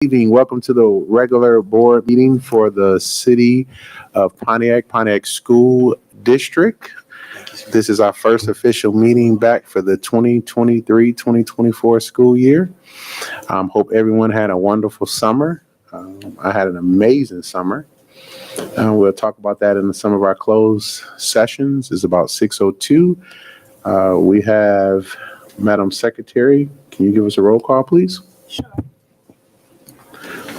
evening. Welcome to the regular board meeting for the city of Pontiac School District. This is our first official meeting back for the 2023-2024 school year. Hope everyone had a wonderful summer. I had an amazing summer. We'll talk about that in some of our closed sessions. It's about 6:02. We have Madam Secretary. Can you give us a roll call, please? Sure.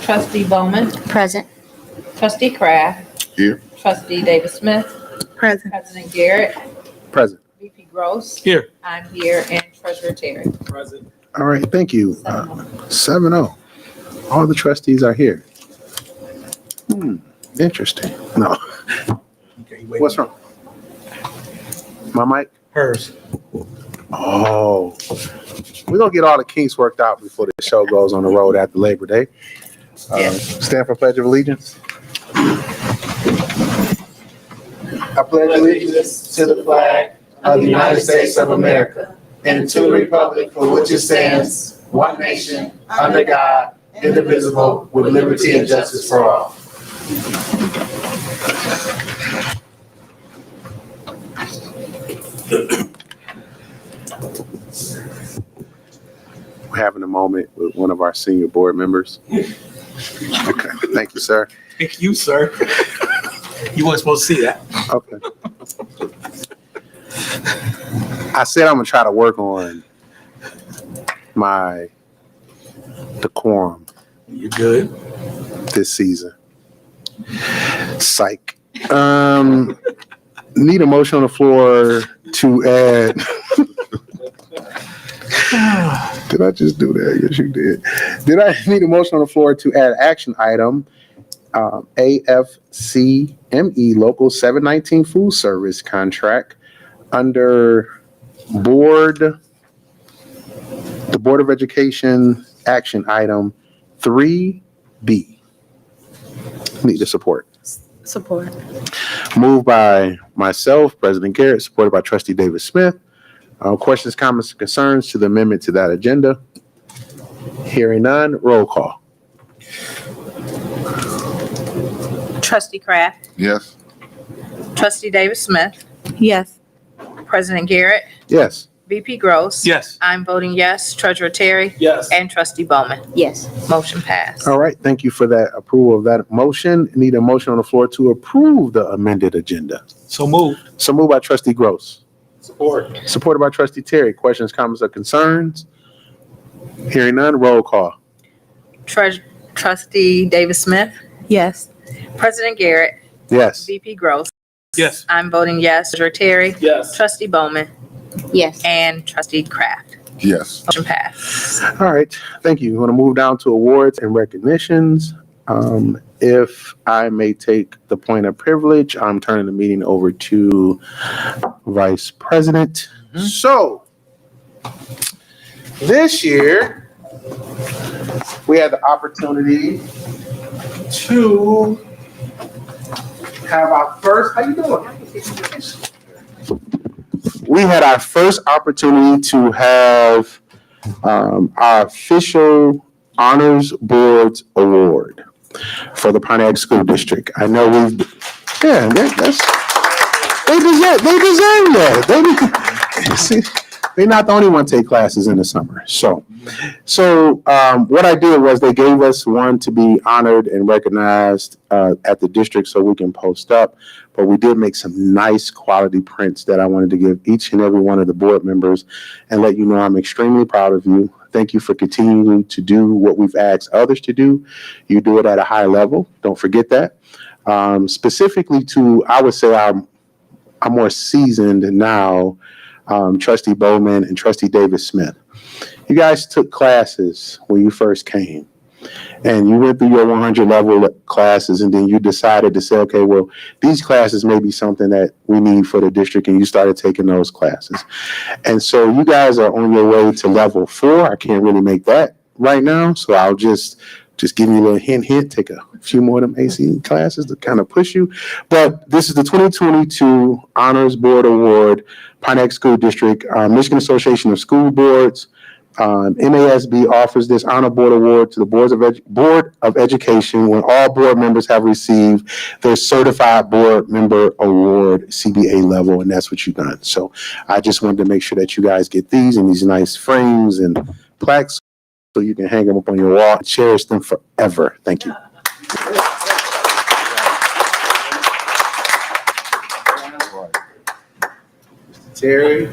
Trustee Bowman. Present. Trustee Kraft. Here. Trustee Davis Smith. Present. President Garrett. Present. VP Gross. Here. I'm here, and Treasurer Terry. Present. All right, thank you. 7-0. All the trustees are here. Interesting. No. Okay, wait. What's wrong? My mic? Hers. Oh. We're going to get all the kinks worked out before the show goes on the road after Labor Day. Stand for Pledge of Allegiance. I pledge allegiance to the flag of the United States of America and to the republic for which it stands, one nation, under God, indivisible, with liberty and justice for all. We're having a moment with one of our senior board members. Okay, thank you, sir. Thank you, sir. You weren't supposed to see that. Okay. I said I'm gonna try to work on my decorum You good? this season. Psych. Need a motion on the floor to add. Did I just do that? Yes, you did. Did I need a motion on the floor to add action item AFCME Local 719 Food Service Contract under the Board of Education action item 3B? Need the support. Support. Moved by myself, President Garrett, supported by Trustee Davis Smith. Questions, comments, or concerns to the amendment to that agenda? Hearing none, roll call. Trustee Kraft. Yes. Trustee Davis Smith. Yes. President Garrett. Yes. VP Gross. Yes. I'm voting yes. Treasurer Terry. Yes. And Trustee Bowman. Yes. Motion passed. All right, thank you for that approval of that motion. Need a motion on the floor to approve the amended agenda. So move. So moved by Trustee Gross, Support. supported by Trustee Terry. Questions, comments, or concerns? Hearing none, roll call. Trustee Davis Smith. Yes. President Garrett. Yes. VP Gross. Yes. I'm voting yes. Treasurer Terry. Yes. Trustee Bowman. Yes. And Trustee Kraft. Yes. Motion passed. All right, thank you. We're going to move down to awards and recognitions. If I may take the point of privilege, I'm turning the meeting over to Vice President. So, this year, we had the opportunity to have our first, how you doing? We had our first opportunity to have our official Honors Boards Award for the Pontiac School District. I know they deserve that. They're not the only one take classes in the summer. So what I did was they gave us one to be honored and recognized at the district so we can post up. But we did make some nice quality prints that I wanted to give each and every one of the board members and let you know I'm extremely proud of you. Thank you for continuing to do what we've asked others to do. You do it at a high level. Don't forget that. Specifically to, I would say I'm more seasoned now, Trustee Bowman and Trustee Davis Smith. You guys took classes when you first came and you went through your 100 level classes and then you decided to say, okay, well, these classes may be something that we need for the district, and you started taking those classes. And so you guys are on your way to level 4. I can't really make that right now, so I'll just give you a little hint, take a few more of them AC classes to kind of push you. But this is the 2022 Honors Board Award, Pontiac School District, Michigan Association of School Boards. MASB offers this honor board award to the Board of Education when all board members have received their certified board member award CBA level, and that's what you've done. So I just wanted to make sure that you guys get these in these nice frames and plaques so you can hang them up on your wall and cherish them forever. Thank you. Terry.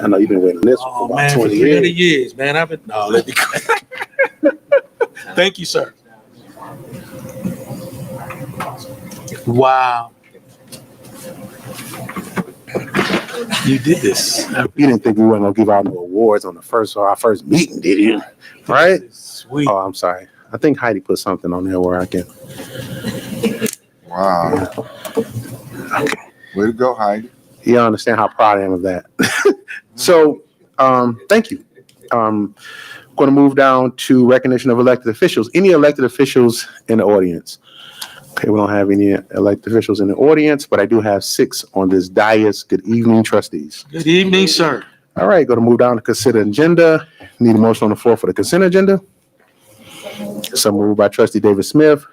I know you've been waiting on this Oh, for man, about for 20 300 years. years, man. I've been, no, let me go. Thank you, sir. Wow. You did this. You didn't think we weren't gonna give out no awards on our first meeting, did you? Right? Sweet. Oh, I'm sorry. I think Heidi put something on there where I can. Wow. Okay. Way to go, Heidi. You understand how proud I am of that. So, thank you. Going to move down to recognition of elected officials. Any elected officials in the audience? Okay, we don't have any elected officials in the audience, but I do have 6 on this dais. Good evening, trustees. Good evening, sir. All right, going to move down to consider agenda. Need a motion on the floor for the consent agenda. So moved by trustee David Smith.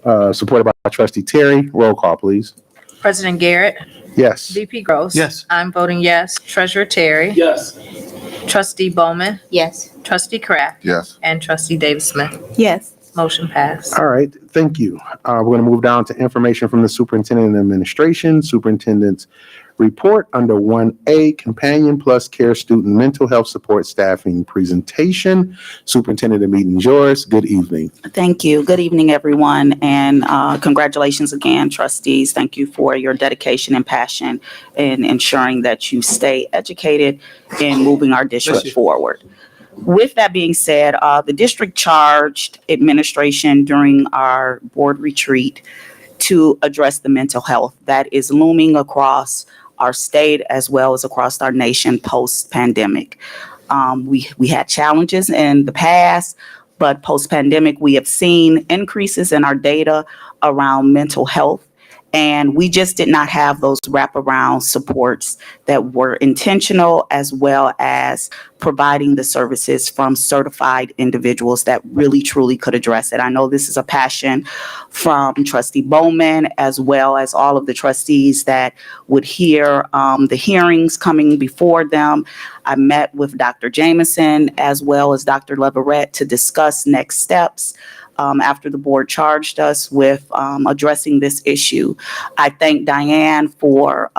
Supported by trustee Terry. Roll call, please. President Garrett, Yes. VP Gross. Yes. I'm voting yes. Treasurer Terry, Yes. Trustee Bowman, Yes. Trustee Kraft, Yes. and Trustee David Smith. Yes. Motion passed. All right, thank you. We're going to move down to information from the superintendent and administration. Superintendent's report under 1A, Companion Plus Care Student Mental Health Support Staffing Presentation. Superintendent, the meeting is yours. Good evening. Thank you. Good evening, everyone, and congratulations again, trustees. Thank you for your dedication and passion in ensuring that you stay educated and moving our district forward. With that being said, the district charged administration during our board retreat to address the mental health that is looming across our state as well as across our nation post-pandemic. We had challenges in the past, but post-pandemic, we have seen increases in our data around mental health. And we just did not have those wraparound supports that were intentional, as well as providing the services from certified individuals that really truly could address it. I know this is a passion from Trustee Bowman, as well as all of the trustees that would hear the hearings coming before them. I met with Dr. Jameson as well as Dr. Leverett to discuss next steps. After the board charged us with addressing this issue. I thank Diane for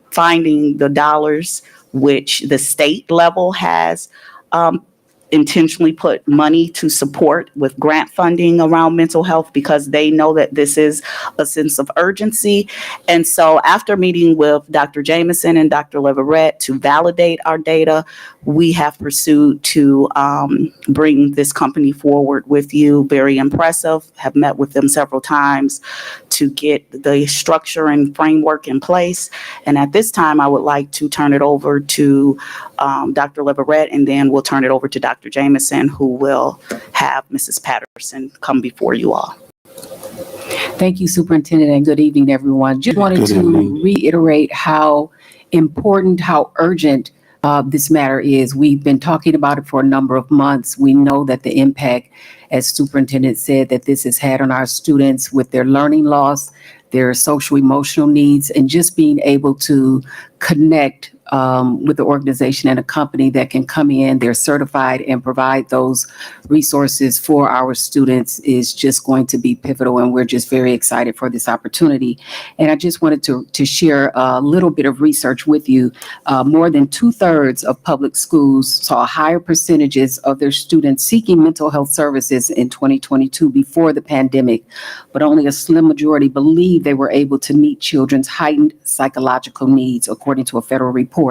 finding the dollars which the state level has intentionally put money to support with grant funding around mental health because they know that this is a sense of urgency. And so after meeting with Dr. Jameson and Dr. Leverett to validate our data, we have pursued to bring this company forward with you. Very impressive. Have met with them several times to get the structure and framework in place. And at this time, I would like to turn it over to Dr. Leverett, and then we'll turn it over to Dr. Jameson, who will have Mrs. Patterson come before you all. Thank you, Superintendent, and good evening, everyone. Just wanted Good to evening. reiterate how important, how urgent this matter is. We've been talking about it for a number of months. We know that the impact, as Superintendent said, that this has had on our students with their learning loss, their social emotional needs, and just being able to connect with the organization and a company that can come in, they're certified, and provide those resources for our students is just going to be pivotal. And we're just very excited for this opportunity. And I just wanted to share a little bit of research with you. More than 2/3 of public schools saw higher percentages of their students seeking mental health services in 2022 before the pandemic, but only a slim majority believe they were able to meet children's heightened psychological needs, according to a federal report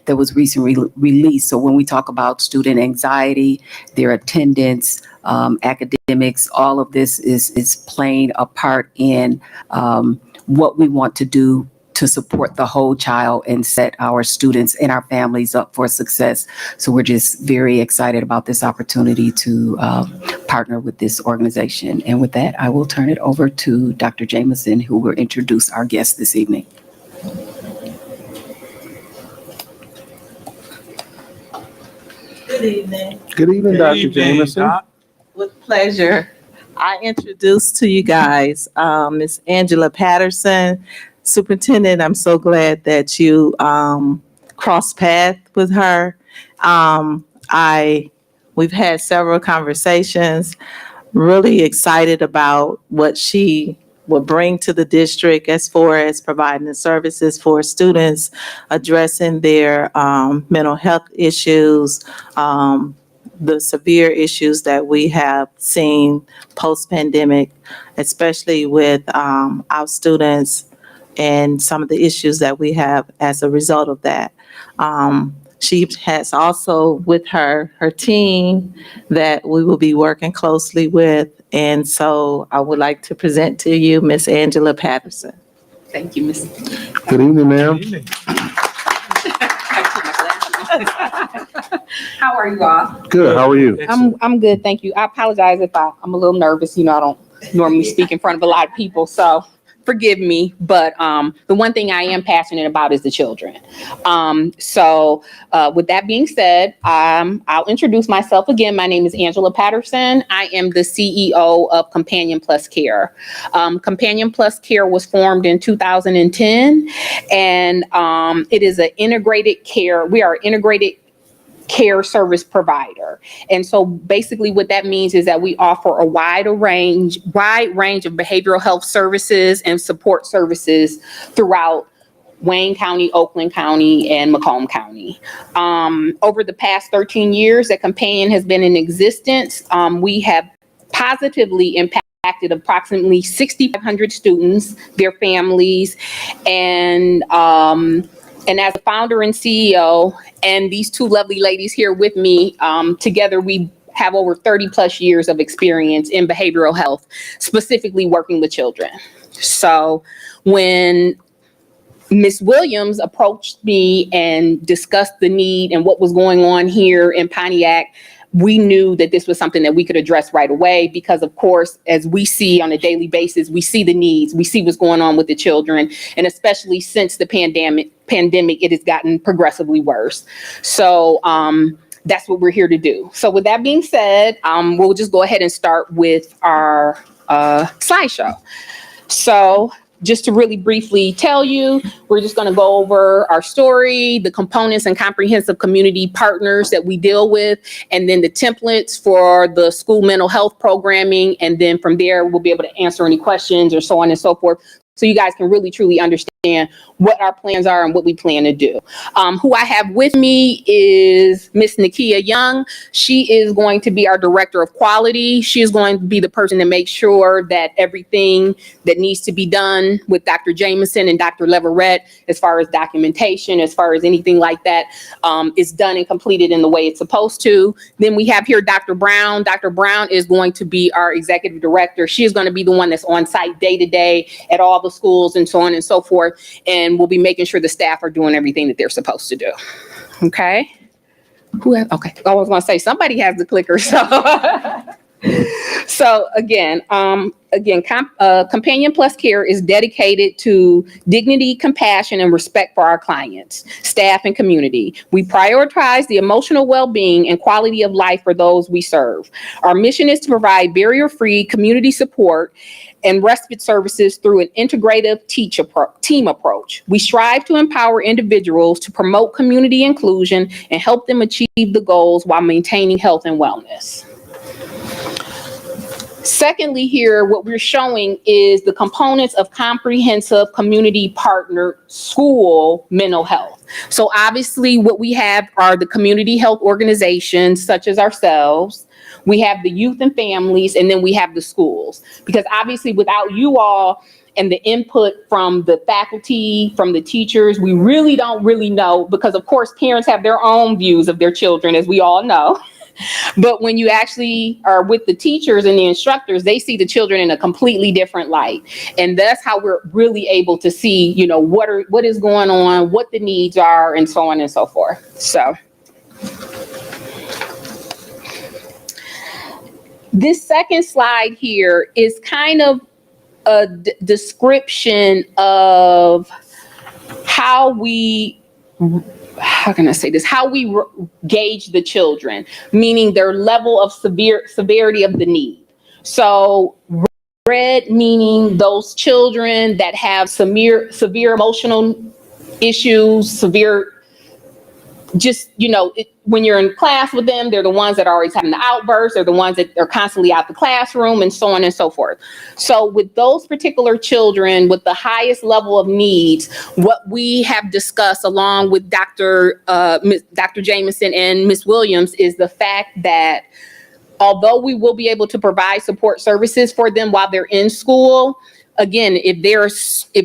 that was recently released. So when we talk about student anxiety, their attendance, academics, all of this is playing a part in what we want to do to support the whole child and set our students and our families up for success. So we're just very excited about this opportunity to partner with this organization. And with that, I will turn it over to Dr. Jameson, who will introduce our guest this evening. Good evening. Good evening, Dr. Jameson. Doc. With pleasure. I introduce to you guys Ms. Angela Patterson, Superintendent. I'm so glad that you crossed paths with her. We've had several conversations. Really excited about what she will bring to the district as far as providing the services for students, addressing their mental health issues, the severe issues that we have seen post-pandemic, especially with our students and some of the issues that we have as a result of that. She has also with her team that we will be working closely with. And so I would like to present to you Miss Angela Patterson. Thank you, Ms. Good evening, ma'am. Good evening. How are you all? Good, how are you? Excellent. I'm good, thank you. I apologize if I'm a little nervous. You know, I don't normally speak in front of a lot of people, so forgive me. But the one thing I am passionate about is the children. So with that being said, I'll introduce myself again. My name is Angela Patterson. I am the CEO of Companion Plus Care. Companion Plus Care was formed in 2010, and it is an integrated care. We are integrated care service provider. And so basically what that means is that we offer a wide range of behavioral health services and support services throughout Wayne County, Oakland County, and Macomb County. Over the past 13 years that Companion has been in existence, we have positively impacted approximately 6,500 students, their families, and as a founder and CEO, and these two lovely ladies here with me, together we have over 30 plus years of experience in behavioral health, specifically working with children. So when Ms. Williams approached me and discussed the need and what was going on here in Pontiac, we knew that this was something that we could address right away because, of course, as we see on a daily basis, we see the needs, we see what's going on with the children, and especially since the pandemic, it has gotten progressively worse. So that's what we're here to do. So with that being said, we'll just go ahead and start with our slideshow. So just to really briefly tell you, we're just going to go over our story, the components and comprehensive community partners that we deal with, and then the templates for the school mental health programming. And then from there, we'll be able to answer any questions or so on and so forth. So you guys can really, truly understand what our plans are and what we plan to do. Who I have with me is Miss Nakia Young. She is going to be our Director of Quality. She is going to be the person to make sure that everything that needs to be done with Dr. Jameson and Dr. Leverett, as far as documentation, as far as anything like that, is done and completed in the way it's supposed to. Then we have here Dr. Brown. Dr. Brown is going to be our Executive Director. She is going to be the one that's on site day to day at all the schools and so on and so forth. And we'll be making sure the staff are doing everything that they're supposed to do. Okay. Okay. I was going to say somebody has the clicker. So again, Companion Plus Care is dedicated to dignity, compassion, and respect for our clients, staff, and community. We prioritize the emotional well-being and quality of life for those we serve. Our mission is to provide barrier-free community support and respite services through an integrative team approach. We strive to empower individuals to promote community inclusion and help them achieve the goals while maintaining health and wellness. Secondly, here, what we're showing is the components of comprehensive community partner school mental health. So obviously what we have are the community health organizations such as ourselves. We have the youth and families, and then we have the schools. Because obviously without you all and the input from the faculty, from the teachers, we really don't know, because of course parents have their own views of their children, as we all know. But when you actually are with the teachers and the instructors, they see the children in a completely different light. And that's how we're really able to see, you know, what is going on, what the needs are, and so on and so forth. So this second slide here is kind of a description of how can I say this? How we gauge the children, meaning their level of severity of the need. So red meaning those children that have severe emotional issues, just, you know, when you're in class with them, they're the ones that are always having the outbursts. They're the ones that are constantly out the classroom and so on and so forth. So with those particular children with the highest level of needs, what we have discussed along with Dr. Jameson and Ms. Williams is the fact that although we will be able to provide support services for them while they're in school, again, if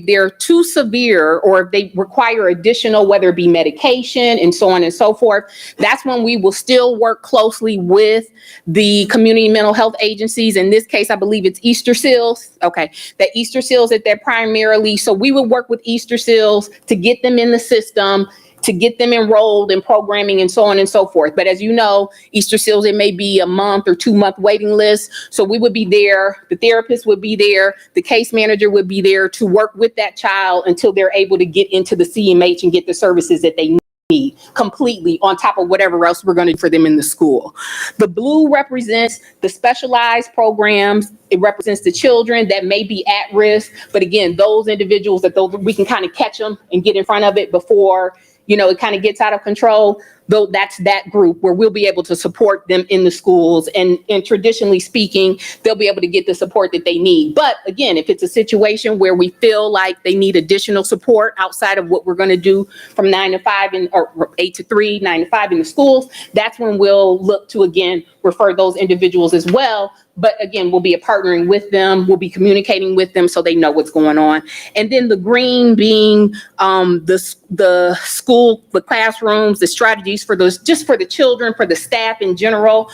they're too severe or if they require additional, whether it be medication and so on and so forth, that's when we will still work closely with the community mental health agencies. In this case, I believe it's Easter Seals. Okay, the Easter Seals that they're primarily. So we would work with Easter Seals to get them in the system, to get them enrolled in programming and so on and so forth. But as you know, Easter Seals, it may be a month or 2 month waiting list. So we would be there, the therapist would be there, the case manager would be there to work with that child until they're able to get into the CMH and get the services that they need completely on top of whatever else we're going to do for them in the school. The blue represents the specialized programs. It represents the children that may be at risk. But again, those individuals we can kind of catch them and get in front of it before, you know, it kind of gets out of control. Though that's that group where we'll be able to support them in the schools. And traditionally speaking, they'll be able to get the support that they need. But again, if it's a situation where we feel like they need additional support outside of what we're going to do from 9 to 5 or 8 to 3, 9 to 5 in the schools, that's when we'll look to, again, refer those individuals as well. But again, we'll be partnering with them. We'll be communicating with them so they know what's going on. And then the green being the school, the classrooms, the strategies for those, just for the children, for the staff in general,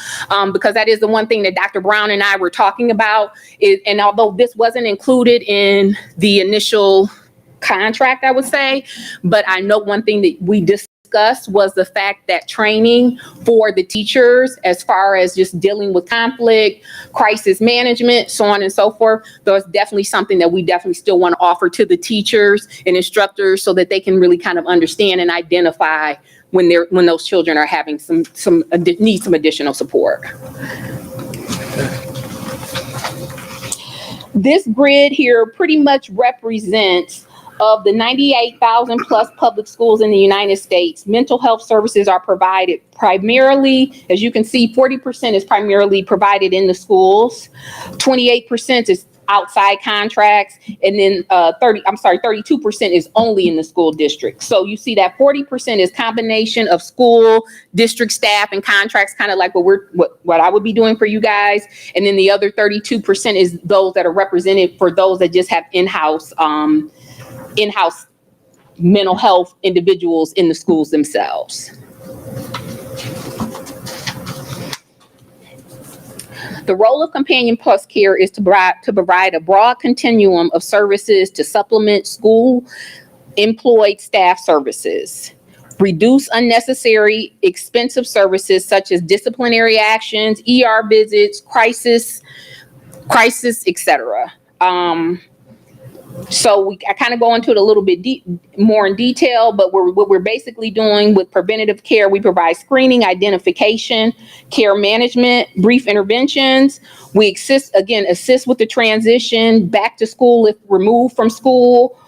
because that is the one thing that Dr. Brown and I were talking about. And although this wasn't included in the initial contract, I would say, but I know one thing that we discussed was the fact that training for the teachers, as far as just dealing with conflict, crisis management, so on and so forth, there's definitely something that we definitely still want to offer to the teachers and instructors so that they can really kind of understand and identify when those children are having need some additional support. This grid here pretty much represents of the 98,000 plus public schools in the United States. Mental health services are provided primarily, as you can see, 40% is primarily provided in the schools, 28% is outside contracts, and then 32% is only in the school district. So you see that 40% is combination of school, district staff, and contracts, kind of like what I would be doing for you guys. And then the other 32% is those that are represented for those that just have in-house mental health individuals in the schools themselves. The role of Companion Plus Care is to provide a broad continuum of services to supplement school employed staff services, reduce unnecessary expensive services such as disciplinary actions, ER visits, crisis, etc. So I kind of go into it a little bit more in detail, but what we're basically doing with preventative care, we provide screening, identification, care management, brief interventions. We assist with the transition back to school if removed from school,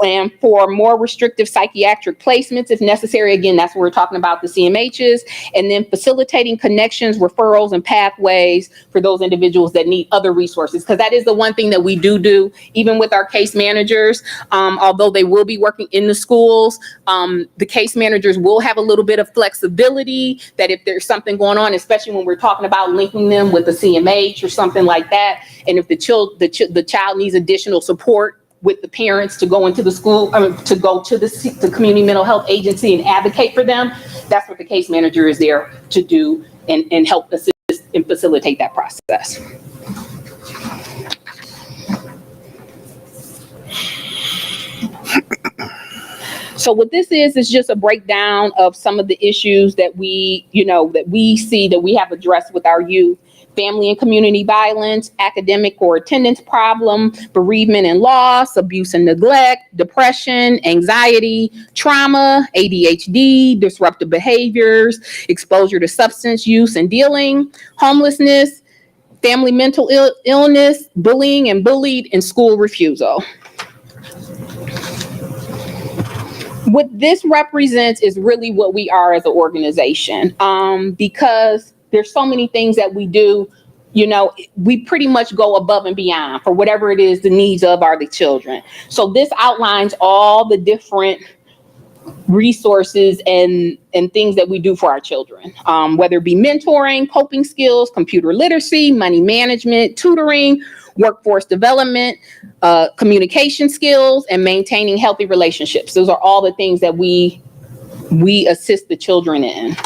and for more restrictive psychiatric placements if necessary. Again, that's what we're talking about, the CMHs, and then facilitating connections, referrals, and pathways for those individuals that need other resources. Because that is the one thing that we do, even with our case managers, although they will be working in the schools, the case managers will have a little bit of flexibility that if there's something going on, especially when we're talking about linking them with the CMH or something like that, and if the child needs additional support with the parents to go into the school, to go to the community mental health agency and advocate for them, that's what the case manager is there to do and help assist and facilitate that process. So what this is just a breakdown of some of the issues that we see that we have addressed with our youth. Family and community violence, academic or attendance problem, bereavement and loss, abuse and neglect, depression, anxiety, trauma, ADHD, disruptive behaviors, exposure to substance use and dealing, homelessness, family mental illness, bullying and bullied, and school refusal. What this represents is really what we are as an organization, because there's so many things that we do. We pretty much go above and beyond for whatever it is the needs of the children. So this outlines all the different resources and things that we do for our children, whether it be mentoring, coping skills, computer literacy, money management, tutoring, workforce development, communication skills, and maintaining healthy relationships. Those are all the things that we assist the children in.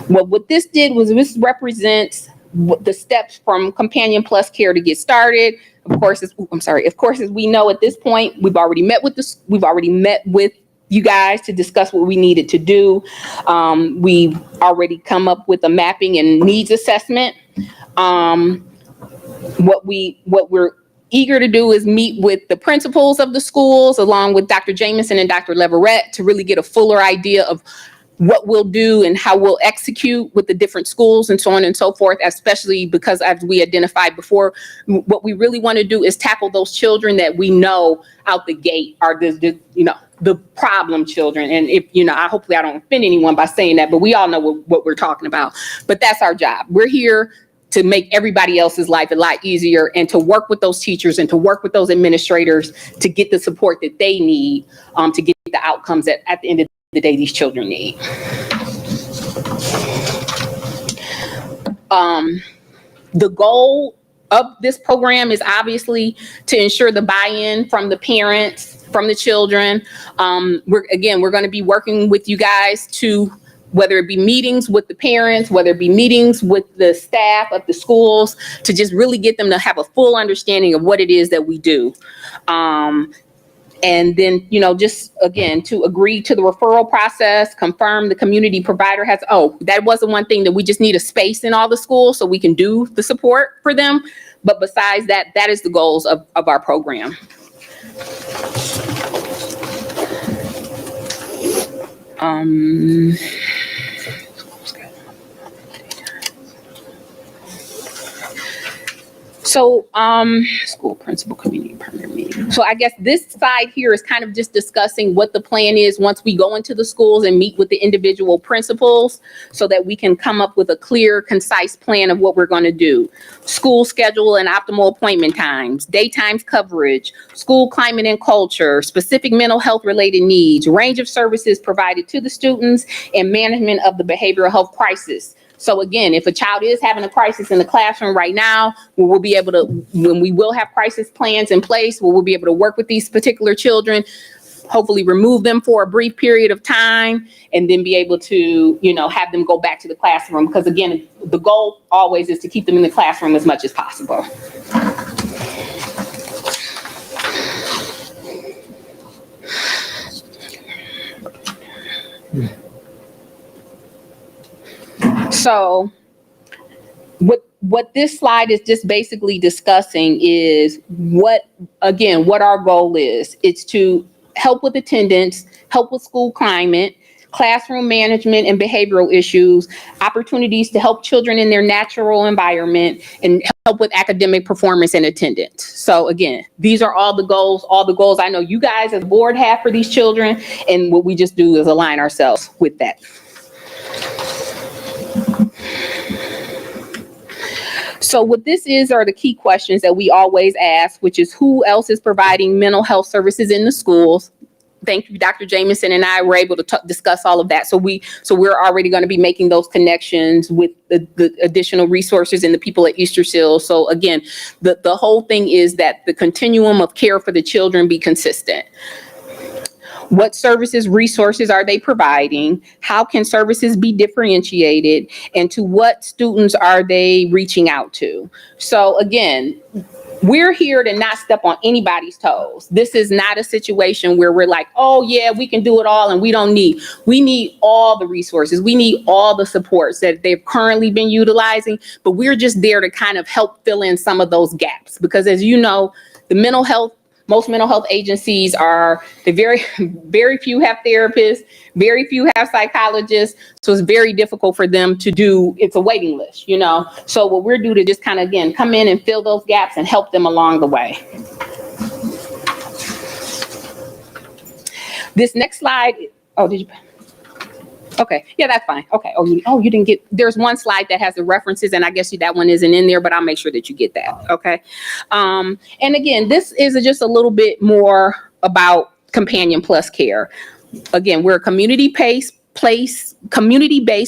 Well, what this did was this represents the steps from Companion Plus Care to get started. Of course, as we know at this point, we've already met with you guys to discuss what we needed to do. We've already come up with a mapping and needs assessment. What we're eager to do is meet with the principals of the schools, along with Dr. Jamison and Dr. Leverett, to really get a fuller idea of what we'll do and how we'll execute with the different schools and so on and so forth, especially because, as we identified before, what we really want to do is tackle those children that we know out the gate are the problem children. And if, hopefully I don't offend anyone by saying that, but we all know what we're talking about. But that's our job. We're here to make everybody else's life a lot easier and to work with those teachers and to work with those administrators to get the support that they need to get the outcomes that at the end of the day these children need. The goal of this program is obviously to ensure the buy-in from the parents, from the children. We're going to be working with you guys to, whether it be meetings with the parents, whether it be meetings with the staff of the schools, to just really get them to have a full understanding of what it is that we do. And then, just again, to agree to the referral process, confirm the community provider has, that wasn't one thing, that we just need a space in all the schools so we can do the support for them. But besides that, that is the goals of our program. So, school principal community partner meeting. So I guess this side here is kind of just discussing what the plan is once we go into the schools and meet with the individual principals so that we can come up with a clear, concise plan of what we're going to do. School schedule and optimal appointment times, daytimes coverage, school climate and culture, specific mental health related needs, range of services provided to the students, and management of the behavioral health crisis. So again, if a child is having a crisis in the classroom right now, we'll be able to, when we will have crisis plans in place, we'll be able to work with these particular children, hopefully remove them for a brief period of time, and then be able to, have them go back to the classroom. Because again, the goal always is to keep them in the classroom as much as possible. So what this slide is just basically discussing is what our goal is. It's to help with attendance, help with school climate, classroom management and behavioral issues, opportunities to help children in their natural environment, and help with academic performance and attendance. So again, these are all the goals I know you guys as a board have for these children, and what we just do is align ourselves with that. So what this are the key questions that we always ask, which is who else is providing mental health services in the schools? Thank you, Dr. Jamison and I were able to discuss all of that. So we're already going to be making those connections with the additional resources and the people at Easter Seal. So again, the whole thing is that the continuum of care for the children be consistent. What services, resources are they providing? How can services be differentiated? And to what students are they reaching out to? So again, we're here to not step on anybody's toes. This is not a situation where we're like, oh yeah, we can do it all and we need all the resources. We need all the supports that they've currently been utilizing, but we're just there to kind of help fill in some of those gaps. Because as you know, most mental health agencies very few have therapists, very few have psychologists. So it's very difficult for them to do, it's a waiting list, you know? So what we're doing to just kind of, again, come in and fill those gaps and help them along the way. This next slide, okay, yeah, that's fine. Okay. You didn't get, there's one slide that has the references and I guess that one isn't in there, but I'll make sure that you get that. Okay. And again, this is just a little bit more about Companion Plus Care. Again, we're a community-based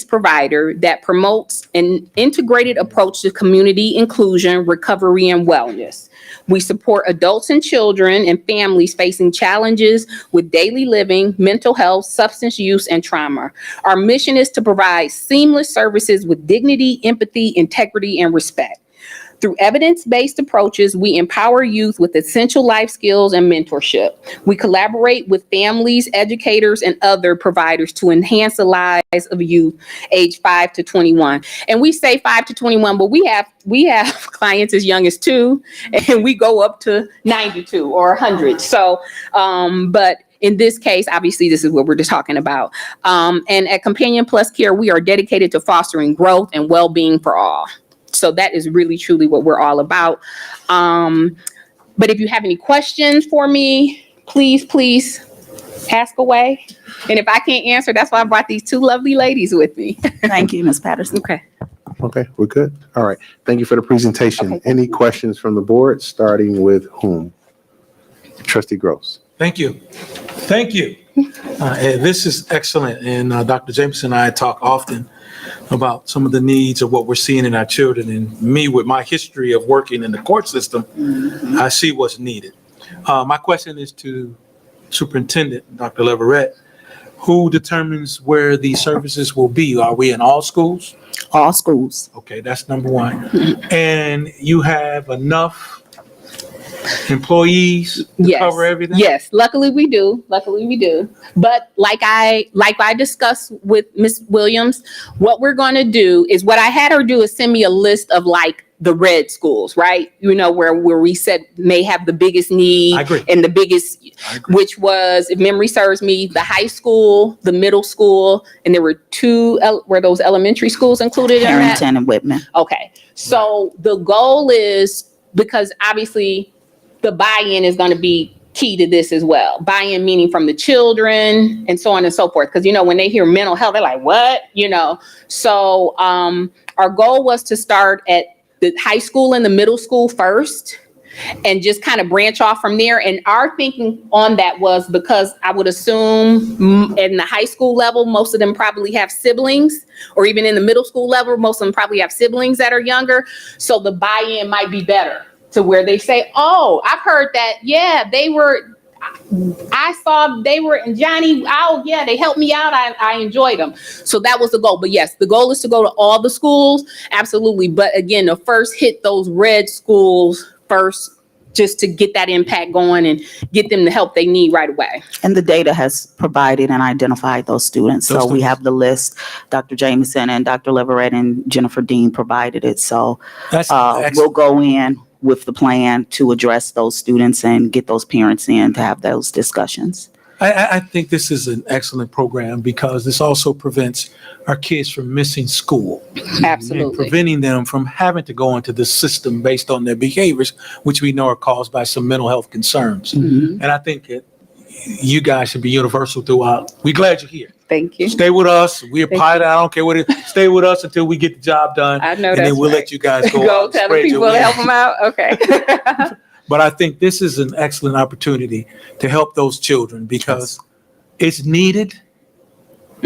provider that promotes an integrated approach to community inclusion, recovery, and wellness. We support adults and children and families facing challenges with daily living, mental health, substance use, and trauma. Our mission is to provide seamless services with dignity, empathy, integrity, and respect. Through evidence-based approaches, we empower youth with essential life skills and mentorship. We collaborate with families, educators, and other providers to enhance the lives of youth age 5 to 21. And we say 5 to 21, but we have clients as young as 2, and we go up to 92 or 100. So, but in this case, obviously, this is what we're just talking about. And at Companion Plus Care, we are dedicated to fostering growth and well-being for all. So that is really, truly what we're all about. But if you have any questions for me, please ask away. And if I can't answer, that's why I brought these 2 lovely ladies with me. Thank you, Ms. Patterson. Okay. Okay, we're good. All right. Thank you for the presentation. Okay. Any questions from the board, starting with whom? Trustee Gross. Thank you. This is excellent. And Dr. Jameson and I talk often about some of the needs of what we're seeing in our children. And me, with my history of working in the court system, I see what's needed. My question is to Superintendent Dr. Leverett. Who determines where these services will be? Are we in all schools? All schools. Okay, that's number one. And you have enough employees to cover everything? Yes, luckily we do. But like I discussed with Ms. Williams, what we're going to do is, what I had her do is send me a list of like the red schools, right? You know, where we said may have the biggest need. I agree. And the biggest, which was, if memory serves me, the high school, the middle school, and there were 2, were those elementary schools included in that? Harrington and Whitman. Okay, so the goal is, because obviously the buy-in is going to be key to this as well. Buy-in meaning from the children and so on and so forth. Because, you know, when they hear mental health, they're like, what? You know, so our goal was to start at the high school and the middle school first and just kind of branch off from there. And our thinking on that was, because I would assume in the high school level, most of them probably have siblings, or even in the middle school level, most of them probably have siblings that are younger. So the buy-in might be better, to where they say, oh, I've heard that, yeah, I saw they were in Johnny, oh yeah, they helped me out, I enjoyed them. So that was the goal. But yes, the goal is to go to all the schools, absolutely. But again, to first hit those red schools first, just to get that impact going and get them the help they need right away. And the data has provided and identified those students. So we have the list. Dr. Jameson and Dr. Leverett and Jennifer Dean provided it. So That's we'll excellent. go in with the plan to address those students and get those parents in to have those discussions. I think this is an excellent program, because this also prevents our kids from missing school. And Absolutely. preventing them from having to go into the system based on their behaviors, which we know are caused by some mental health concerns. And I think that you guys should be universal throughout. We're glad you're here. Thank you. Stay with us. We're pilot. I don't care what it is. Stay with us until we get the job done. I know and that's then we'll right. let you guys go out Go and tell the spread your people to help wings. them out. Okay. But I think this is an excellent opportunity to help those children, because it's needed.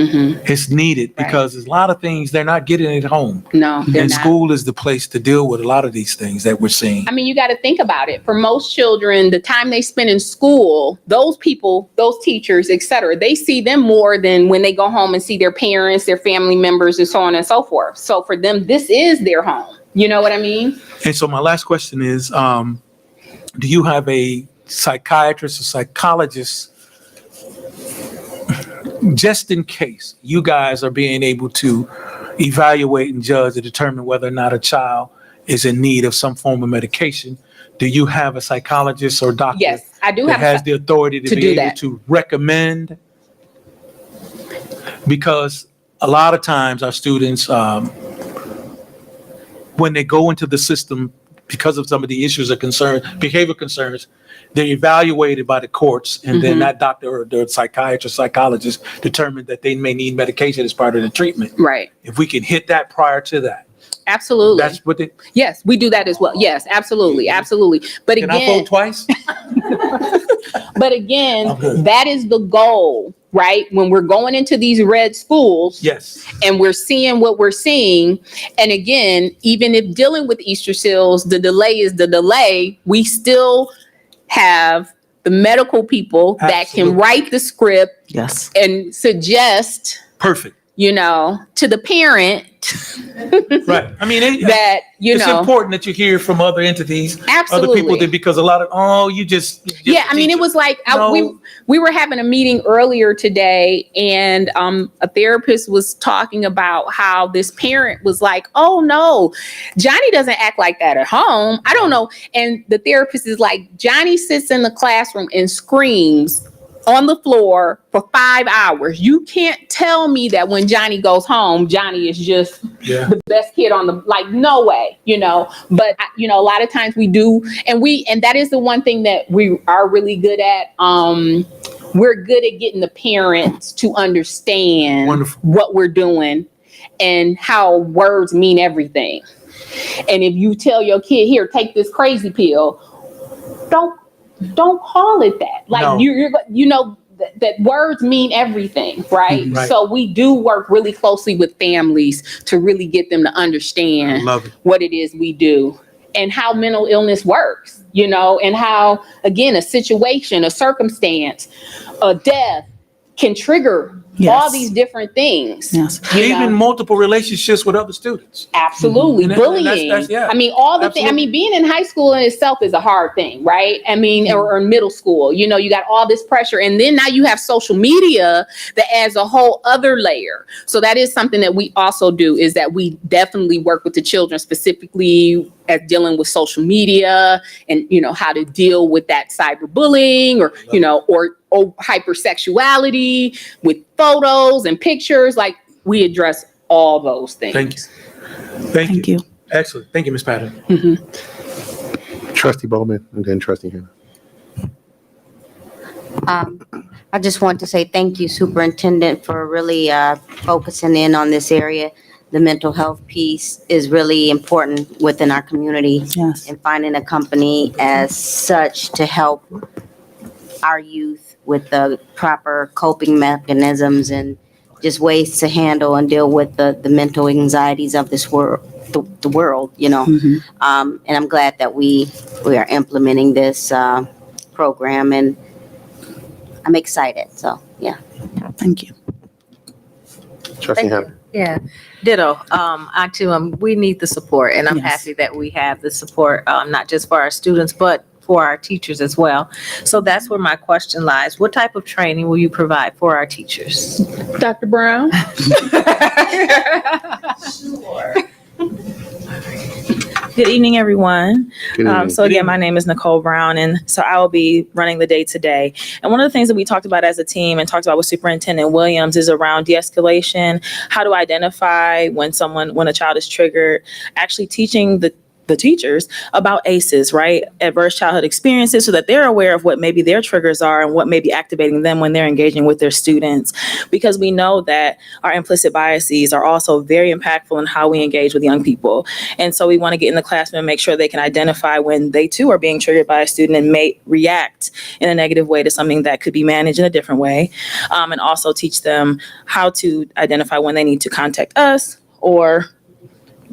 It's needed Right. because there's a lot of things they're not getting at home. No, they're And not. school is the place to deal with a lot of these things that we're seeing. I mean, you got to think about it. For most children, the time they spend in school, those people, those teachers, et cetera, they see them more than when they go home and see their parents, their family members, and so on and so forth. So for them, this is their home. You know what I mean? And so my last question is, do you have a psychiatrist or psychologist just in case you guys are being able to evaluate and judge and determine whether or not a child is in need of some form of medication? Do you have a psychologist or doctor Yes, I do that have. has the authority to to be do able that. to recommend? Because a lot of times our students, when they go into the system, because of some of the issues or concerns, behavior concerns, they're evaluated by the courts, and then that doctor or the psychiatrist, psychologist determined that they may need medication as part of the treatment. Right. If we can hit that prior to that, Absolutely. that's what they, Yes, we do that as well. Yes, absolutely. Absolutely. But can I again, vote twice? but again, I'm good. that is the goal, right? When we're going into these red schools, Yes. and we're seeing what we're seeing. And again, even if dealing with Easter seals, the delay is the delay, we still have the medical people that Absolutely. can write the script Yes. and suggest, Perfect. to the parent Right. I mean, that, it's important that you hear from other entities, other people, absolutely. because a lot of, you just Yeah, I mean, it was like we were having a meeting earlier today, and a therapist was talking about how this parent was like, "Oh no, Johnny doesn't act like that at home. I don't know." And the therapist is like, "Johnny sits in the classroom and screams on the floor for 5 hours. You can't tell me that when Johnny goes home, Johnny is just the best kid on the, like, no way, But, a lot of times we do, and that is the one thing that we are really good at. We're good at getting the parents to understand Wonderful. what we're doing and how words mean everything. And if you tell your kid, here, take this crazy pill, don't call it that. Like, No. you're that words mean everything, right? Right. So we do work really closely with families to really get them to understand Love it. what it is we do and how mental illness works, and how, again, a situation, a circumstance, a death can trigger Yes. all these different things. Yes. Even multiple relationships with other students. Absolutely. And Bullying. that's yeah. I mean, all the things. I Absolutely. mean, being in high school in itself is a hard thing, right? I mean, or in middle school, you got all this pressure. And then now you have social media that adds a whole other layer. So that is something that we also do, is that we definitely work with the children specifically at dealing with social media and, how to deal with that cyberbullying or hypersexuality with photos and pictures. Like, we address all those things. Thank you. Thank you. Excellent. Thank you, Ms. Patton. Trustee Bowman, and then trustee Hannah. I just want to say thank you, Superintendent, for really focusing in on this area. The mental health piece is really important within our community, Yes. and finding a company as such to help our youth with the proper coping mechanisms and just ways to handle and deal with the mental anxieties of this world, the world, And I'm glad that we are implementing this program, and I'm excited. So, yeah. Thank you. Trustee Thank Hannah. Yeah, ditto. I too, we need the support, and I'm Yes. happy that we have the support, not just for our students, but for our teachers as well. So that's where my question lies. What type of training will you provide for our teachers? Dr. Brown? Good evening, everyone. Good evening. So again, my name is Nicole Brown, and so I will be running the day today. And one of the things that we talked about as a team and talked about with Superintendent Williams is around de-escalation, how to identify when a child is triggered, actually teaching the the teachers about ACEs, right? Adverse childhood experiences, so that they're aware of what maybe their triggers are and what may be activating them when they're engaging with their students. Because we know that our implicit biases are also very impactful in how we engage with young people. And so we want to get in the classroom and make sure they can identify when they too are being triggered by a student and may react in a negative way to something that could be managed in a different way. And also teach them how to identify when they need to contact us or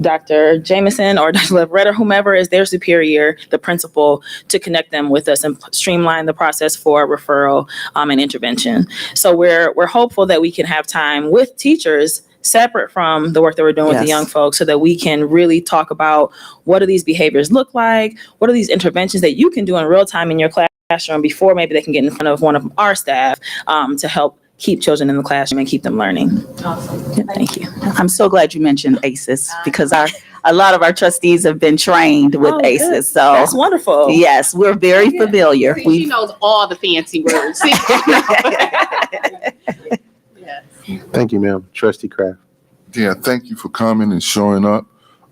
Dr. Jameson or Dr. Leverett or whomever is their superior, the principal, to connect them with us and streamline the process for referral and intervention. So we're hopeful that we can have time with teachers separate from the work that we're doing with the young folks so that we can really talk about what do these behaviors look like, what are these interventions that you can do in real time in your classroom before maybe they can get in front of one of our staff to help keep children in the classroom and keep them learning. Awesome. Yeah, thank you. I'm so glad you mentioned ACEs because a lot of our trustees have been trained with Oh, good. ACEs. So That's wonderful. yes, we're very familiar. She knows all the fancy words. Thank you, ma'am. Trustee Kraft. Yeah, thank you for coming and showing up.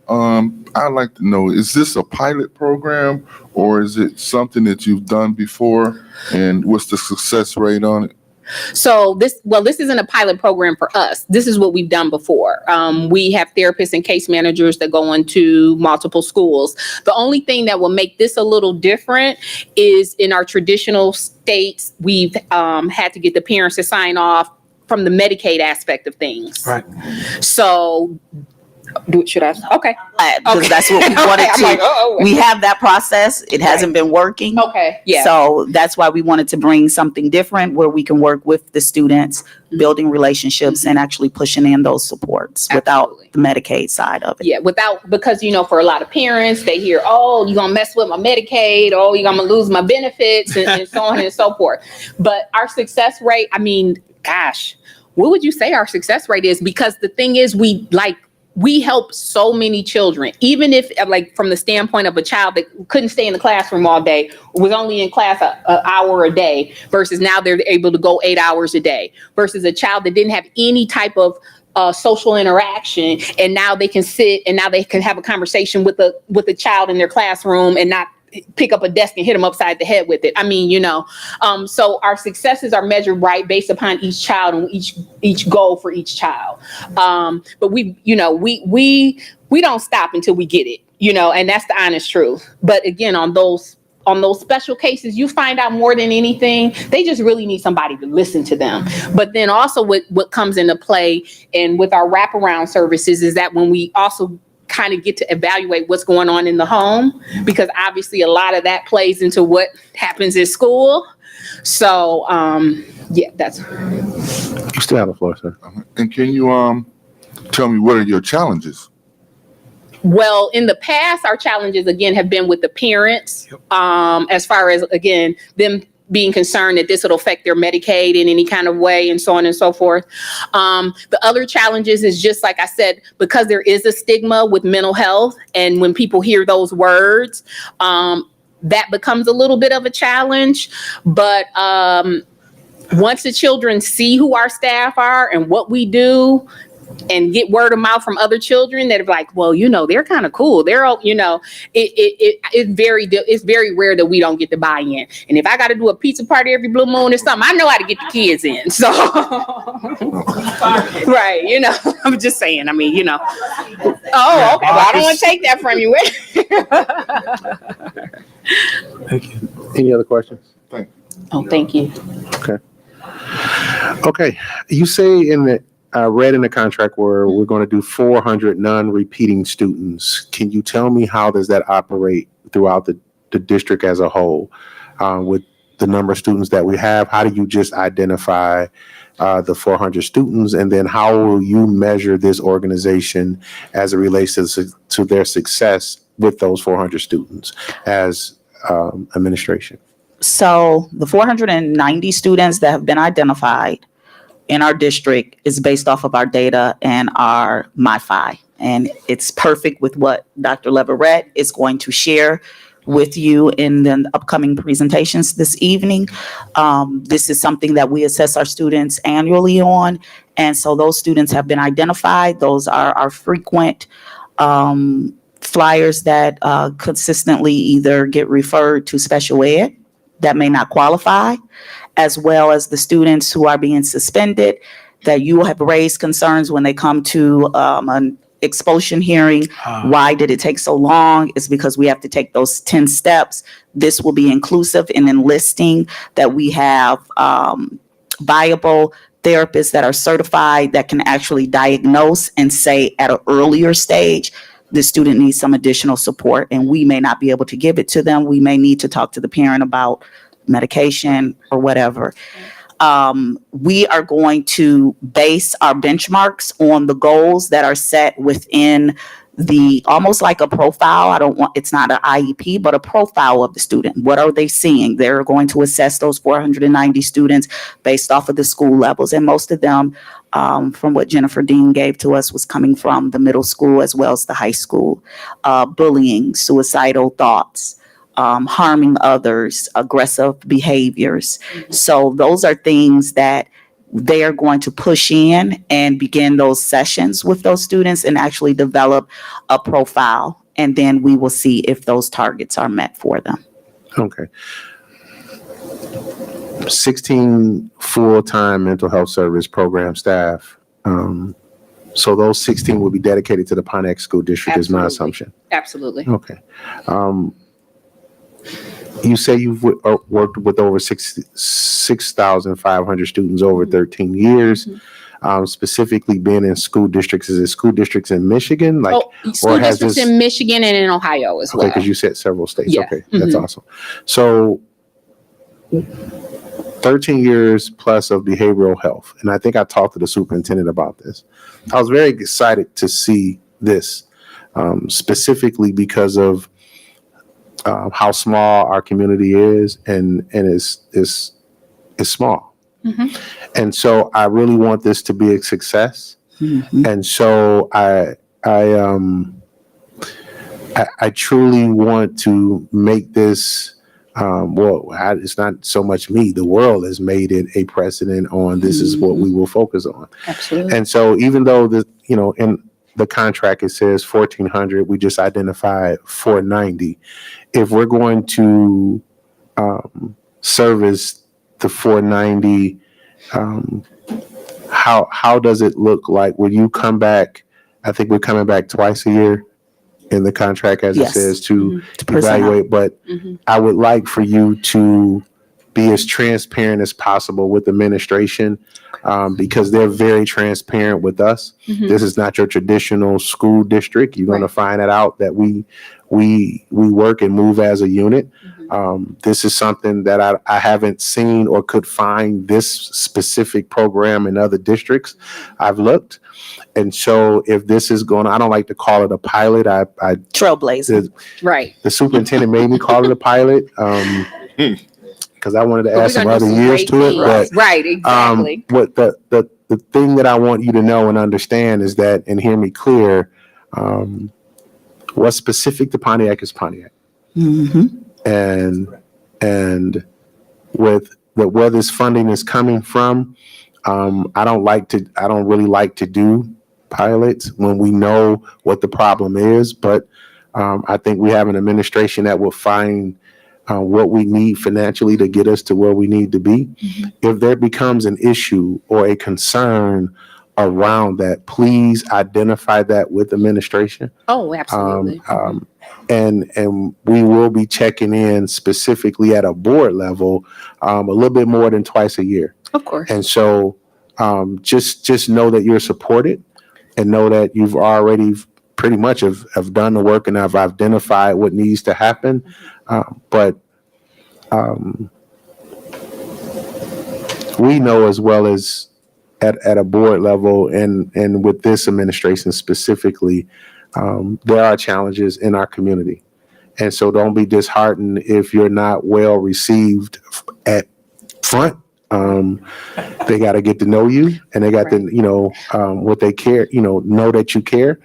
I'd like to know, is this a pilot program or is it something that you've done before? And what's the success rate on it? So this isn't a pilot program for us. This is what we've done before. We have therapists and case managers that go into multiple schools. The only thing that will make this a little different is in our traditional states, we've had to get the parents to sign off from the Medicaid aspect of things. Right. So should I? Okay. Because that's what we wanted I'm to. like, oh. We have that process. It hasn't been working. Okay. Yeah. So that's why we wanted to bring something different where we can work with the students, building relationships and actually pushing in those supports without the Medicaid side of it. Yeah, because, for a lot of parents, they hear, oh, you're going to mess with my Medicaid, oh, you're going to lose my benefits and so on and so forth. But our success rate, gosh, what would you say our success rate is? Because the thing is, we help so many children, even if from the standpoint of a child that couldn't stay in the classroom all day, was only in class an hour a day, versus now they're able to go 8 hours a day, versus a child that didn't have any type of social interaction, and now they can sit and now they can have a conversation with a child in their classroom and not pick up a desk and hit them upside the head with it. So our successes are measured based upon each child and each goal for each child. But we don't stop until we get it, and that's the honest truth. But again, on those special cases, you find out more than anything, they just really need somebody to listen to them. But then also what comes into play and with our wraparound services is that when we also kind of get to evaluate what's going on in the home, because obviously a lot of that plays into what happens in school. So, that's. You still have the floor, sir. And can you tell me what are your challenges? Well, in the past, our challenges, again, have been with the parents, as far as, again, them being concerned that this will affect their Medicaid in any kind of way and so on and so forth. The other challenges is just like I said, because there is a stigma with mental health, and when people hear those words, that becomes a little bit of a challenge. But once the children see who our staff are and what we do, and get word of mouth from other children that are like, well, they're kind of cool. They're all, it's very rare that we don't get the buy-in. And if I got to do a pizza party every blue moon or something, I know how to get the kids in. So, right, I'm just saying. Oh, okay. Well, I don't want to take that from you. Thank you. Any other questions? Thank you. Okay. You say in the read in the contract where we're going to do 400 non-repeating students. Can you tell me how does that operate throughout the district as a whole with the number of students that we have? How do you just identify the 400 students? And then how will you measure this organization as it relates to their success with those 400 students as administration? So the 490 students that have been identified in our district is based off of our data and our MiFi. And it's perfect with what Dr. Leverett is going to share with you in the upcoming presentations this evening. This is something that we assess our students annually on. And so those students have been identified. Those are our frequent flyers that consistently either get referred to special ed that may not qualify, as well as the students who are being suspended, that you have raised concerns when they come to an expulsion hearing. Why did it take so long? It's because we have to take those 10 steps. This will be inclusive in enlisting that we have viable therapists that are certified that can actually diagnose and say at an earlier stage, the student needs some additional support, and we may not be able to give it to them. We may need to talk to the parent about medication or whatever. We are going to base our benchmarks on the goals that are set within the, almost like a profile. It's not an IEP, but a profile of the student. What are they seeing? They're going to assess those 490 students based off of the school levels. And most of them, from what Jennifer Dean gave to us, was coming from the middle school as well as the high school. Bullying, suicidal thoughts, harming others, aggressive behaviors. So those are things that they are going to push in and begin those sessions with those students and actually develop a profile. And then we will see if those targets are met for them. Okay. 16 full-time mental health service program staff. So those 16 will be dedicated to the Pontiac School District is my assumption. Absolutely. Okay. You say you've worked with over 6,500 students over 13 years, specifically being in school districts. Is it school districts in Michigan? School districts in Michigan and in Ohio as well. Okay, because you said several states. Yeah. Okay, that's awesome. So 13 years plus of behavioral health. And I think I talked to the superintendent about this. I was very excited to see this, specifically because of how small our community is, and is small. And so I really want this to be a success. And so I truly want to make this, it's not so much me, the world has made it a precedent on this is what we will focus on. Absolutely. And so even though in the contract, it says 1,400, we just identified 490. If we're going to service the 490, how does it look like? Will you come back? I think we're coming back twice a year in the contract, as Yes. it says, to present evaluate. But I would like for you to be as transparent as possible with administration, because they're very transparent with us. This is not your traditional school district. You're going to find it out that we work and move as a unit. This is something that I haven't seen or could find this specific program in other districts. I've looked. And so if this is going, I don't like to call it a pilot. Trailblazer. Right. The superintendent made me call it a pilot. Because I wanted to add some other years to it. But, right, exactly. What the thing that I want you to know and understand is that, and hear me clear, what's specific to Pontiac is Pontiac. And with where this funding is coming from, I don't really like to do pilots when we know what the problem is. But I think we have an administration that will find what we need financially to get us to where we need to be. If there becomes an issue or a concern around that, please identify that with administration. Oh, absolutely. And we will be checking in specifically at a board level a little bit more than twice a year. Of course. And so just know that you're supported, and know that you've already pretty much have done the work and have identified what needs to happen. But we know as well as at a board level and with this administration specifically, there are challenges in our community. And so don't be disheartened if you're not well received at front. They got to get to know you, and they got to, what they care, know that you care.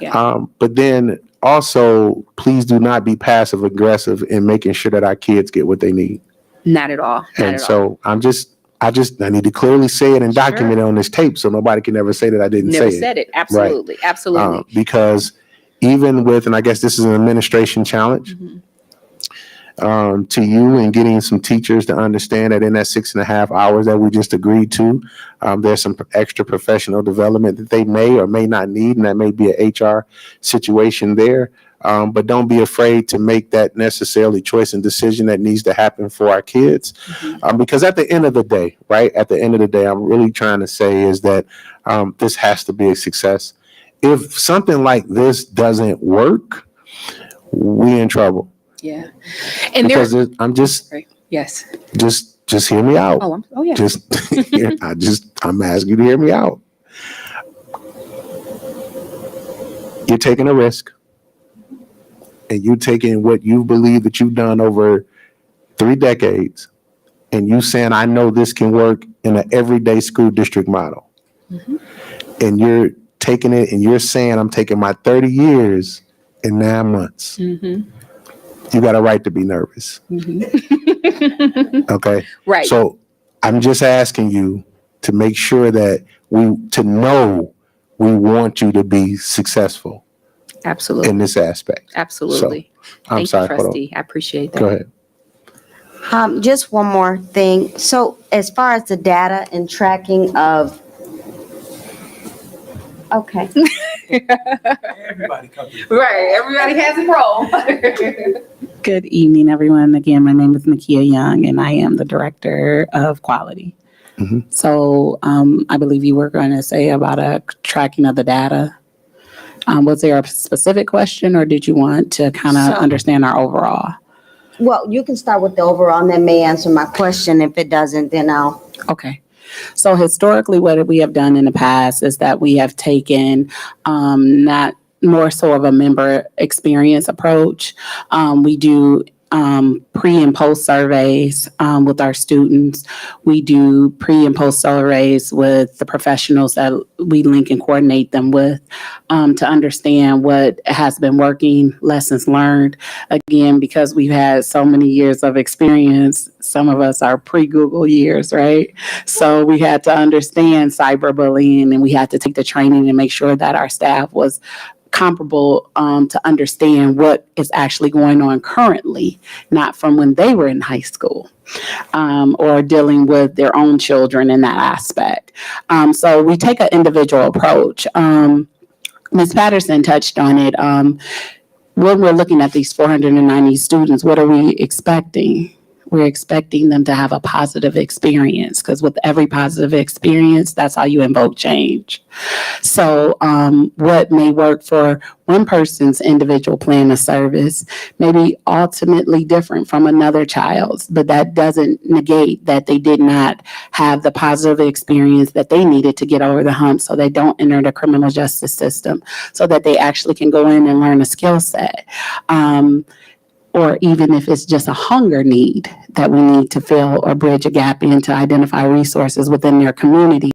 Yeah. But then also, please do not be passive aggressive in making sure that our kids get what they need. Not at all. And so I need to clearly say it and document it on this tape so nobody can ever say that I didn't Never say it. said it. Absolutely. Absolutely. Because even with, and I guess this is an administration challenge, to you and getting some teachers to understand that in that 6.5 hours that we just agreed to, there's some extra professional development that they may or may not need, and that may be an HR situation there. But don't be afraid to make that necessarily choice and decision that needs to happen for our kids. Because at the end of the day, right, at the end of the day, I'm really trying to say is that this has to be a success. If something like this doesn't work, we in trouble. Yeah. And there, Because I'm just, yes. just hear me out. Oh, yeah. I'm asking you to hear me out. You're taking a risk, and you taking what you believe that you've done over 3 decades, and you saying, I know this can work in an everyday school district model. And you're taking it and you're saying, I'm taking my 30 years in 9 months. You got a right to be nervous. Okay. Right. So I'm just asking you to make sure that we want you to be successful Absolutely. in this aspect. Absolutely. I'm Thank sorry. you, Hold on. trustee. I appreciate that. Go ahead. Just one more thing. So as far as the data and tracking of, okay. Everybody covered. Right. Everybody has a role. Good evening, everyone. Again, my name is Nakia Young, and I am the Director of Quality. So I believe you were going to say about a tracking of the data. Was there a specific question, or did you want to kind of So- understand our overall? Well, you can start with the overall and that may answer my question. If it doesn't, then I'll. Okay. So historically, what we have done in the past is that we have taken not more so of a member experience approach. We do pre and post surveys with our students. We do pre and post surveys with the professionals that we link and coordinate them with to understand what has been working, lessons learned. Again, because we've had so many years of experience, some of us are pre-Google years, right? So we had to understand cyberbullying, and we had to take the training and make sure that our staff was comparable to understand what is actually going on currently, not from when they were in high school or dealing with their own children in that aspect. So we take an individual approach. Ms. Patterson touched on it. When we're looking at these 490 students, what are we expecting? We're expecting them to have a positive experience, because with every positive experience, that's how you invoke change. So what may work for one person's individual plan of service may be ultimately different from another child's, but that doesn't negate that they did not have the positive experience that they needed to get over the hump so they don't enter the criminal justice system, so that they actually can go in and learn a skill set. Or even if it's just a hunger need that we need to fill or bridge a gap in to identify resources within their community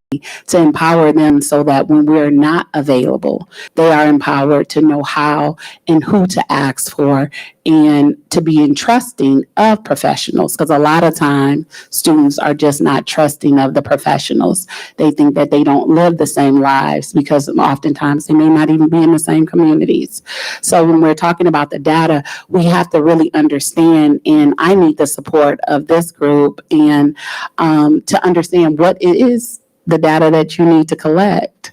to empower them so that when we're not available, they are empowered to know how and who to ask for and to be entrusting of professionals. Because a lot of time students are just not trusting of the professionals. They think that they don't live the same lives because oftentimes they may not even be in the same communities. So when we're talking about the data, we have to really understand, and I need the support of this group and to understand what it is, the data that you need to collect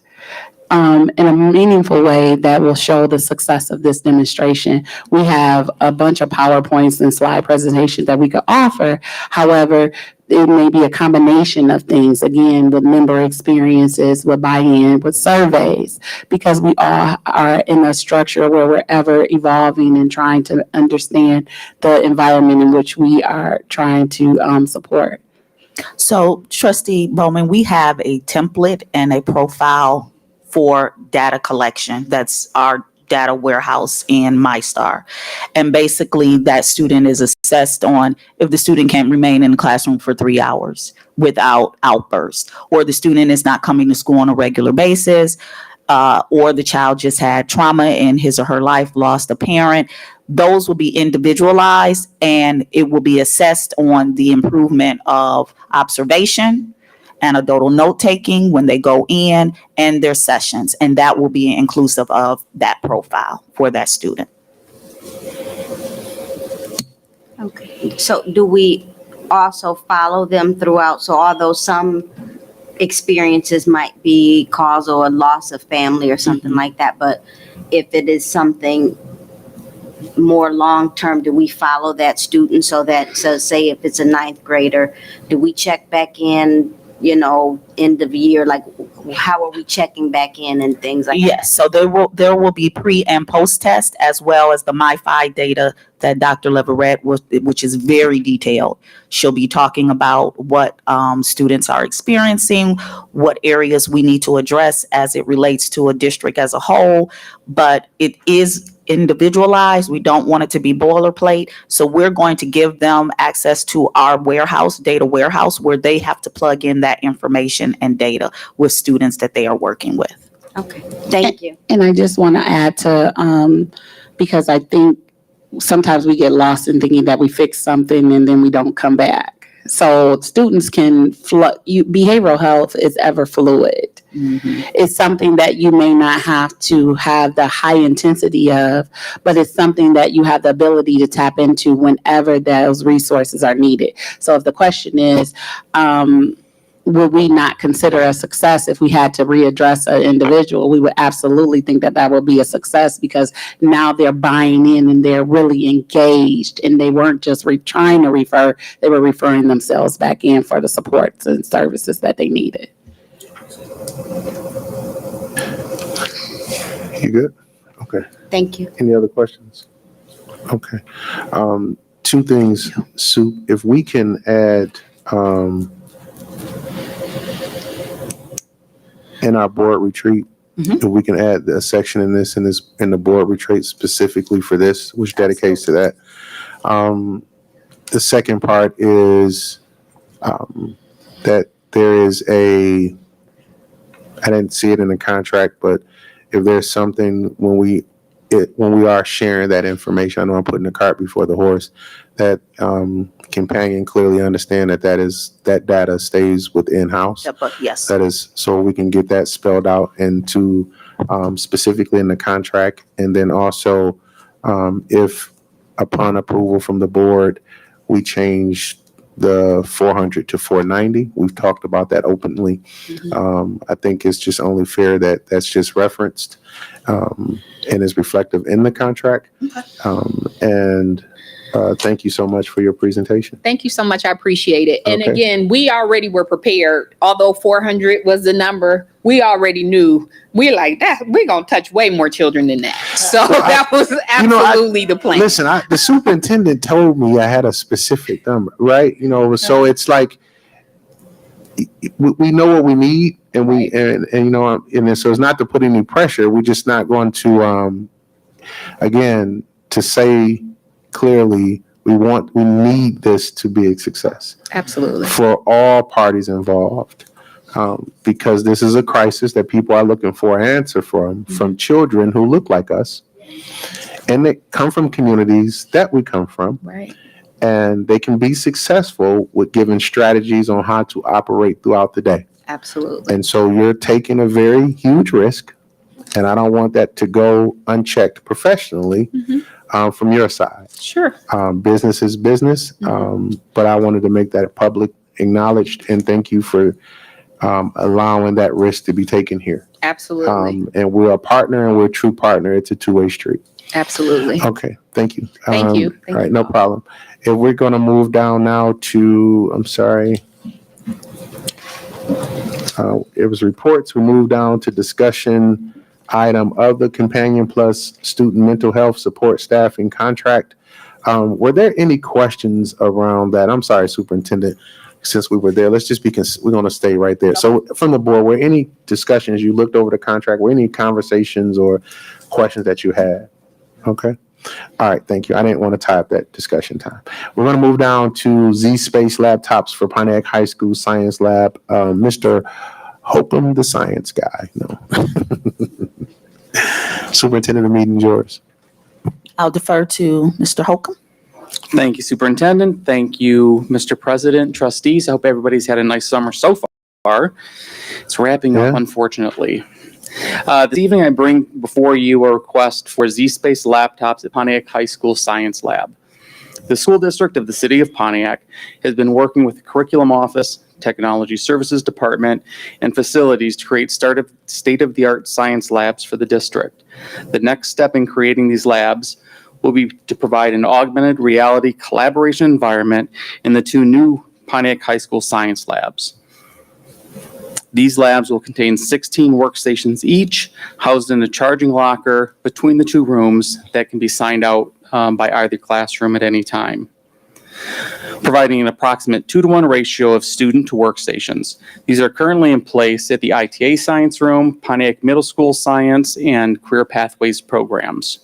in a meaningful way that will show the success of this demonstration. We have a bunch of PowerPoints and slide presentations that we could offer. However, it may be a combination of things, again, with member experiences, with buy-in, with surveys, because we all are in a structure where we're ever evolving and trying to understand the environment in which we are trying to support. So, Trustee Bowman, we have a template and a profile for data collection. That's our data warehouse in MyStar. And basically, that student is assessed on if the student can't remain in the classroom for 3 hours without outburst, or the student is not coming to school on a regular basis, or the child just had trauma in his or her life, lost a parent. Those will be individualized, and it will be assessed on the improvement of observation anecdotal note-taking when they go in, and their sessions. And that will be inclusive of that profile for that student. Okay. So do we also follow them throughout? So although some experiences might be causal or loss of family or something like that, but if it is something more long-term, do we follow that student so say if it's a ninth grader, do we check back in, end of year, like how are we checking back in and things like that? Yes, so there will be pre and post test, as well as the MyFi data that Dr. Leverett which is very detailed. She'll be talking about what students are experiencing, what areas we need to address as it relates to a district as a whole, but it is individualized. We don't want it to be boilerplate. So we're going to give them access to our data warehouse, where they have to plug in that information and data with students that they are working with. Okay, thank you. And I just want to add to, because I think sometimes we get lost in thinking that we fix something and then we don't come back. So students can behavioral health is ever fluid. It's something that you may not have to have the high intensity of, but it's something that you have the ability to tap into whenever those resources are needed. So if the question is, would we not consider a success if we had to readdress an individual? We would absolutely think that that would be a success, because now they're buying in and they're really engaged, and they weren't just trying to refer, they were referring themselves back in for the supports and services that they needed. You good? Okay. Thank you. Any other questions? Okay. Two things, Sue, if we can add, in our board retreat, if we can add a section in the board retreat specifically for this, which dedicates to that. The second part is that there is I didn't see it in the contract, but if there's something when we are sharing that information, I know I'm putting the cart before the horse, that companion clearly understand that data stays within house. Yeah, but yes. That is, so we can get that spelled out into specifically in the contract. And then also, if upon approval from the board, we change the 400 to 490, we've talked about that openly. I think it's just only fair that that's just referenced and is reflective in the contract. Thank you so much for your presentation. Thank you so much. I appreciate it. And Okay. again, we already were prepared. Although 400 was the number, we already knew. We're like, we're going to touch way more children than that. So that was absolutely the plan. Listen, the superintendent told me I had a specific number, right? So it's like, we know what we need, and so it's not to put any pressure. We're just not going to, again, to say clearly, we need this to be a success. Absolutely. For all parties involved, because this is a crisis that people are looking for an answer from children who look like us, and they come from communities that we come from. Right. And they can be successful with giving strategies on how to operate throughout the day. Absolutely. And so you're taking a very huge risk, and I don't want that to go unchecked professionally from your side. Sure. Business is business, but I wanted to make that public acknowledged, and thank you for allowing that risk to be taken here. Absolutely. And we're a partner, and we're a true partner. It's a two-way street. Absolutely. Okay, thank you. Thank you. All right, no problem. If we're going to move down now to, I'm sorry, it was reports. We move down to discussion item of the Companion Plus Student Mental Health Support Staffing Contract. Were there any questions around that? I'm sorry, Superintendent, since we were there, let's just we're going to stay right there. So from the board, were any discussions, you looked over the contract, were any conversations or questions that you had? Okay. All right. Thank you. I didn't want to tie up that discussion time. We're going to move down to Z-Space laptops for Pontiac High School Science Lab. Mr. Hokum, the science guy. No. Superintendent, the meeting's yours. I'll defer to Mr. Holcomb. Thank you, Superintendent. Thank you, Mr. President, trustees. I hope everybody's had a nice summer so far. far. It's wrapping up, Yeah. unfortunately. This evening, I bring before you a request for Z-Space laptops at Pontiac High School Science Lab. The school district of the city of Pontiac has been working with the curriculum office, technology services department, and facilities to create state-of-the-art science labs for the district. The next step in creating these labs will be to provide an augmented reality collaboration environment in the two new Pontiac High School science labs. These labs will contain 16 workstations each, housed in a charging locker between the two rooms that can be signed out by either classroom at any time, providing an approximate 2-to-1 ratio of student to workstations. These are currently in place at the ITA Science Room, Pontiac Middle School Science, and Career Pathways programs.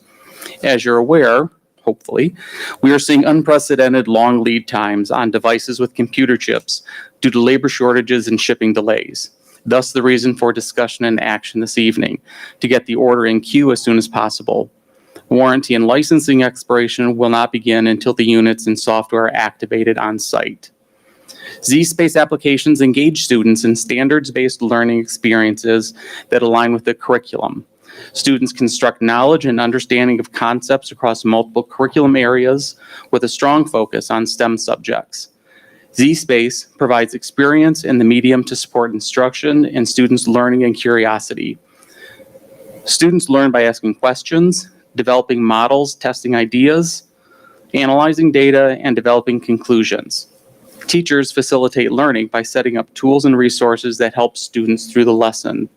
As you're aware, hopefully, we are seeing unprecedented long lead times on devices with computer chips due to labor shortages and shipping delays. Thus, the reason for discussion and action this evening, to get the order in queue as soon as possible. Warranty and licensing expiration will not begin until the units and software are activated on site. Z-Space applications engage students in standards-based learning experiences that align with the curriculum. Students construct knowledge and understanding of concepts across multiple curriculum areas with a strong focus on STEM subjects. Z-Space provides experience in the medium to support instruction and students' learning and curiosity. Students learn by asking questions, developing models, testing ideas, analyzing data, and developing conclusions. Teachers facilitate learning by setting up tools and resources that help students through the lesson.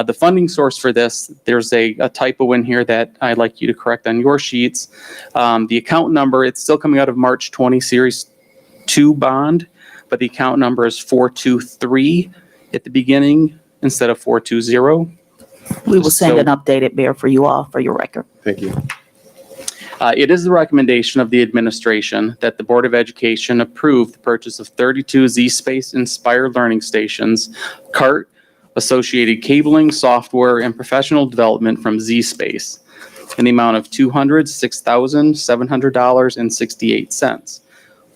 The funding source for this, there's a typo in here that I'd like you to correct on your sheets. The account number, it's still coming out of March 20 Series 2 bond, but the account number is 423 at the beginning instead of 420. We will send an updated bear for you all for your record. Thank you. It is the recommendation of the administration that the Board of Education approve the purchase of 32 Z-Space Inspired Learning Stations, CART, associated cabling, software, and professional development from Z-Space in the amount of $206,700.68.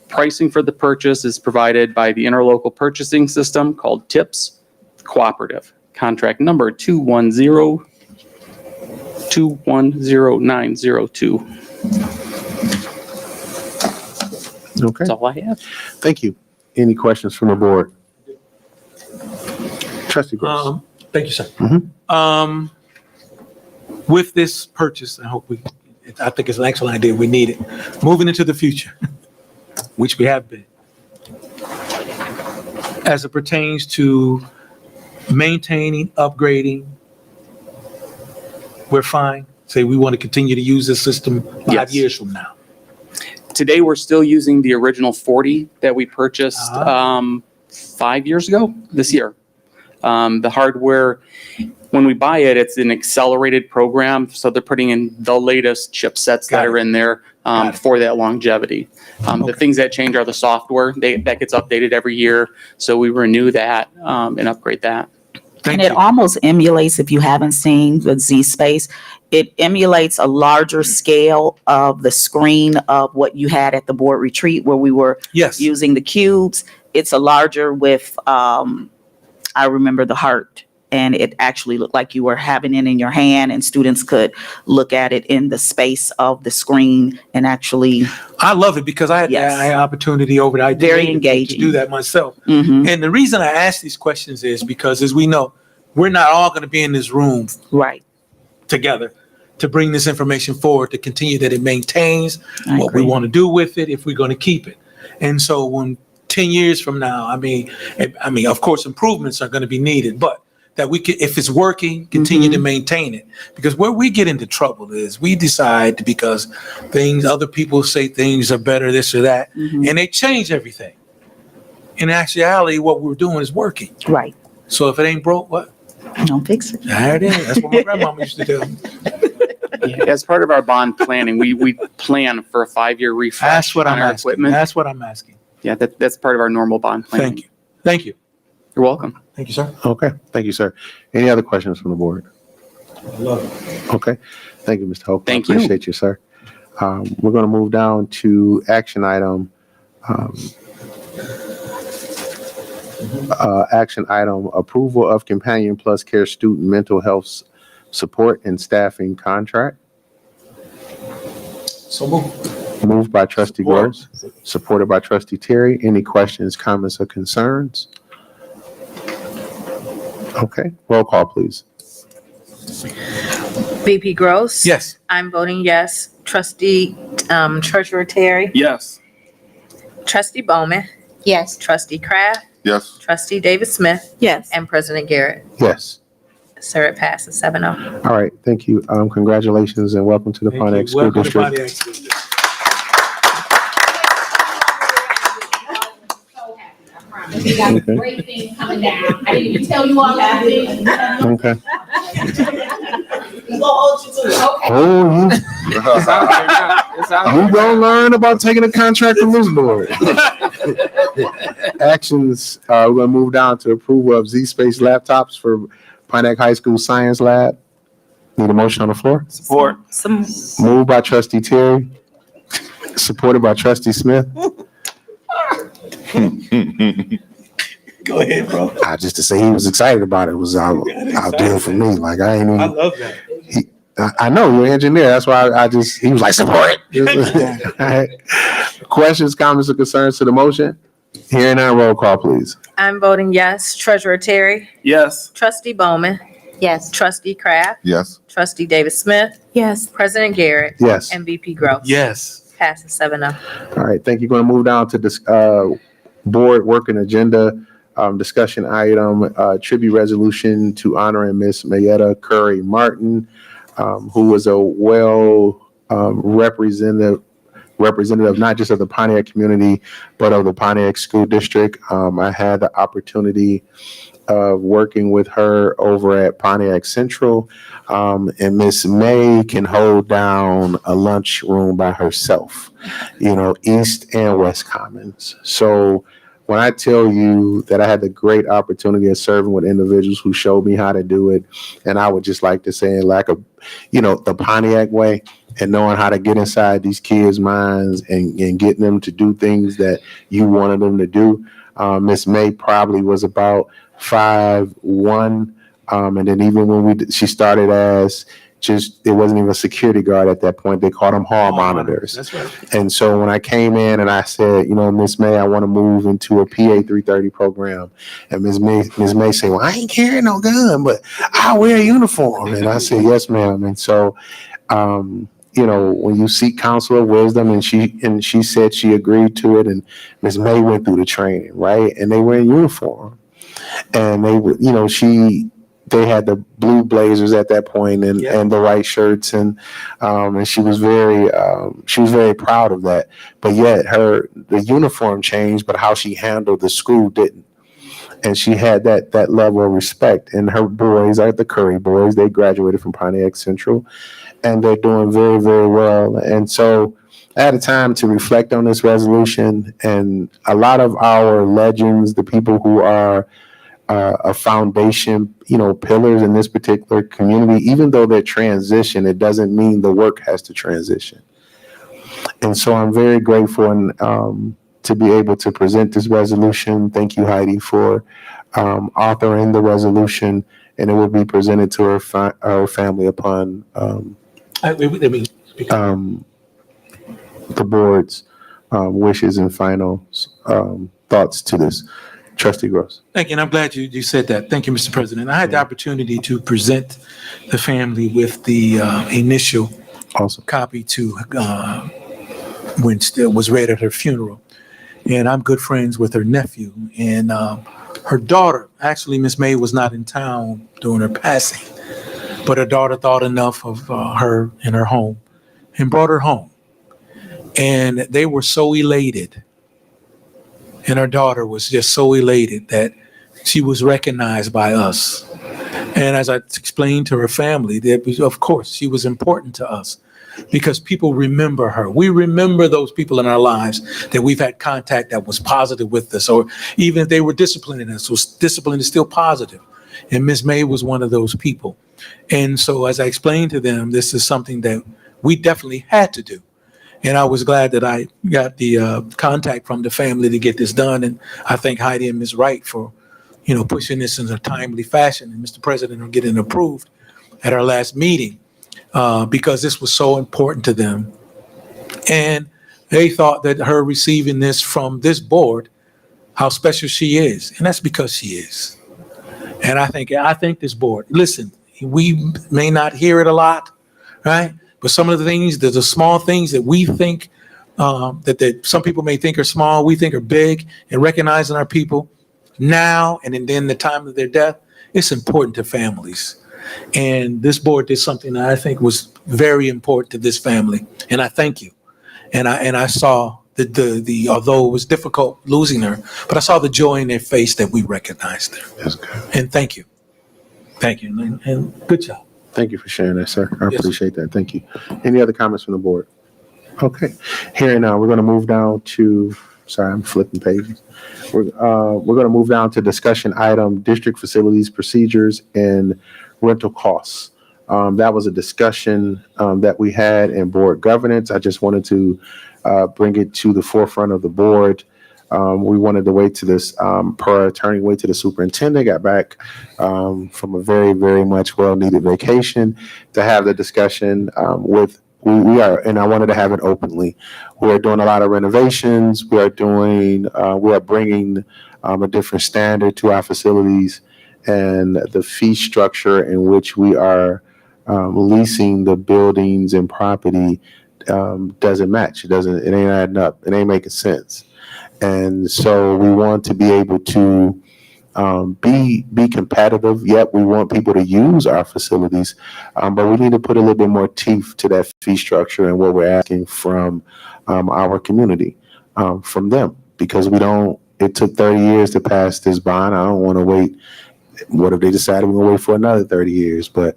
Pricing for the purchase is provided by the interlocal purchasing system called TIPS Cooperative. Contract number 210-210902. Okay, That's all I have. thank you. Any questions from the board? Trustee Gross. Thank you, sir. Mhm. With this purchase, I think it's an excellent idea. We need it. Moving into the future, which we have been. As it pertains to maintaining, upgrading, we're fine. Say we want to continue to use this system 5 Yes. years from now. Today, we're still using the original 40 that we purchased 5 years ago this year. The hardware, when we buy it, it's an accelerated program, so they're putting in the latest chipsets that are in there for that longevity. The things that change are the software. That gets updated every year, so we renew that and upgrade that. And it almost emulates, if you haven't seen the Z-Space, it emulates a larger scale of the screen of what you had at the board retreat where we were Yes. using the cubes. It's a larger with, I remember the heart, and it actually looked like you were having it in your hand and students could look at it in the space of the screen and actually. I love it because I had the opportunity over the Very IDA engaging. to do that myself. Mhm. And the reason I ask these questions is because, as we know, we're not all going to be in this room right together to bring this information forward, to continue that it maintains I what we agree. want to do with it if we're going to keep it. And so when 10 years from now, I mean, of course, improvements are going to be needed, but that we can, if it's working, continue to maintain it. Because where we get into trouble is we decide because other people say things are better, this or that, and they change everything. In actuality, what we're doing is working. Right. So if it ain't broke, what? Don't fix it. There it is. That's what my grandmama used to do. As part of our bond planning, we plan for a 5-year refresh That's what on I'm our asking. equipment. That's what I'm asking. Yeah, that's part of our normal bond planning. Thank you. Thank you. You're welcome. Thank you, sir. Okay, thank you, sir. Any other questions from the board? I love it. Okay, thank you, Mr. Hope. Thank I you. appreciate you, sir. We're going to move down to action item Action item, approval of Companion Plus Care student mental health support and staffing contract. So moved. Moved by trustee Support. Gross, supported by trustee Terry. Any questions, comments, or concerns? Okay, roll call, please. VP Gross. Yes. I'm voting yes. Trustee, Treasurer Terry. Yes. Trustee Bowman. Yes. Trustee Kraft. Yes. Trustee Davis Smith. Yes. And President Garrett. Yes. Sir, it passes 7-0. All right, thank you. Congratulations and welcome to the Thank you. Pontiac School Welcome to District. Pontiac School District. We got great things coming down. I didn't even tell you all that. Okay. We'll hold you to it. Okay. Oh, It's out there now. It's out you there. gonna learn about taking a contract from this board. Actions, we're gonna move down to approval of Z-Space laptops for Pontiac High School Science Lab. Need a motion on the floor? Support. Moved by trustee Terry, supported by trustee Smith. Go ahead, bro. Just to say he was excited about it was out there for me. Like I ain't I even, love that. I know you're an engineer. That's why he was like, support it. All right. Questions, comments, or concerns to the motion? Hearing none, roll call, please. I'm voting yes. Treasurer Terry. Yes. Trustee Bowman. Yes. Trustee Kraft. Yes. Trustee Davis Smith. Yes. President Garrett. Yes. And VP Gross. Yes. Passes 7-0. All right, thank you. Going to move down to this board working agenda discussion item, tribute resolution to honoring Miss Mayetta Curry Martin, who was a representative not just of the Pontiac community, but of the Pontiac School District. I had the opportunity of working with her over at Pontiac Central, and Miss May can hold down a lunchroom by herself, East and West Commons. So when I tell you that I had the great opportunity of serving with individuals who showed me how to do it, and I would just like to say, the Pontiac way, and knowing how to get inside these kids' minds and getting them to do things that you wanted them to do. Miss May probably was about 5'1", and then even when she started as it wasn't even a security guard at that point. They called them hall monitors. That's right. And so when I came in and I said, Miss May, I want to move into a PA 330 program, and Miss May said, well, I ain't carrying no gun, but I'll wear a uniform. And I said, yes, ma'am. And so, when you seek counsel of wisdom, and she said she agreed to it, and Miss May went through the training, right? And they were in uniform, and they were, they had the blue blazers at that point and the white shirts, and she was very proud of that. But yet the uniform changed, but how she handled the school didn't. And she had that level of respect. And her boys are the Curry boys. They graduated from Pontiac Central, and they're doing very, very well. And so I had a time to reflect on this resolution, and a lot of our legends, the people who are a foundation, pillars in this particular community, even though they're transition, it doesn't mean the work has to transition. And so I'm very grateful to be able to present this resolution. Thank you, Heidi, for authoring the resolution, and it will be presented to her family upon the board's wishes and final thoughts to this. Trustee Gross. Thank you, and I'm glad you said that. Thank you, Mr. President. I had the opportunity to present the family with the initial copy to when still was read at her funeral. And I'm good friends with her nephew, and her daughter. Actually, Miss May was not in town during her passing, but her daughter thought enough of her in her home and brought her home. And they were so elated. And her daughter was just so elated that she was recognized by us. And as I explained to her family, that of course she was important to us because people remember her. We remember those people in our lives that we've had contact that was positive with us, or even if they were disciplining us, was discipline is still positive. And Ms. May was one of those people. And so as I explained to them, this is something that we definitely had to do. And I was glad that I got the contact from the family to get this done. And I think Heidi and Ms. Wright for, pushing this in a timely fashion, and Mr. President are getting approved at our last meeting because this was so important to them. And they thought that her receiving this from this board, how special she is. And that's because she is. And I think this board, listen, we may not hear it a lot, right? But some of the things, the small things that we think, that some people may think are small, we think are big, and recognizing our people now and then the time of their death, it's important to families. And this board did something that I think was very important to this family. And I thank you. And I saw the although it was difficult losing her, but I saw the joy in their face that we recognized her. That's good. And thank you. Thank you. And good job. Thank you for sharing that, sir. I Yes. appreciate that. Thank you. Any other comments from the board? Okay. Here now, we're going to move down to, sorry, I'm flipping pages. We're going to move down to discussion item, district facilities, procedures, and rental costs. That was a discussion that we had in board governance. I just wanted to bring it to the forefront of the board. We wanted to wait to this, per attorney, wait to the superintendent got back from a very, very much well-needed vacation to have the discussion we are, and I wanted to have it openly. We are doing a lot of renovations. We are bringing a different standard to our facilities, and the fee structure in which we are leasing the buildings and property doesn't match. It ain't adding up. It ain't making sense. And so we want to be able to be competitive, yet we want people to use our facilities, but we need to put a little bit more teeth to that fee structure and what we're asking from our community, from them, because it took 30 years to pass this bond. I don't want to wait. What if they decided we're going to wait for another 30 years? But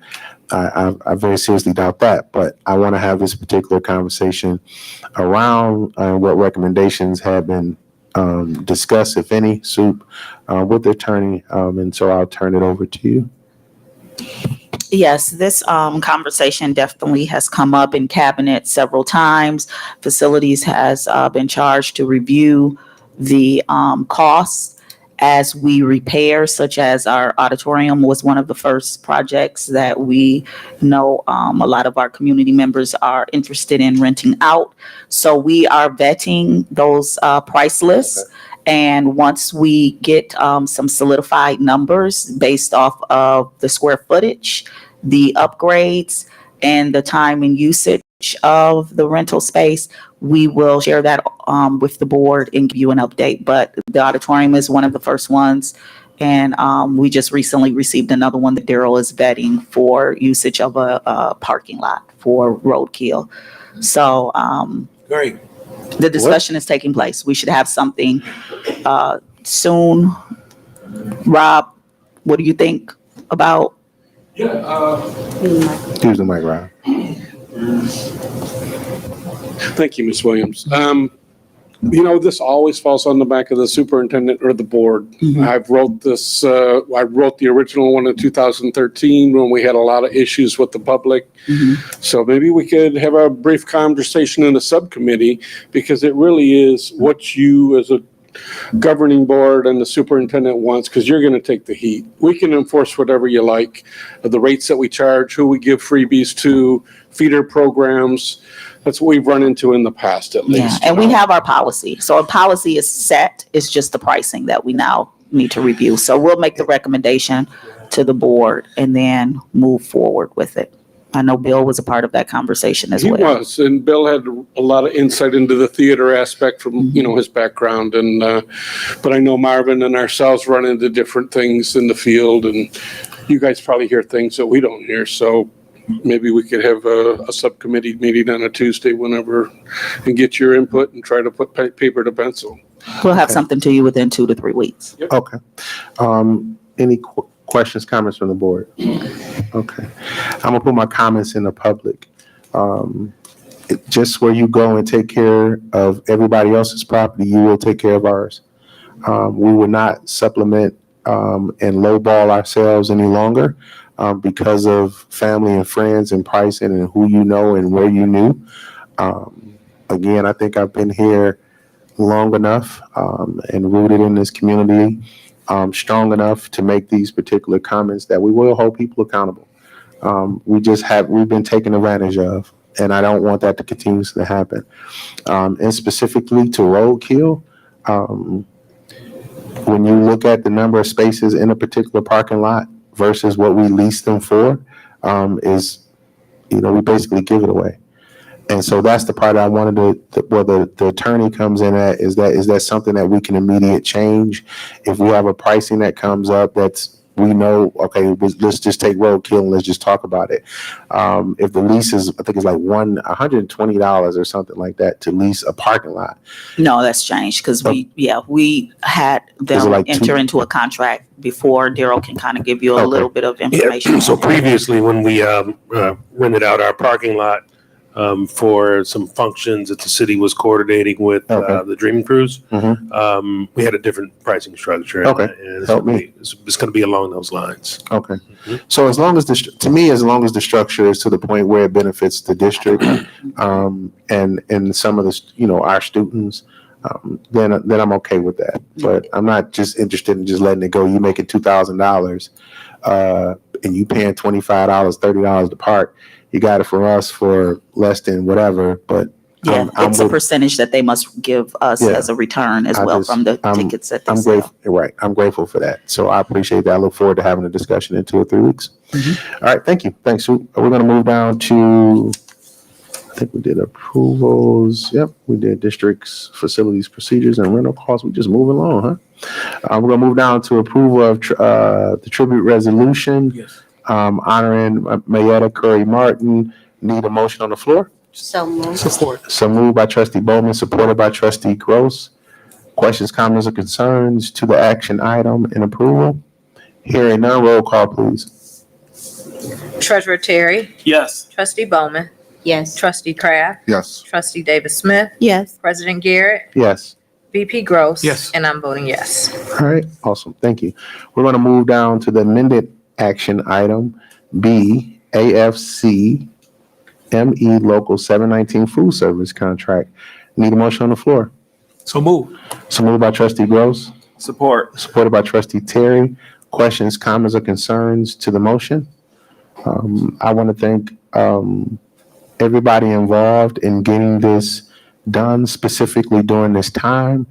I very seriously doubt that. But I want to have this particular conversation around what recommendations have been discussed, if any, Soup, with the attorney. And so I'll turn it over to you. Yes, this conversation definitely has come up in cabinet several times. Facilities has been charged to review the costs as we repair, such as our auditorium was one of the first projects that we know a lot of our community members are interested in renting out. So we are vetting those price lists. Okay. And once we get some solidified numbers based off of the square footage, the upgrades, and the time and usage of the rental space, we will share that with the board and give you an update. But the auditorium is one of the first ones. And we just recently received another one that Daryl is vetting for usage of a parking lot for roadkill. So Great. The discussion is taking place. We should have something soon. Rob, what do you think about? Use the mic, Rob. Thank you, Ms. Williams. This always falls on the back of the superintendent or the board. Mm-hmm. I wrote the original one in 2013 when we had a lot of issues with the public. Mm-hmm. So maybe we could have a brief conversation in the subcommittee, because it really is what you as a governing board and the superintendent wants, because you're going to take the heat. We can enforce whatever you like, the rates that we charge, who we give freebies to, feeder programs. That's what we've run into in the past, at least. Yeah, and we have our policy. So our policy is set. It's just the pricing that we now need to review. So we'll make the recommendation to the board and then move forward with it. I know Bill was a part of that conversation as well. He was, and Bill had a lot of insight into the theater aspect from, his background. And, but I know Marvin and ourselves run into different things in the field, and you guys probably hear things that we don't hear. So maybe we could have a subcommittee meeting on a Tuesday whenever, and get your input and try to put paper to pencil. We'll have something to you within 2 to 3 weeks. Yep. Okay. Any questions, comments from the board? Okay. I'm gonna put my comments in the public. Just where you go and take care of everybody else's property, you will take care of ours. We will not supplement and lowball ourselves any longer because of family and friends and pricing and who you know and where you knew. again, I think I've been here long enough and rooted in this community strong enough to make these particular comments that we will hold people accountable. We've been taken advantage of, and I don't want that to continue to happen. And specifically to roadkill, when you look at the number of spaces in a particular parking lot versus what we lease them for, we basically give it away. And so that's the part I wanted where the attorney comes in at, is that something that we can immediate change? If we have a pricing that comes up we know, okay, let's just take roadkill and let's just talk about it. If the lease is, I think it's like $120 or something like that to lease a parking lot. No, that's changed because we had them like enter into a contract before. Daryl can kind of give you a little bit of information. So previously, when we rented out our parking lot for some functions that the city was coordinating with the Dream Cruise, we had a different pricing structure. Okay. And Help me. it's going to be along those lines. Okay. So as long as the structure is to the point where it benefits the district and some of the, our students, then I'm okay with that. But I'm not just interested in just letting it go. You making $2,000 and you paying $25, $30 to park. You got it from us for less than whatever, but it's a percentage that they must give us as a return as from the tickets that they sell. Right. I'm grateful for that. So I appreciate that. I look forward to having a discussion in 2 or 3 weeks. All right. Thank you. Thanks. We're going to move down to, I think we did approvals. Yep. We did districts, facilities, procedures, and rental costs. We just moving along, huh? We're going to move down to approval of the tribute resolution. Yes. Honoring Mayetta Curry Martin. Need a motion on the floor? So moved. Support. So moved by trustee Bowman, supported by trustee Gross. Questions, comments, or concerns to the action item and approval? Hearing none, roll call, please. Treasurer Terry, Yes. trustee Bowman, Yes. trustee Kraft, Yes. trustee Davis Smith, Yes. President Garrett, Yes. VP Gross. Yes. And I'm voting yes. All right, awesome. Thank you. We're going to move down to the amended action item B, AFC ME Local 719 Food Service Contract. Need a motion on the floor? So move. So moved by trustee Gross, Support. supported by trustee Terry. Questions, comments, or concerns to the motion? I want to thank everybody involved in getting this done, specifically during this time.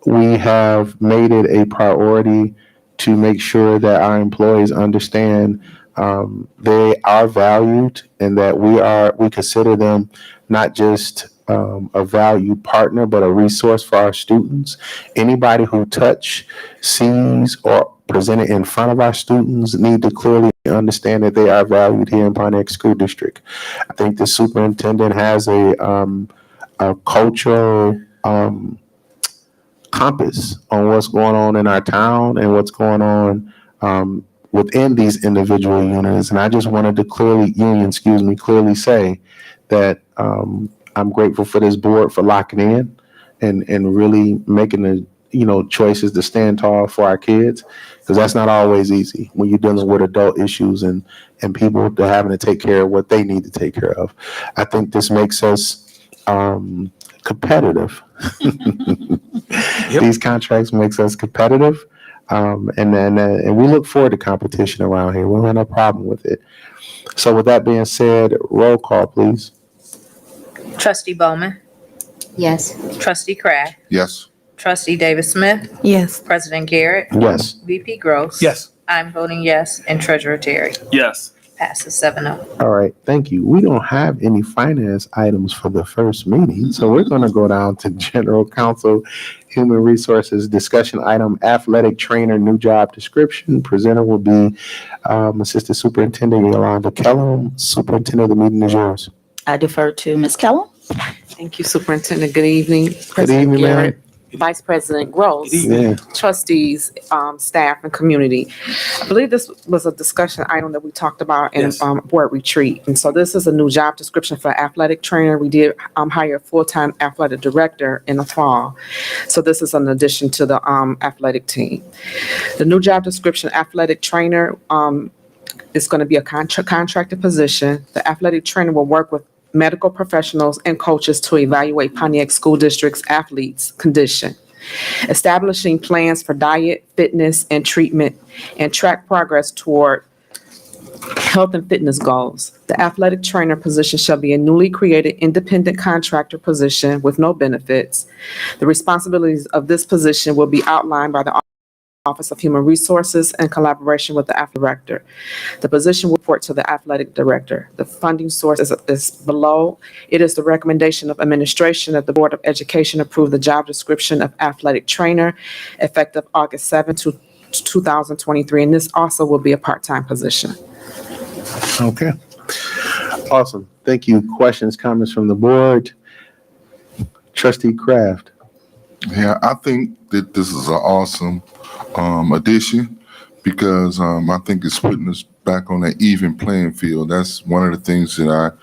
We have made it a priority to make sure that our employees understand they are valued and that we consider them not just a valued partner, but a resource for our students. Anybody who sees, or presented in front of our students need to clearly understand that they are valued here in Pontiac School District. I think the superintendent has a cultural compass on what's going on in our town and what's going on within these individual units. And I just wanted to clearly say that I'm grateful for this board for locking in and really making the choices to stand tall for our kids, because that's not always easy when you're dealing with adult issues and people that are having to take care of what they need to take care of. I think this makes us competitive. These contracts makes us competitive, and we look forward to competition around here. We don't have no problem with it. So with that being said, roll call, please. Trustee Bowman, Yes. trustee Kraft, Yes. trustee Davis Smith, Yes. President Garrett, Yes. VP Gross. Yes. I'm voting yes, and Treasurer Terry. Yes. Passes 7-0. All right, thank you. We don't have any finance items for the first meeting, so we're going to go down to General Counsel, Human Resources Discussion Item, Athletic Trainer, New Job Description. Presenter will be Assistant Superintendent Yolanda Kellum. Superintendent, the meeting is yours. I defer to Ms. Kellum. Thank you, Superintendent. Good evening. Good President evening, ma'am. Garrett, Vice President Gross, Yeah. trustees, staff, and community. I believe this was a discussion item that we talked about in board retreat. And so this is a new job description for athletic trainer. We did hire a full-time athletic director in the fall. So this is an addition to the athletic team. The new job description, athletic trainer, is going to be a contracted position. The athletic trainer will work with medical professionals, and coaches to evaluate Pontiac School District's athletes' condition, establishing plans for diet, fitness, and treatment, and track progress toward health and fitness goals. The athletic trainer position shall be a newly created independent contractor position with no benefits. The responsibilities of this position will be outlined by the Office of Human Resources in collaboration with the athletic director. The position will report to the athletic director. The funding source is below. It is the recommendation of administration that the Board of Education approve the job description of athletic trainer effective August 7, 2023, and this also will be a part-time position. Okay. Awesome. Thank you. Questions, comments from the board? Trustee Kraft. Yeah, I think that this is an awesome addition because I think it's putting us back on an even playing field. That's one of the things that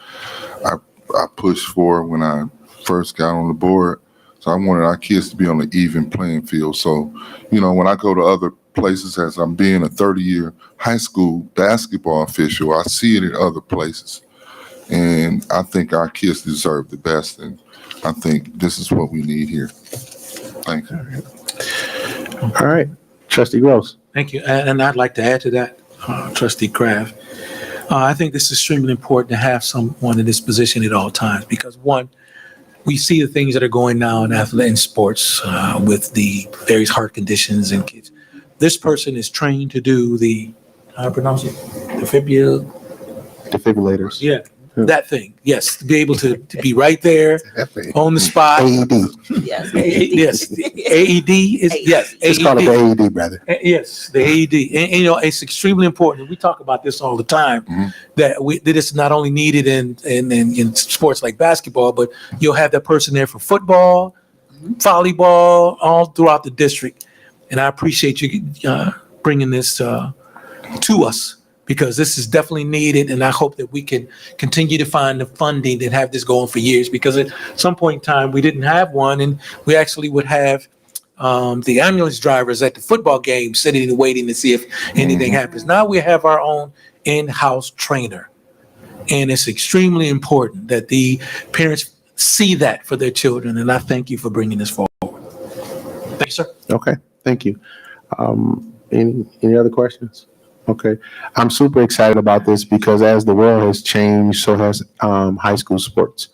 I pushed for when I first got on the board. So I wanted our kids to be on an even playing field. So, you know, when I go to other places, as I'm being a 30-year high school basketball official, I see it in other places. And I think our kids deserve the best. And I think this is what we need here. Thank you. All right. Trustee Gross. Thank you. And I'd like to add to that, Trustee Kraft. I think this is extremely important to have someone in this position at all times because, one, we see the things that are going now in athletics and sports with the various heart conditions in kids. This person is trained to do the, how do I pronounce it? Defibrillators. Yeah, that thing. Yes, to be able to be right there on the spot. AED. Yes. Yes, the AED is, yes. Just call it the AED, brother. Yes, the AED. And, you know, it's extremely important. We talk about this all the time, that it's not only needed in sports like basketball, but you'll have that person there for football, volleyball, all throughout the district. And I appreciate you bringing this to us because this is definitely needed. And I hope that we can continue to find the funding and have this going for years because at some point in time, we didn't have one. And we actually would have the ambulance drivers at the football game sitting and waiting to see if anything happens. Now we have our own in-house trainer. And it's extremely important that the parents see that for their children. And I thank you for bringing this forward. Thank you, sir. Okay. Thank you. Any other questions? Okay. I'm super excited about this because as the world has changed, so has high school sports.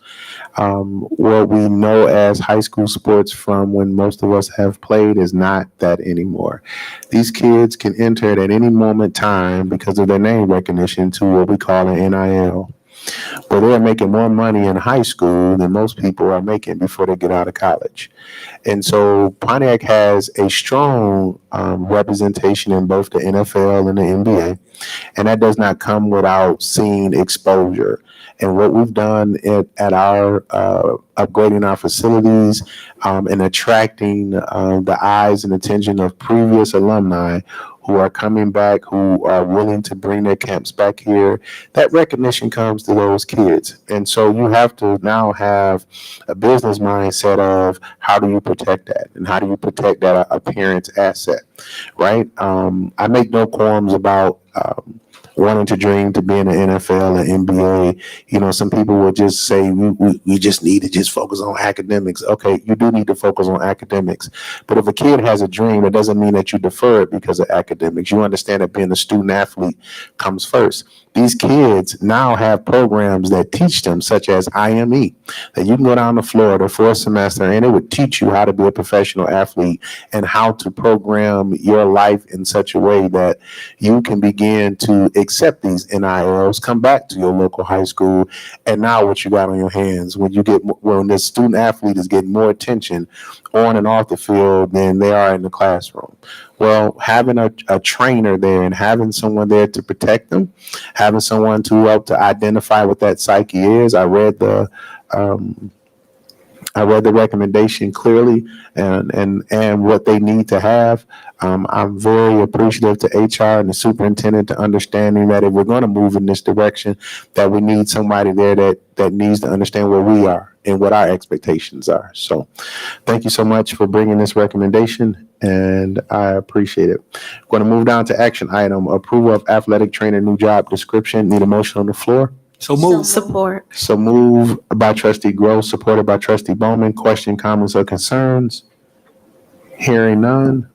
What we know as high school sports from when most of us have played is not that anymore. These kids can enter it at any moment in time because of their name recognition to what we call an NIL. Where they're making more money in high school than most people are making before they get out of college. And so Pontiac has a strong representation in both the NFL and the NBA. And that does not come without seeing exposure. And what we've done at our upgrading our facilities and attracting the eyes and attention of previous alumni who are coming back, who are willing to bring their camps back here, that recognition comes to those kids. And so you have to now have a business mindset of how do you protect that and how do you protect that appearance asset, right? I make no qualms about wanting to dream to be in the NFL and NBA. You know, some people will just say we just need to just focus on academics. Okay, you do need to focus on academics. But if a kid has a dream, it doesn't mean that you defer it because of academics. You understand that being a student athlete comes first. These kids now have programs that teach them, such as IME, that you can go down to Florida for a semester and it would teach you how to be a professional athlete and how to program your life in such a way that you can begin to accept these NILs, come back to your local high school, and now what you got on your hands when the student athlete is getting more attention on and off the field than they are in the classroom. Well, having a trainer there and having someone there to protect them, having someone to help to identify what that psyche is. I read the recommendation clearly and what they need to have. I'm very appreciative to HR and the superintendent to understanding that if we're going to move in this direction, that we need somebody there that needs to understand where we are and what our expectations are. So thank you so much for bringing this recommendation, and I appreciate it. Going to move down to action item, approval of athletic trainer new job description. Need a motion on the floor? So move. Support. So moved by trustee Gross, supported by trustee Bowman. Question, comments, or concerns? Hearing none.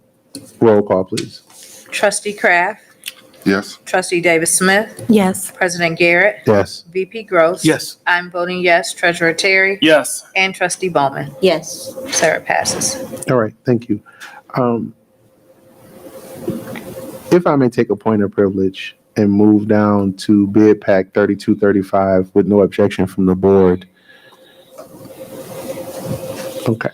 Roll call, please. Trustee Kraft, Yes. trustee Davis Smith, Yes. President Garrett, Yes. VP Gross. Yes. I'm voting yes. Treasurer Terry Yes. and trustee Bowman. Yes. Sarah passes. All right, thank you. If I may take a point of privilege and move down to bid pack 3235 with no objection from the board. Okay.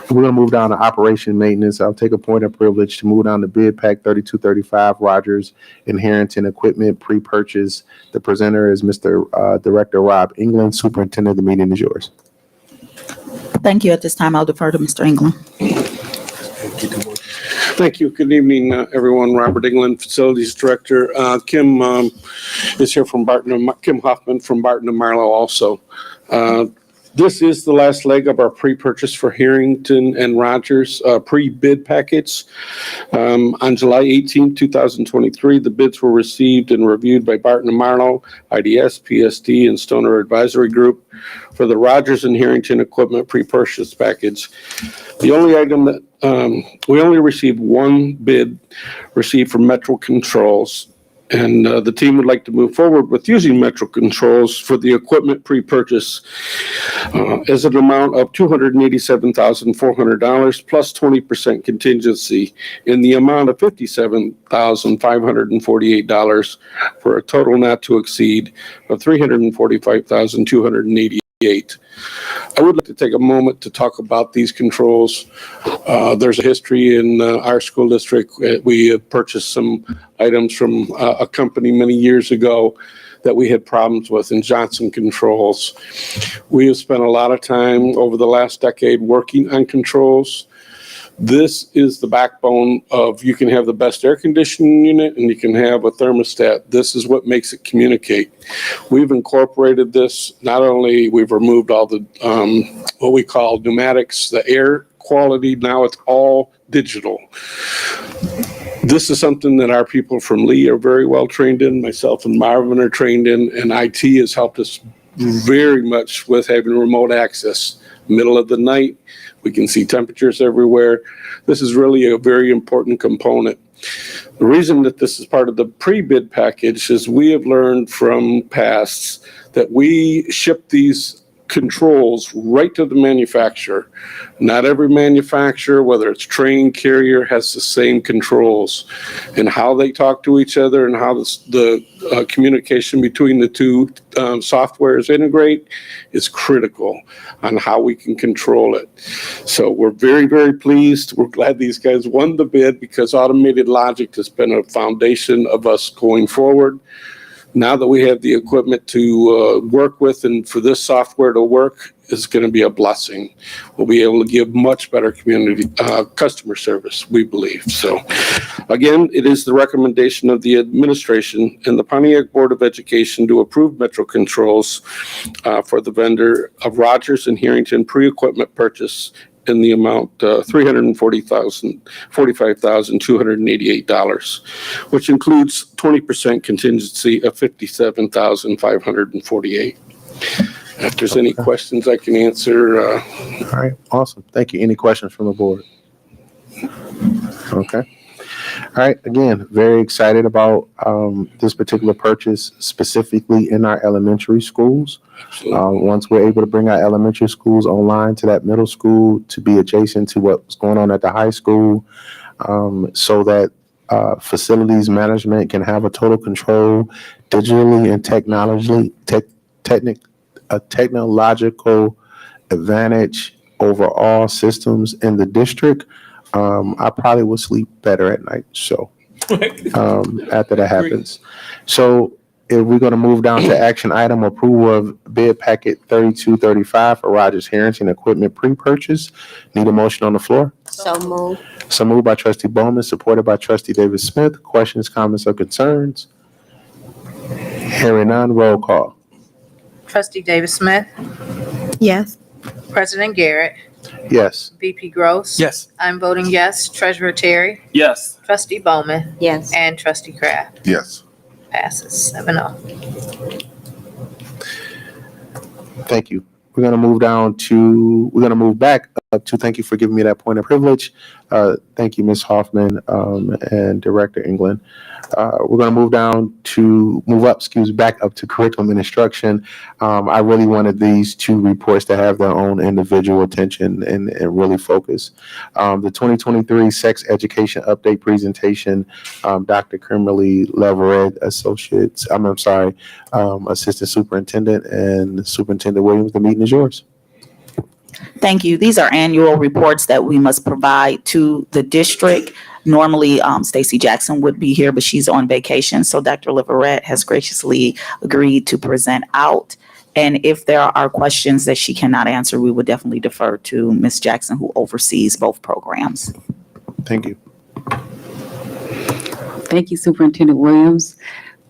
We're gonna move down to operation maintenance. I'll take a point of privilege to move down to bid pack 3235 Rogers and Harrington Equipment pre-purchase. The presenter is Mr. Director Rob England. Superintendent, the meeting is yours. Thank you. At this time, I'll defer to Mr. England. Thank you. Good evening, everyone. Robert England, Facilities Director. Kim is here from Barton, Kim Hoffman from Barton and Marlowe also. This is the last leg of our pre-purchase for Harrington and Rogers pre-bid packets. On July 18, 2023, the bids were received and reviewed by Barton and Marlowe, IDS, PSD, and Stoner Advisory Group for the Rogers and Harrington equipment pre-purchase package. The only item that we only received one bid received from Metro Controls. And the team would like to move forward with using Metro Controls for the equipment pre-purchase as an amount of $287,400 plus 20% contingency in the amount of $57,548 for a total not to exceed of $345,288. I would like to take a moment to talk about these controls. There's a history in our school district. We had purchased some items from a company many years ago that we had problems with in Johnson Controls. We have spent a lot of time over the last decade working on controls. This is the backbone of, you can have the best air conditioning unit and you can have a thermostat. This is what makes it communicate. We've incorporated this, not only we've removed all the, what we call pneumatics, the air quality, now it's all digital. This is something that our people from Lee are very well trained in, myself and Marvin are trained in, and IT has helped us very much with having remote access. Middle of the night, we can see temperatures everywhere. This is really a very important component. The reason that this is part of the pre-bid package is we have learned from pasts that we ship these controls right to the manufacturer. Not every manufacturer, whether it's train, carrier, has the same controls. And how they talk to each other and how the communication between the two softwares integrate is critical on how we can control it. So we're very, very pleased. We're glad these guys won the bid because automated logic has been a foundation of us going forward. Now that we have the equipment to work with and for this software to work is going to be a blessing. We'll be able to give much better customer service, we believe. So again, it is the recommendation of the administration and the Pontiac Board of Education to approve Metro Controls for the vendor of Rogers and Harrington pre-equipment purchase in the amount $45,288, which includes 20% contingency of $57,548. If there's any questions I can answer. All right, awesome. Thank you. Any questions from the board? Okay. All right, again, very excited about this particular purchase, specifically in our elementary schools. Once we're able to bring our elementary schools online to that middle school to be adjacent to what's going on at the high school, so that facilities management can have a total control digitally and technological advantage over all systems in the district, I probably will sleep better at night. So after that happens. So if we're going to move down to action item approval of bid packet 3235 for Rogers Harrington equipment pre-purchase. Need a motion on the floor? So moved. So moved by trustee Bowman, supported by trustee Davis Smith. Questions, comments, or concerns? Hearing none, roll call. Trustee Davis Smith, Yes. President Garrett, Yes. VP Gross. Yes. I'm voting yes. Treasurer Terry, Yes. trustee Bowman, Yes. and trustee Kraft. Yes. Passes 7-0. Thank you. We're going to move back up to, thank you for giving me that point of privilege. Thank you, Ms. Hoffman, and Director England. We're going to back up to curriculum and instruction. I really wanted these two reports to have their own individual attention and really focus. The 2023 sex education update presentation, Dr. Kimberly Leverett, Assistant Superintendent, and Superintendent Williams, the meeting is yours. Thank you. These are annual reports that we must provide to the district. Normally, Stacy Jackson would be here, but she's on vacation. So Dr. Leverett has graciously agreed to present out. And if there are questions that she cannot answer, we would definitely defer to Ms. Jackson, who oversees both programs. Thank you. Thank you, Superintendent Williams,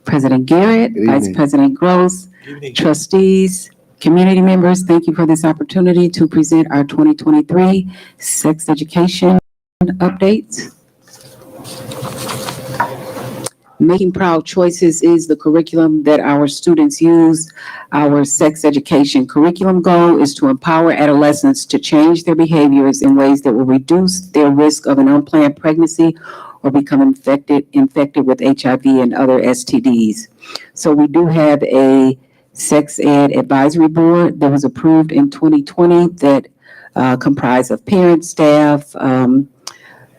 President Garrett, Vice President Gross, trustees, community members. Thank you for this opportunity to present our 2023 sex education updates. Making Proud Choices is the curriculum that our students use. Our sex education curriculum goal is to empower adolescents to change their behaviors in ways that will reduce their risk of an unplanned pregnancy or become infected with HIV and other STDs. So we do have a sex ed advisory board that was approved in 2020 that comprised of parents, staff,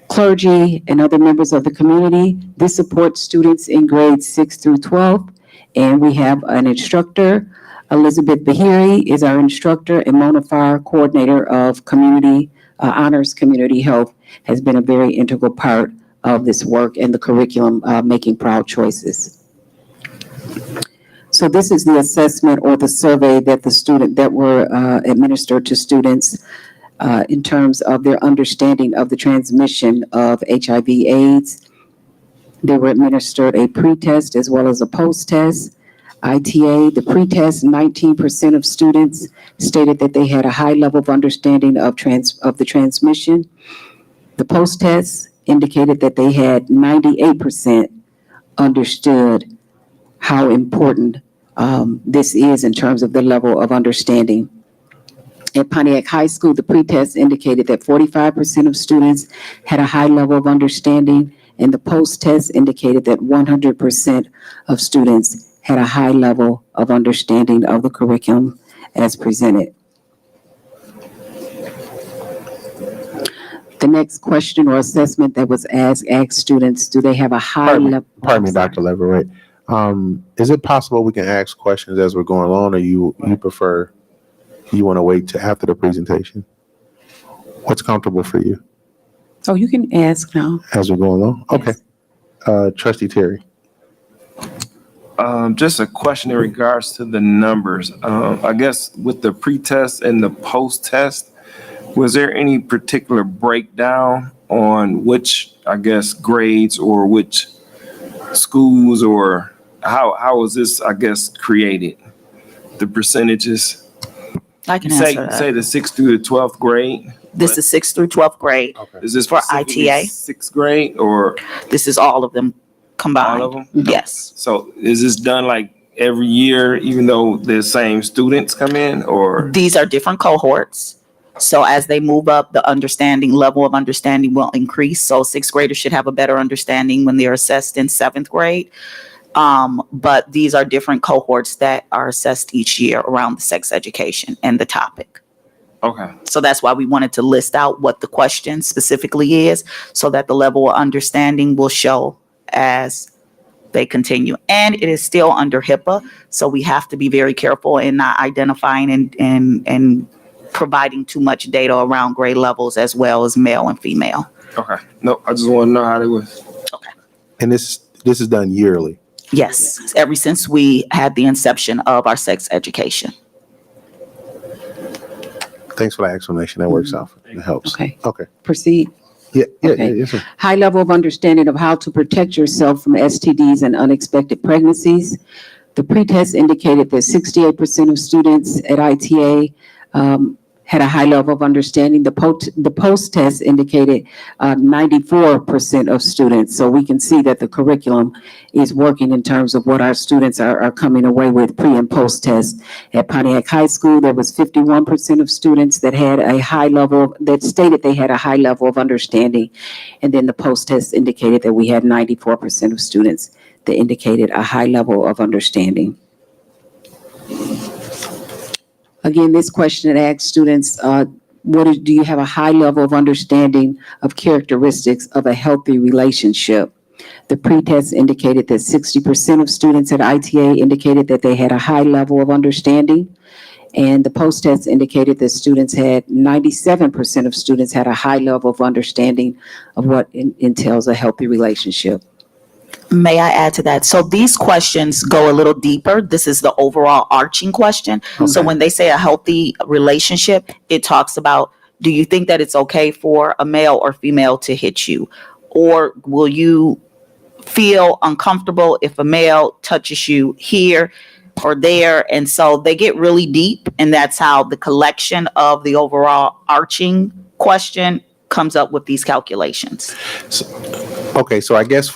clergy, and other members of the community. This supports students in grades 6 through 12. And we have an instructor. Elizabeth Bahiri is our instructor, and Mona Farr, coordinator of community honors community health, has been a very integral part of this work and the curriculum, Making Proud Choices. So this is the assessment or the survey that were administered to students in terms of their understanding of the transmission of HIV/AIDS. They were administered a pre-test as well as a post-test. ITA, the pre-test, 19% of students stated that they had a high level of understanding of the transmission. The post-test indicated that they had 98% understood how important this is in terms of the level of understanding. At Pontiac High School, the pretest indicated that 45% of students had a high level of understanding, and the post-test indicated that 100% of students had a high level of understanding of the curriculum as presented. The next question or assessment that was asked students, do they have a high level? Pardon me, Dr. Leverett. Is it possible we can ask questions as we're going along, or you prefer, you want to wait to after the presentation? What's comfortable for you? Oh, you can ask now. As we go along? Okay. Trustee Terry. Just a question in regards to the numbers. I guess with the pre-test and the post-test, was there any particular breakdown on which, I guess, grades or which schools, or how was this, I guess, created? The percentages? I can answer that. Say the 6th through the 12th grade? This is 6th through 12th grade. Okay. Is this for specifically ITA? 6th grade, or? This is all of them combined. All of them? Yes. So is this done like every year, even though the same students come in, or? These are different cohorts. So as they move up, the level of understanding will increase. So 6th graders should have a better understanding when they're assessed in 7th grade. But these are different cohorts that are assessed each year around the sex education and the topic. Okay. So that's why we wanted to list out what the question specifically is, so that the level of understanding will show as they continue. And it is still under HIPAA, so we have to be very careful in not identifying and providing too much data around grade levels as well as male and female. Okay. No, I just want to know how it was. Okay. And this is done yearly? Yes, ever since we had the inception of our sex education. Thanks for that explanation. That works out. It helps. Okay. Okay. Proceed. Yeah. Okay. Yes, sir. High level of understanding of how to protect yourself from STDs and unexpected pregnancies. The pretest indicated that 68% of students at ITA had a high level of understanding. The post-test indicated 94% of students. So we can see that the curriculum is working in terms of what our students are coming away with pre and post-test. At Pontiac High School, there was 51% of students that had a high level, that stated they had a high level of understanding. And then the post-test indicated that we had 94% of students that indicated a high level of understanding. Again, this question asks students, do you have a high level of understanding of characteristics of a healthy relationship? The pretest indicated that 60% of students at ITA indicated that they had a high level of understanding. And the post-test indicated that 97% of students had a high level of understanding of what entails a healthy relationship. May I add to that? So these questions go a little deeper. This is the overall arching question. So when they say a healthy relationship, it talks about, do you think that it's okay for a male or female to hit you? Or will you feel uncomfortable if a male touches you here or there? And so they get really deep, and that's how the collection of the overall arching question comes up with these calculations. So I guess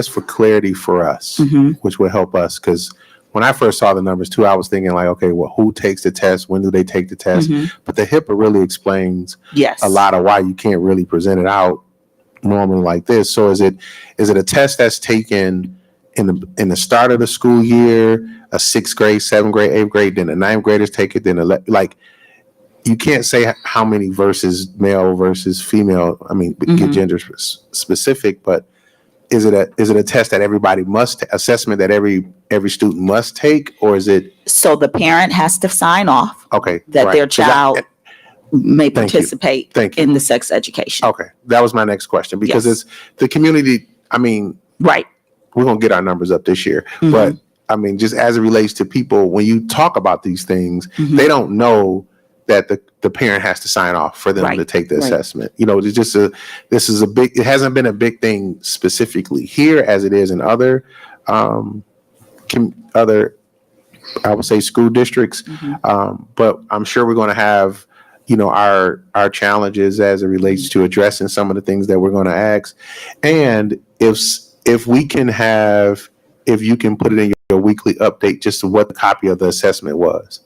for clarity for us, which will help us, because when I first saw the numbers too, I was thinking like, okay, well, who takes the test? When do they take the test? But the HIPAA really explains a lot of why you can't really present it out normally like this. So is it a test that's taken in the start of the school year, a 6th grade, 7th grade, 8th grade, then the 9th graders take it, then like you can't say how many versus male versus female. I mean, get gender specific, but is it a test that everybody assessment that every student must take, or is it? So the parent has to sign off. Okay. That their child may participate in the sex education. Okay. That was my next question, because it's the community. I mean, right. We're going to get our numbers up this year, but I mean, just as it relates to people, when you talk about these things, they don't know that the parent has to sign off for them to take the assessment. You know, it's just it hasn't been a big thing specifically here as it is in other, I would say school districts. But I'm sure we're going to have, our challenges as it relates to addressing some of the things that we're going to ask. And if you can put it in your weekly update, just to what the copy of the assessment was.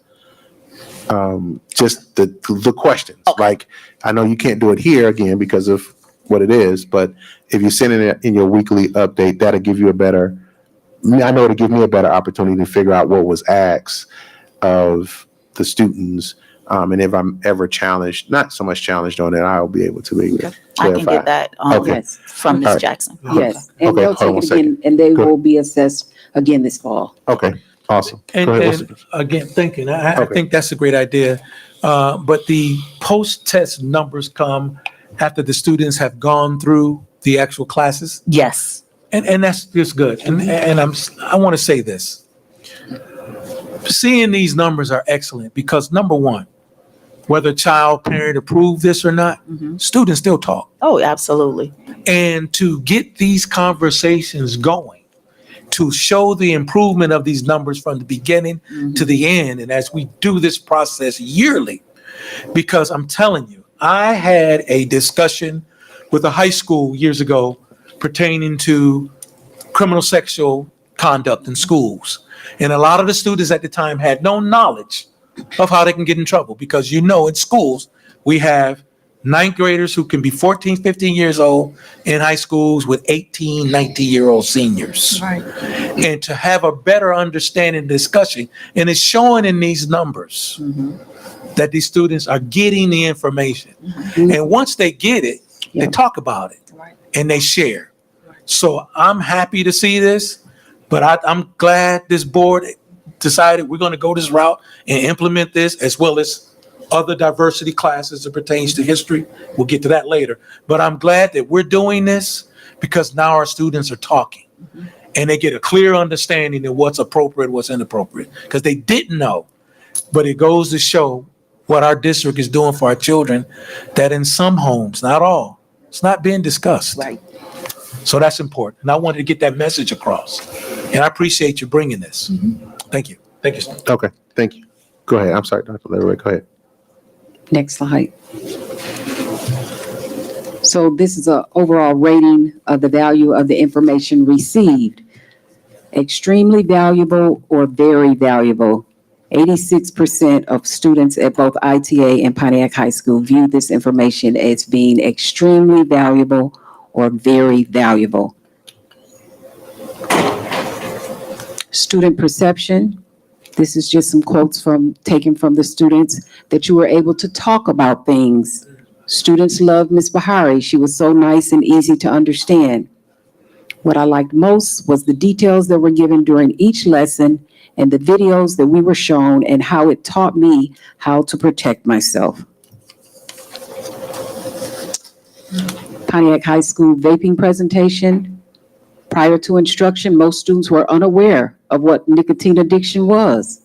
Just the questions. Like, I know you can't do it here again because of what it is, but if you send it in your weekly update, that'll give you I know it'll give me a better opportunity to figure out what was asked of the students. And if I'm ever challenged, not so much challenged on it, I'll be able to clarify. I can get that from Ms. Jackson. Yes, and they'll take it again, and they will be assessed again this fall. Okay, awesome. And again, I think that's a great idea. But the post-test numbers come after the students have gone through the actual classes. Yes. And that's just good. And I want to say this. Seeing these numbers are excellent because, number one, whether child, parent approve this or not, students still talk. Oh, absolutely. And to get these conversations going, to show the improvement of these numbers from the beginning to the end, and as we do this process yearly, because I'm telling you, I had a discussion with a high school years ago pertaining to criminal sexual conduct in schools. And a lot of the students at the time had no knowledge of how they can get in trouble, because in schools we have 9th graders who can be 14, 15 years old in high schools with 18, 19-year-old seniors. Right. And to have a better understanding discussion, and it's showing in these numbers that these students are getting the information. And once they get it, they talk about it and they share. So I'm happy to see this, but I'm glad this board decided we're going to go this route and implement this, as well as other diversity classes that pertains to history. We'll get to that later. But I'm glad that we're doing this because now our students are talking and they get a clear understanding of what's appropriate, what's inappropriate, because they didn't know. But it goes to show what our district is doing for our children, that in some homes, not all, it's not being discussed. Right. So that's important. And I wanted to get that message across. And I appreciate you bringing this. Thank you. Thank you, sir. Okay, thank you. Go ahead. I'm sorry, Dr. Leroy. Go ahead. Next slide. So this is an overall rating of the value of the information received. Extremely valuable or very valuable. 86% of students at both ITA and Pontiac High School view this information as being extremely valuable or very valuable. Student perception. This is just some quotes taken from the students, that you were able to talk about things. Students loved Ms. Bahari. She was so nice and easy to understand. What I liked most was the details that were given during each lesson and the videos that we were shown and how it taught me how to protect myself. Pontiac High School vaping presentation. Prior to instruction, most students were unaware of what nicotine addiction was.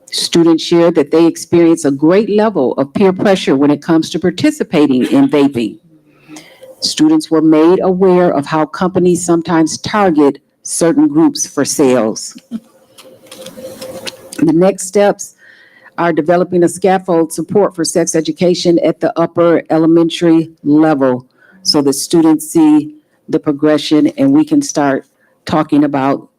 Students shared that they experience a great level of peer pressure when it comes to participating in vaping. Students were made aware of how companies sometimes target certain groups for sales. The next steps are developing a scaffold support for sex education at the upper elementary level so that students see the progression and we can start talking about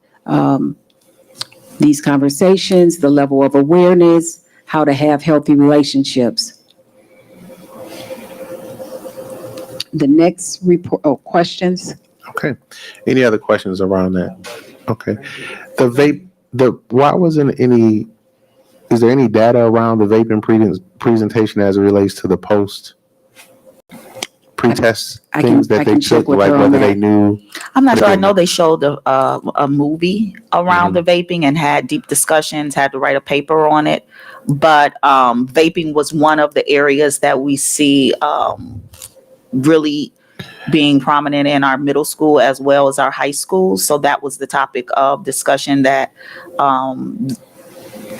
these conversations, the level of awareness, how to have healthy relationships. The next report, questions? Okay. Any other questions around that? Okay. The vape, is there any data around the vaping presentation as it relates to the pretest things that they took, like whether they knew? I'm not sure. I know they showed a movie around the vaping and had deep discussions, had to write a paper on it. But vaping was one of the areas that we see really being prominent in our middle school as well as our high school. So that was the topic of discussion that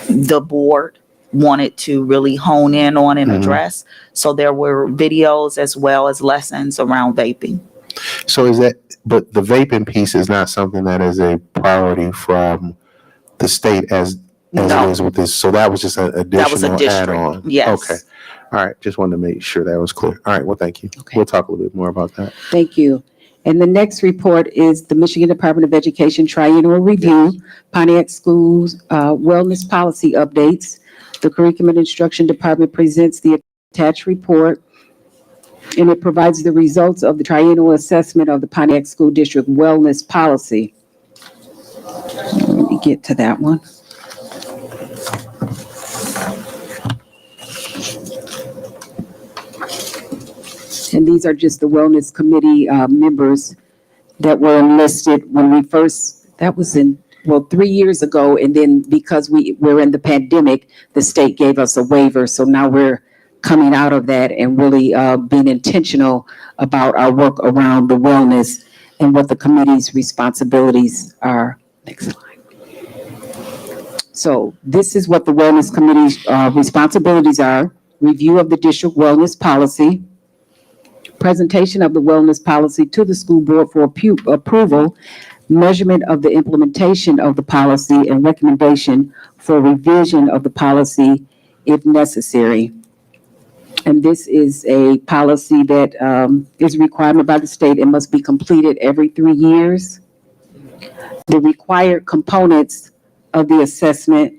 the board wanted to really hone in on and address. So there were videos as well as lessons around vaping. So but the vaping piece is not something that is a priority from the state as it is with this. So that was just an additional add-on. Yes. Okay. All right. Just wanted to make sure that was clear. All right. Well, thank you. Okay. We'll talk a little bit more about that. Thank you. And the next report is the Michigan Department of Education Triennial Review, Pontiac Schools Wellness Policy Updates. The Curriculum and Instruction Department presents the attached report, and it provides the results of the triennial assessment of the Pontiac School District Wellness Policy. Let me get to that one. And these are just the Wellness Committee members that were enlisted when we first, that was 3 years ago. And then because we're in the pandemic, the state gave us a waiver. So now we're coming out of that and really being intentional about our work around the wellness and what the committee's responsibilities are. Next slide. So this is what the Wellness Committee's responsibilities are. Review of the district wellness policy. Presentation of the wellness policy to the school board for approval. Measurement of the implementation of the policy and recommendation for revision of the policy if necessary. And this is a policy that is a requirement by the state and must be completed every 3 years. The required components of the assessment: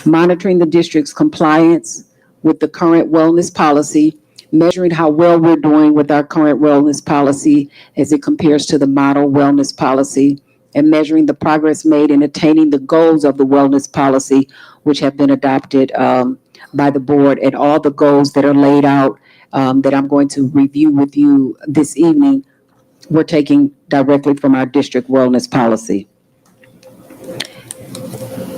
monitoring the district's compliance with the current wellness policy, measuring how well we're doing with our current wellness policy as it compares to the model wellness policy, and measuring the progress made in attaining the goals of the wellness policy, which have been adopted by the board, and all the goals that are laid out that I'm going to review with you this evening, we're taking directly from our district wellness policy.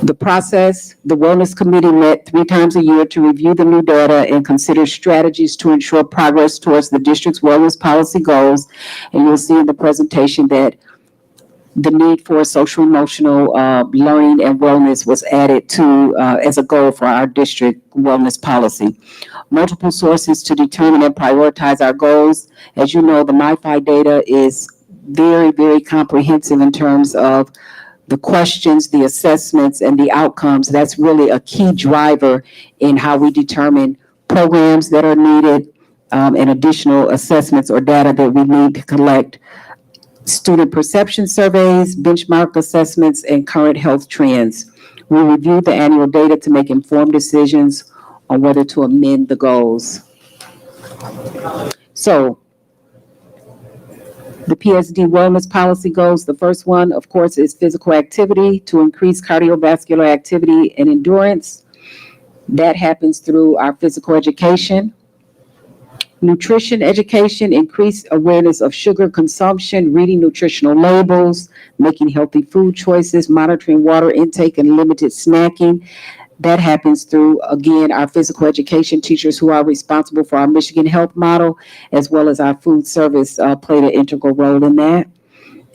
The process: the Wellness Committee met 3 times a year to review the new data and consider strategies to ensure progress towards the district's wellness policy goals. And you'll see in the presentation that the need for social emotional learning and wellness was added to as a goal for our district wellness policy. Multiple sources to determine and prioritize our goals. As you know, the MiFi data is very, very comprehensive in terms of the questions, the assessments, and the outcomes. That's really a key driver in how we determine programs that are needed, and additional assessments or data that we need to collect, student perception surveys, benchmark assessments, and current health trends. We review the annual data to make informed decisions on whether to amend the goals. So, the PSD wellness policy goals, the first one, of course, is physical activity to increase cardiovascular activity and endurance. That happens through our physical education. Nutrition education, increase awareness of sugar consumption, reading nutritional labels, making healthy food choices, monitoring water intake, and limited snacking. That happens through, again, our physical education teachers who are responsible for our Michigan Health Model, as well as our food service played an integral role in that.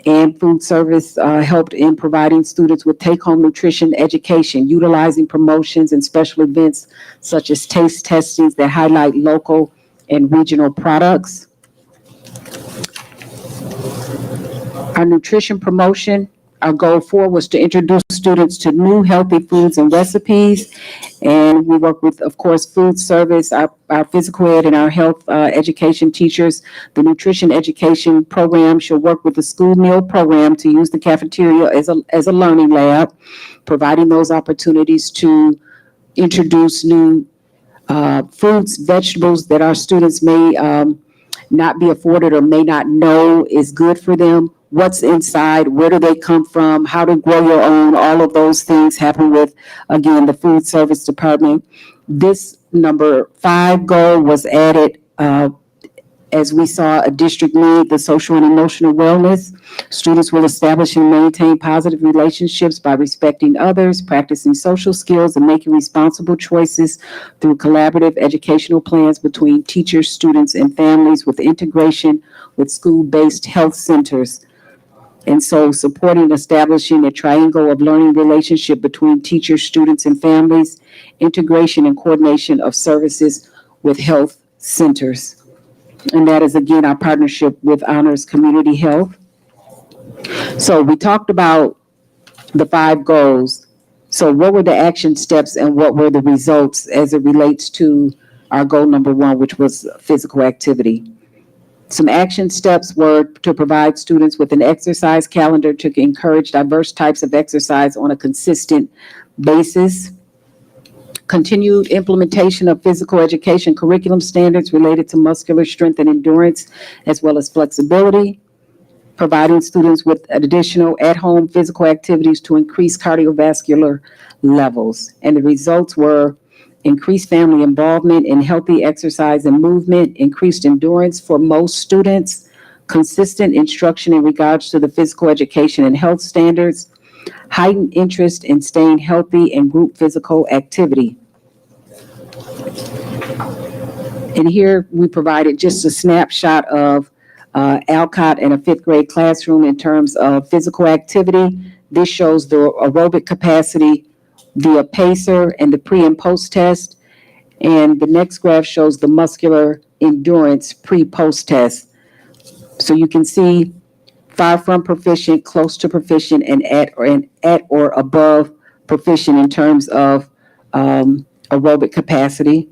And food service helped in providing students with take-home nutrition education, utilizing promotions and special events such as taste testings that highlight local and regional products. Our nutrition promotion, our goal 4 was to introduce students to new healthy foods and recipes. And we work with, of course, food service, our physical ed and our health education teachers. The nutrition education program should work with the school meal program to use the cafeteria as a learning lab, providing those opportunities to introduce new fruits, vegetables that our students may not be afforded or may not know is good for them. What's inside, where do they come from, how to grow your own, all of those things happen with, again, the food service department. This number 5 goal was added as we saw a district need, the social and emotional wellness. Students will establish and maintain positive relationships by respecting others, practicing social skills, and making responsible choices through collaborative educational plans between teachers, students, and families with integration with school-based health centers. And so supporting establishing a triangle of learning relationship between teachers, students, and families, integration and coordination of services with health centers. And that is, again, our partnership with Honors Community Health. So we talked about the 5 goals. So what were the action steps and what were the results as it relates to our goal number 1, which was physical activity? Some action steps were to provide students with an exercise calendar to encourage diverse types of exercise on a consistent basis. Continued implementation of physical education curriculum standards related to muscular strength and endurance, as well as flexibility. Providing students with additional at-home physical activities to increase cardiovascular levels. And the results were increased family involvement in healthy exercise and movement, increased endurance for most students, consistent instruction in regards to the physical education and health standards, heightened interest in staying healthy and group physical activity. And here we provided just a snapshot of Alcott in a 5th grade classroom in terms of physical activity. This shows the aerobic capacity via pacer and the pre and post test. And the next graph shows the muscular endurance pre-post test. So you can see far from proficient, close to proficient, and at or above proficient in terms of aerobic capacity.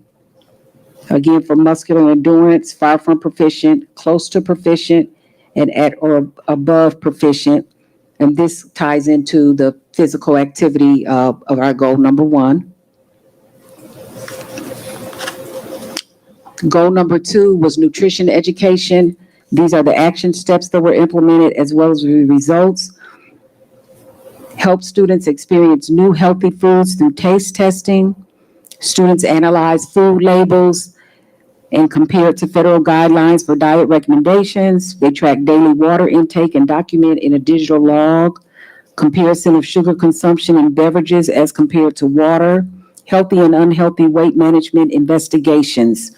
Again, for muscular endurance, far from proficient, close to proficient, and at or above proficient. And this ties into the physical activity of our goal number 1. Goal number 2 was nutrition education. These are the action steps that were implemented as well as the results. Help students experience new healthy foods through taste testing. Students analyze food labels and compare it to federal guidelines for diet recommendations. They track daily water intake and document in a digital log. Comparison of sugar consumption in beverages as compared to water. Healthy and unhealthy weight management investigations.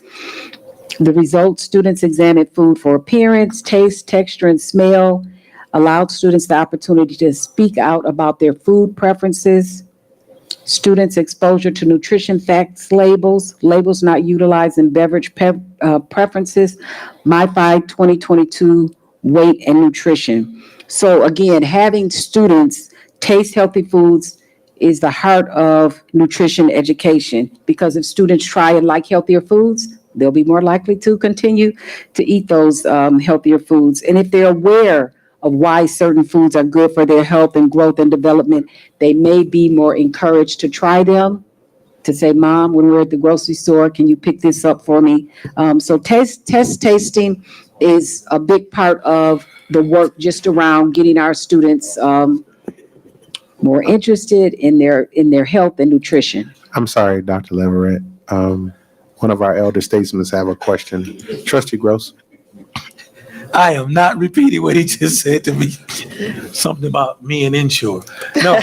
The results, students examined food for appearance, taste, texture, and smell. Allowed students the opportunity to speak out about their food preferences. Students' exposure to nutrition facts labels not utilized in beverage preferences, MyFi 2022 weight and nutrition. So again, having students taste healthy foods is the heart of nutrition education, because if students try and like healthier foods, they'll be more likely to continue to eat those healthier foods. And if they're aware of why certain foods are good for their health and growth and development, they may be more encouraged to try them, to say, Mom, when we're at the grocery store, can you pick this up for me? So test tasting is a big part of the work just around getting our students more interested in their health and nutrition. I'm sorry, Dr. Leverett. One of our elder statesmen have a question. Trustee Gross. I am not repeating what he just said to me. Something about me and Insure. No.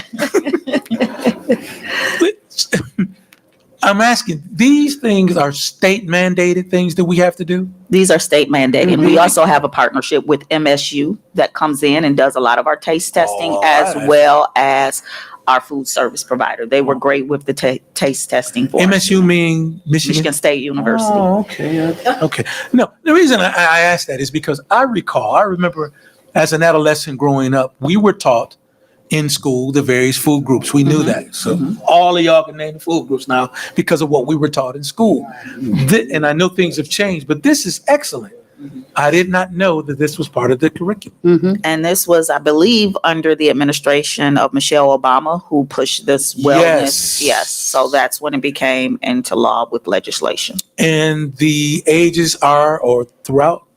I'm asking, these things are state mandated things that we have to do? These are state mandated. We also have a partnership with MSU that comes in and does a lot of our taste testing, as well as our food service provider. They were great with the taste testing for us. MSU mean Michigan State University. Oh, okay. Okay. No, the reason I asked that is because I remember as an adolescent growing up, we were taught in school the various food groups. We knew that. So all of y'all can name the food groups now because of what we were taught in school. And I know things have changed, but this is excellent. I did not know that this was part of the curriculum. And this was, I believe, under the administration of Michelle Obama, who pushed this wellness. Yes. So that's when it became into law with legislation. And the ages are, or throughout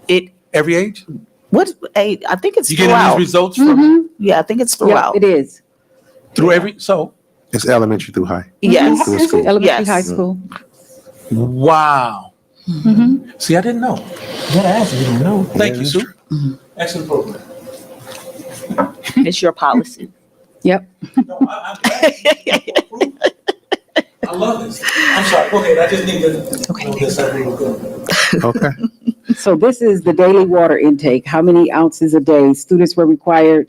it, every age? What age? I think it's You throughout. getting these results from Yeah, I think it's throughout. It is. through every, so It's elementary through high. Yes. Through school. Elementary, high school. wow. See, I didn't know. Gotta ask you, don't know. Thank you, Sue. Excellent program. It's your policy. Yep. I love this. I'm sorry. Okay, I just need to know this. I think we're good. Okay. So this is the daily water intake. How many ounces a day? Students were required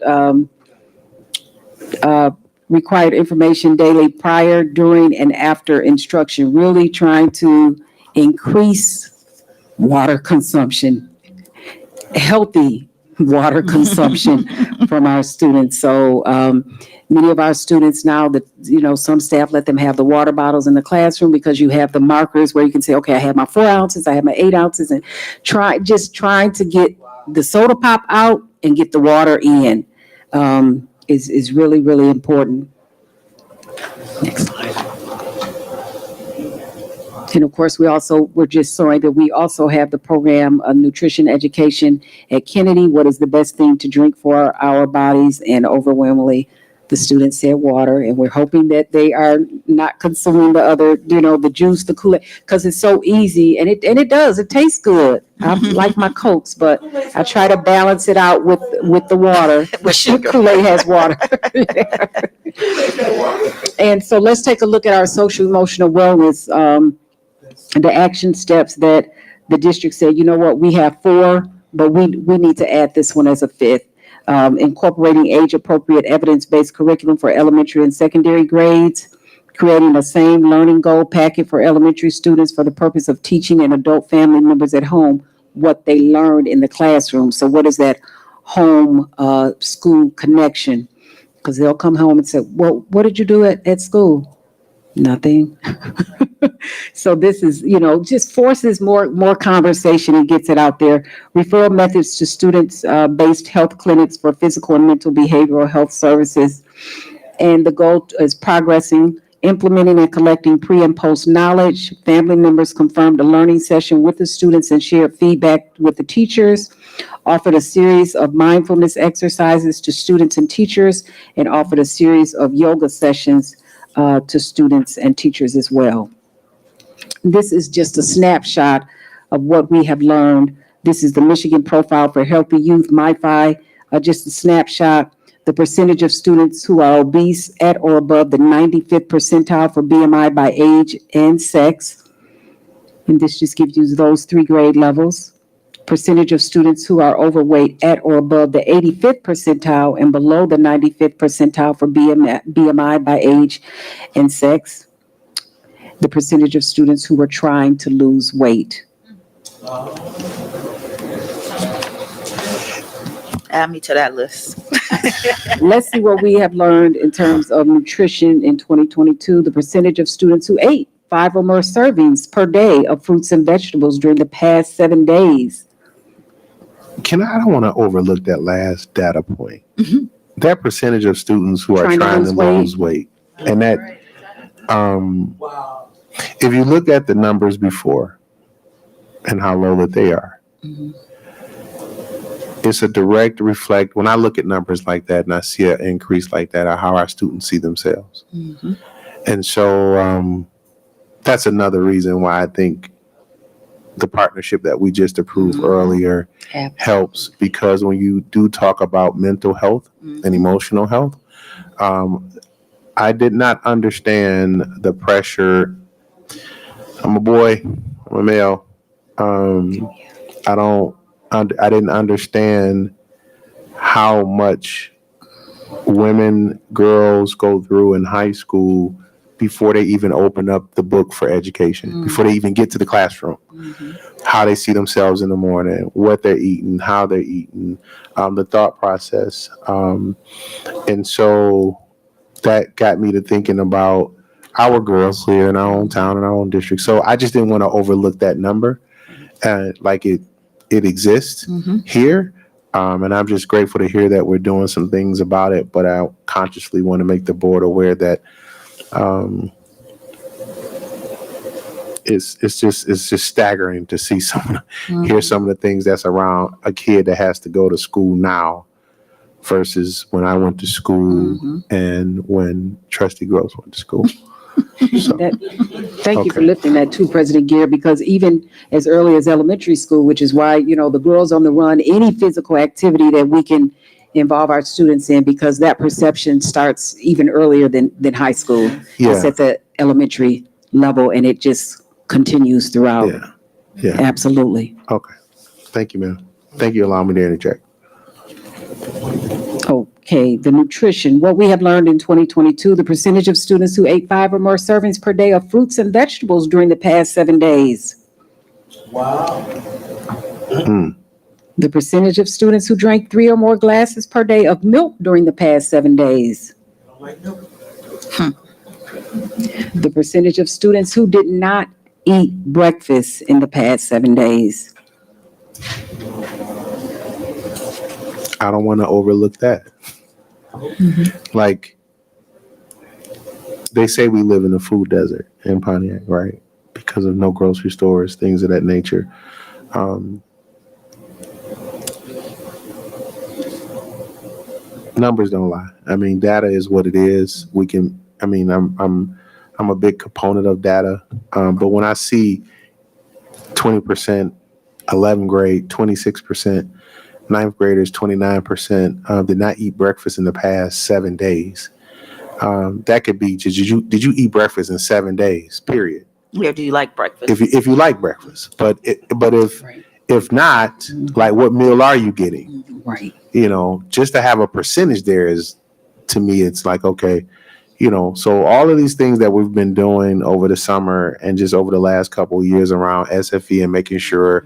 information daily prior, during, and after instruction, really trying to increase water consumption, healthy water consumption from our students. So many of our students now, that, some staff let them have the water bottles in the classroom because you have the markers where you can say, okay, I have my 4 ounces, I have my 8 ounces, and trying to get the soda pop out and get the water in is really, really important. Next slide. And of course, we're just showing that we also have the program of nutrition education at Kennedy. What is the best thing to drink for our bodies? And overwhelmingly, the students said water. And we're hoping that they are not consuming the other, the juice, the Kool-Aid, because it's so easy. And it does. It tastes good. I like my Cokes, but I try to balance it out with the water. Kool-Aid has water. And so let's take a look at our social emotional wellness, the action steps that the district said, you know what, we have 4, but we need to add this one as a 5th. Incorporating age-appropriate evidence-based curriculum for elementary and secondary grades, creating a same learning goal packet for elementary students for the purpose of teaching and adult family members at home what they learned in the classroom. So what is that home school connection? Because they'll come home and say, well, what did you do at school? Nothing. So this is, just forces more conversation and gets it out there. Referral methods to students-based health clinics for physical and mental behavioral health services. And the goal is progressing, implementing and collecting pre and post knowledge. Family members confirmed a learning session with the students and shared feedback with the teachers. Offered a series of mindfulness exercises to students and teachers, and offered a series of yoga sessions to students and teachers as well. This is just a snapshot of what we have learned. This is the Michigan Profile for Healthy Youth, MiFi, just a snapshot. The percentage of students who are obese at or above the 95th percentile for BMI by age and sex. And this just gives you those 3 grade levels. Percentage of students who are overweight at or above the 85th percentile and below the 95th percentile for BMI by age and sex. The percentage of students who are trying to lose weight. Add me to that list. Let's see what we have learned in terms of nutrition in 2022. The percentage of students who ate 5 or more servings per day of fruits and vegetables during the past 7 days. I don't want to overlook that last data point. That percentage of students who are trying to lose weight. And that, if you look at the numbers before and how low that they are, it's a direct reflect. When I look at numbers like that and I see an increase like that, of how our students see themselves. And so that's another reason why I think the partnership that we just approved earlier helps, because when you do talk about mental health and emotional health, I did not understand the pressure. I'm a boy, I'm a male. I didn't understand how much women, girls go through in high school before they even open up the book for education, before they even get to the classroom, how they see themselves in the morning, what they're eating, how they're eating, the thought process. And so that got me to thinking about our girls here in our own town, in our own district. So I just didn't want to overlook that number, like it exists here. And I'm just grateful to hear that we're doing some things about it, but I consciously want to make the board aware that it's just staggering to see hear some of the things that's around a kid that has to go to school now versus when I went to school and when Trustee Gross went to school. So, Thank you for lifting that too, President Gear, because even as early as elementary school, which is why, the Girls on the Run, any physical activity that we can involve our students in, because that perception starts even earlier than high school. It's at the elementary level and it just continues throughout. Yeah. Absolutely. Okay. Thank you, ma'am. Thank you for allowing me to interject. Okay, the nutrition, what we have learned in 2022, the percentage of students who ate 5 or more servings per day of fruits and vegetables during the past 7 days. Wow. The percentage of students who drank 3 or more glasses per day of milk during the past 7 days. The percentage of students who did not eat breakfast in the past 7 days. I don't want to overlook that. Like, they say we live in a food desert in Pontiac, right? Because of no grocery stores, things of that nature. Numbers don't lie. I mean, data is what it is. I'm a big component of data. But when I see 20%, 11th grade, 26%, 9th graders, 29%, did not eat breakfast in the past 7 days. That could be, did you eat breakfast in 7 days, period? Where do you like breakfast? If you like breakfast, but if not, like, what meal are you getting? Right. Just to have a percentage there is, to me, it's like, okay, so all of these things that we've been doing over the summer and just over the last couple of years around SFE and making sure,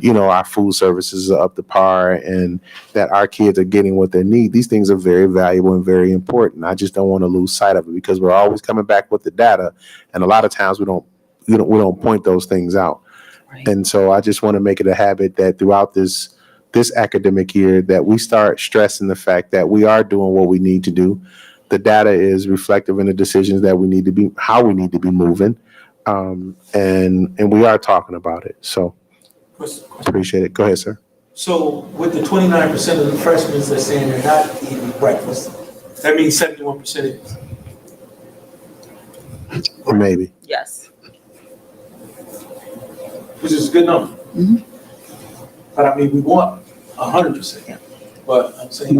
our food services are up to par and that our kids are getting what they need. These things are very valuable and very important. I just don't want to lose sight of it because we're always coming back with the data. And a lot of times we don't point those things out. Right. And so I just want to make it a habit that throughout this academic year that we start stressing the fact that we are doing what we need to do. The data is reflective in the decisions that we need to be, how we need to be moving. And we are talking about it. So appreciate it. Go ahead, sir. So with the 29% of the freshmen that are saying they're not eating breakfast, that means 71% is. Or maybe. Yes. Which is a good number. But I mean, we want 100%. But I'm saying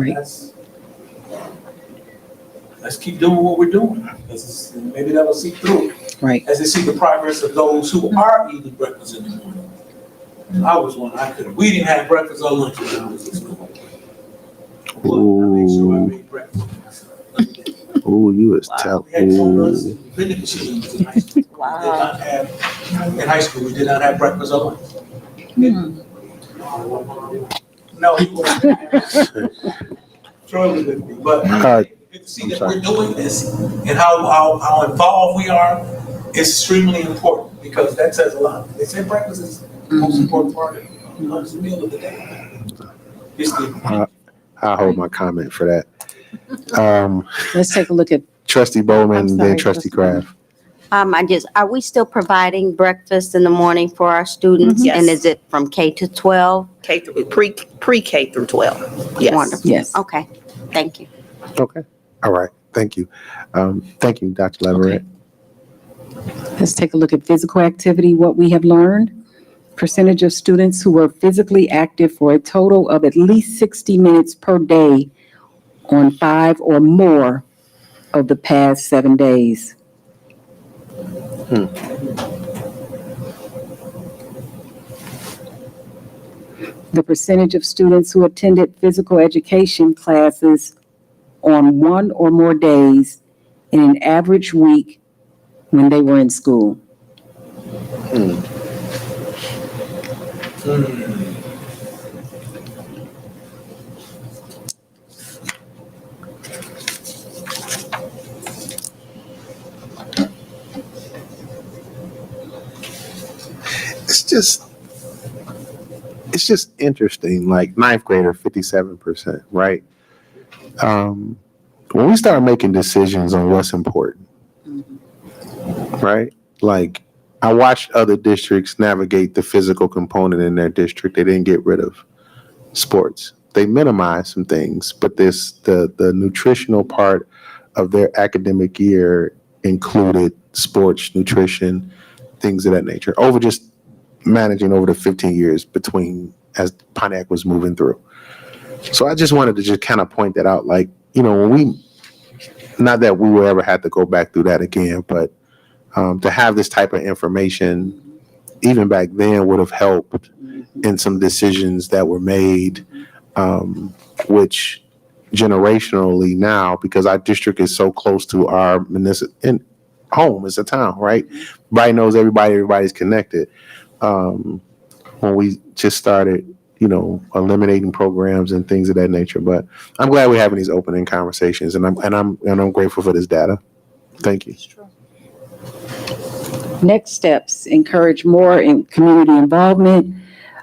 let's keep doing what we're doing. Because maybe that'll see through. Right. As they see the progress of those who are eating breakfast in the morning. I was one, we didn't have breakfast or lunch when I was in school. But I made sure I made breakfast. Ooh, you was tough. We had donuts and vending machines in high school. Wow. In high school, we did not have breakfast or lunch. No, he wasn't. struggling with me, but good to see that sorry. we're doing this and how involved we are is extremely important because that says a lot. They say breakfast is the most important part of the meal of the day. It's the I'll hold my comment for that. Let's take a look at, Trustee I'm Bowman, sorry, then Trustee Kraft. Are we still providing breakfast in the morning for our students? Yes. And is it from K to 12? K through, pre-K through 12. Yes. Wonderful. yes. Okay, thank you. Okay. All right. Thank you. Thank you, Dr. Leverett. Let's take a look at physical activity, what we have learned. Percentage of students who were physically active for a total of at least 60 minutes per day on 5 or more of the past 7 days. The percentage of students who attended physical education classes on 1 or more days in an average week when they were in school. It's just interesting. Like ninth grader, 57%, right? When we start making decisions on what's important, right? Like I watched other districts navigate the physical component in their district. They didn't get rid of sports. They minimized some things, but the nutritional part of their academic year included sports, nutrition, things of that nature, over just managing over the 15 years between as Pontiac was moving through. So I just wanted to just kind of point that out. Like, you know, when not that we will ever have to go back through that again, but to have this type of information, even back then, would have helped in some decisions that were made, which generationally now, because our district is so close to our municipal home, it's a town, right? Everybody knows everybody, everybody's connected. When we just started, you know, eliminating programs and things of that nature. But I'm glad we're having these opening conversations, and I'm grateful for this data. Thank you. Next steps, encourage more in community involvement,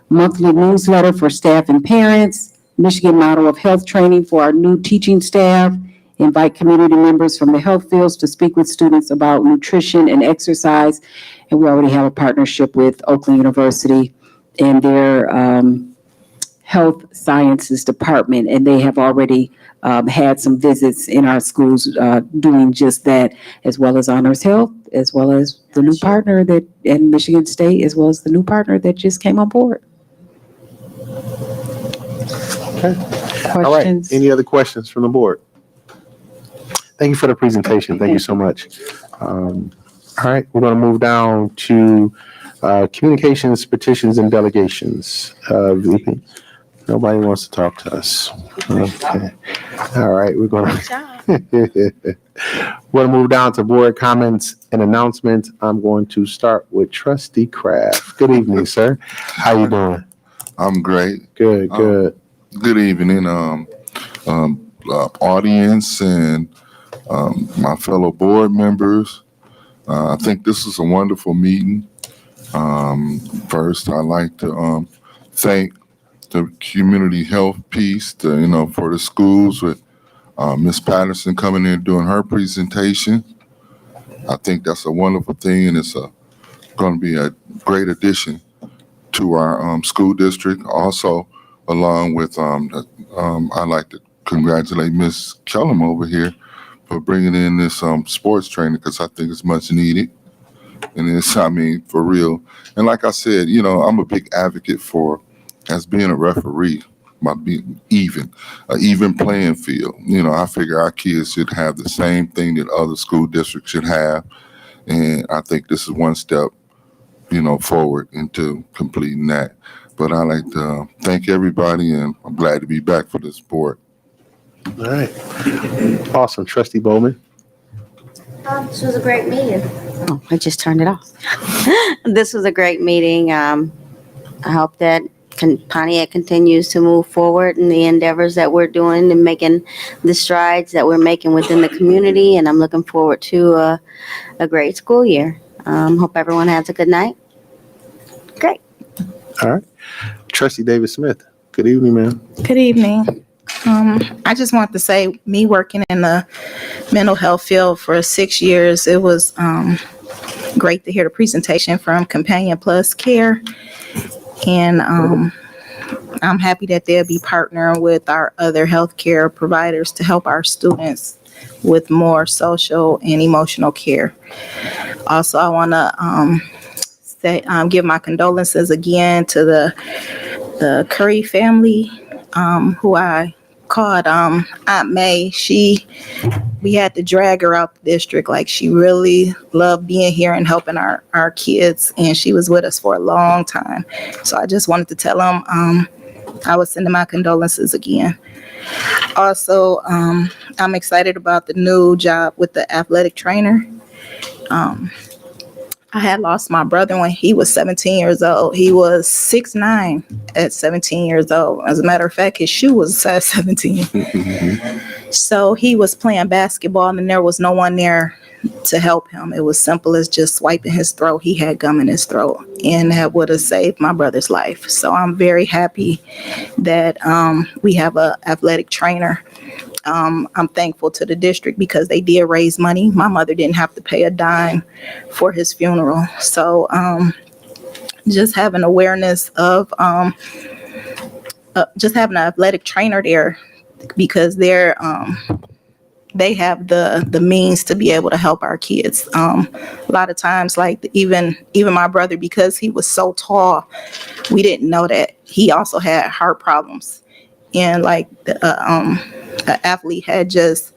monthly newsletter for staff and parents, Michigan model of health training for our new teaching staff, invite community members from the health fields to speak with students about nutrition and exercise. And we already have a partnership with Oakland University and their health sciences department, and they have already had some visits in our schools doing just that, as well as Honors Health, as well as the new partner that in Michigan State, as well as the new partner that just came on board. Okay. All right. Questions? Any other questions from the board? Thank you for the presentation. Thank you so much. All right, we're going to move down to communications, petitions, and delegations. VP, nobody wants to talk to us. Okay. All right, we're going to move down to board comments and announcements. I'm going to start with Trustee Kraft. Good evening, sir. How you doing? I'm great. Good, good. Good evening, audience and my fellow board members. I think this is a wonderful meeting. First, I'd like to thank the community health piece, for the schools with Ms. Patterson coming in doing her presentation. I think that's a wonderful thing, and it's going to be a great addition to our school district. Also, along with, I'd like to congratulate Ms. Kellum over here for bringing in this sports training, because I think it's much needed. And it's, for real. And like I said, I'm a big advocate for, as being a referee, by being even, an even playing field. I figure our kids should have the same thing that other school districts should have. And I think this is one step, forward into completing that. But I like to thank everybody, and I'm glad to be back for this board. All right. Awesome. Trustee Bowman. This was a great meeting. Oh, I just turned it off. This was a great meeting. I hope that Pontiac continues to move forward in the endeavors that we're doing and making the strides that we're making within the community. And I'm looking forward to a great school year. Hope everyone has a good night. Great. All right. Trustee David Smith. Good evening, ma'am. Good evening. I just want to say, me working in the mental health field for 6 years, it was great to hear the presentation from Companion Plus Care. And I'm happy that they'll be partnering with our other healthcare providers to help our students with more social and emotional care. Also, I want to give my condolences again to the Curry family, who I called Aunt May. We had to drag her out the district. Like, she really loved being here and helping our kids, and she was with us for a long time. So I just wanted to tell them I was sending my condolences again. Also, I'm excited about the new job with the athletic trainer. I had lost my brother when he was 17 years old. He was 6'9" at 17 years old. As a matter of fact, his shoe was size 17. So he was playing basketball and there was no one there to help him. It was simple as just swiping his throat. He had gum in his throat, and that would have saved my brother's life. So I'm very happy that we have an athletic trainer. I'm thankful to the district because they did raise money. My mother didn't have to pay a dime for his funeral. So just having awareness of just having an athletic trainer there, because they have the means to be able to help our kids. A lot of times, like even my brother, because he was so tall, we didn't know that he also had heart problems. And like an athlete had just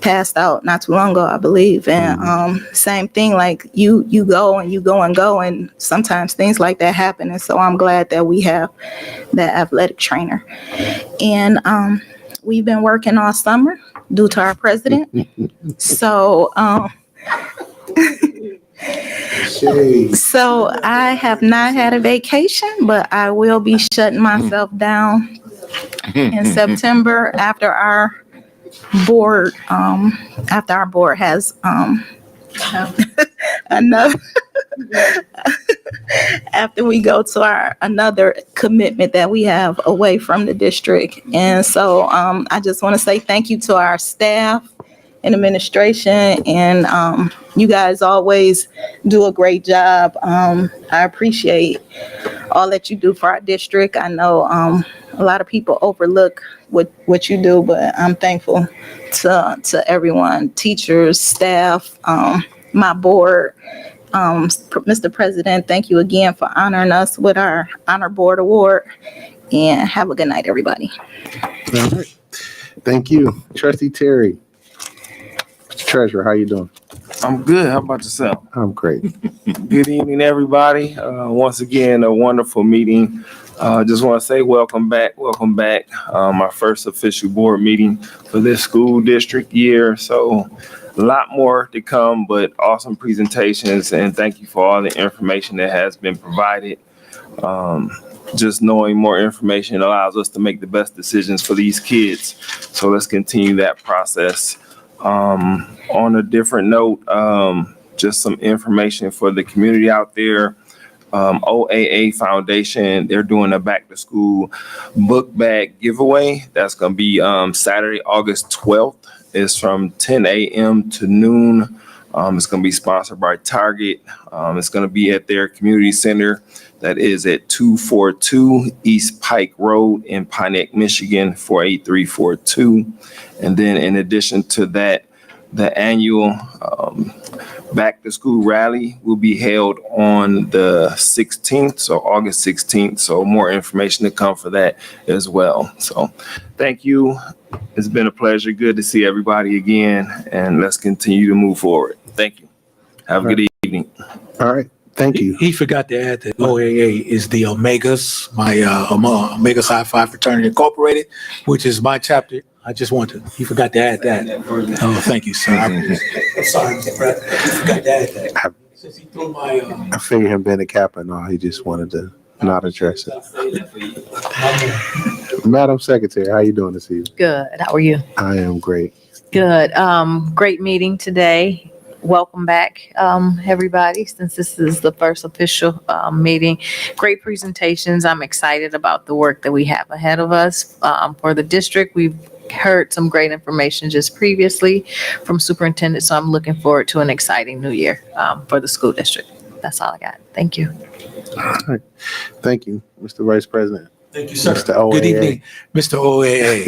passed out not too long ago, I believe. And same thing, like you go and sometimes things like that happen. And so I'm glad that we have that athletic trainer. And we've been working all summer due to our president. So so I have not had a vacation, but I will be shutting myself down in September after our board has another after we go to another commitment that we have away from the district. And so I just want to say thank you to our staff and administration, and you guys always do a great job. I appreciate all that you do for our district. I know a lot of people overlook what you do, but I'm thankful to everyone, teachers, staff, my board. Mr. President, thank you again for honoring us with our Honor Board Award, and have a good night, everybody. All right. Thank you. Trustee Terry. Mr. Treasurer, how you doing? I'm good. How about yourself? I'm great. Good evening, everybody. Once again, a wonderful meeting. Just want to say welcome back. My first official board meeting for this school district year. So a lot more to come, but awesome presentations. And thank you for all the information that has been provided. Just knowing more information allows us to make the best decisions for these kids. So let's continue that process. On a different note, just some information for the community out there. OAA Foundation, they're doing a back to school book bag giveaway. That's going to be Saturday, August 12th. It's from 10 a.m. to noon. It's going to be sponsored by Target. It's going to be at their community center that is at 242 East Pike Road in Pontiac, Michigan, 48342. And then in addition to that, the annual back to school rally will be held on the 16th, so August 16th. So more information to come for that as well. So thank you. It's been a pleasure. Good to see everybody again, and let's continue to move forward. Thank you. Have a good evening. All right. Thank you. He forgot to add that OAA is the Omegas, my Omega Psi Phi Fraternity Incorporated, which is my chapter. He forgot to add that. Oh, thank you, sir. I'm sorry, Mr. President. He forgot to add that. Since he threw my. I figured him being a Kappa and all, he just wanted to Not interested. Madam Secretary, how you doing this evening? Good. How are you? I am great. Good. Great meeting today. Welcome back, everybody, since this is the first official meeting. Great presentations. I'm excited about the work that we have ahead of us for the district. We've heard some great information just previously from superintendent, so I'm looking forward to an exciting new year for the school district. That's all I got. Thank you. All right. Thank you, Mr. Vice President. Thank you, sir. Mr. OAA. Good evening, Mr. OAA.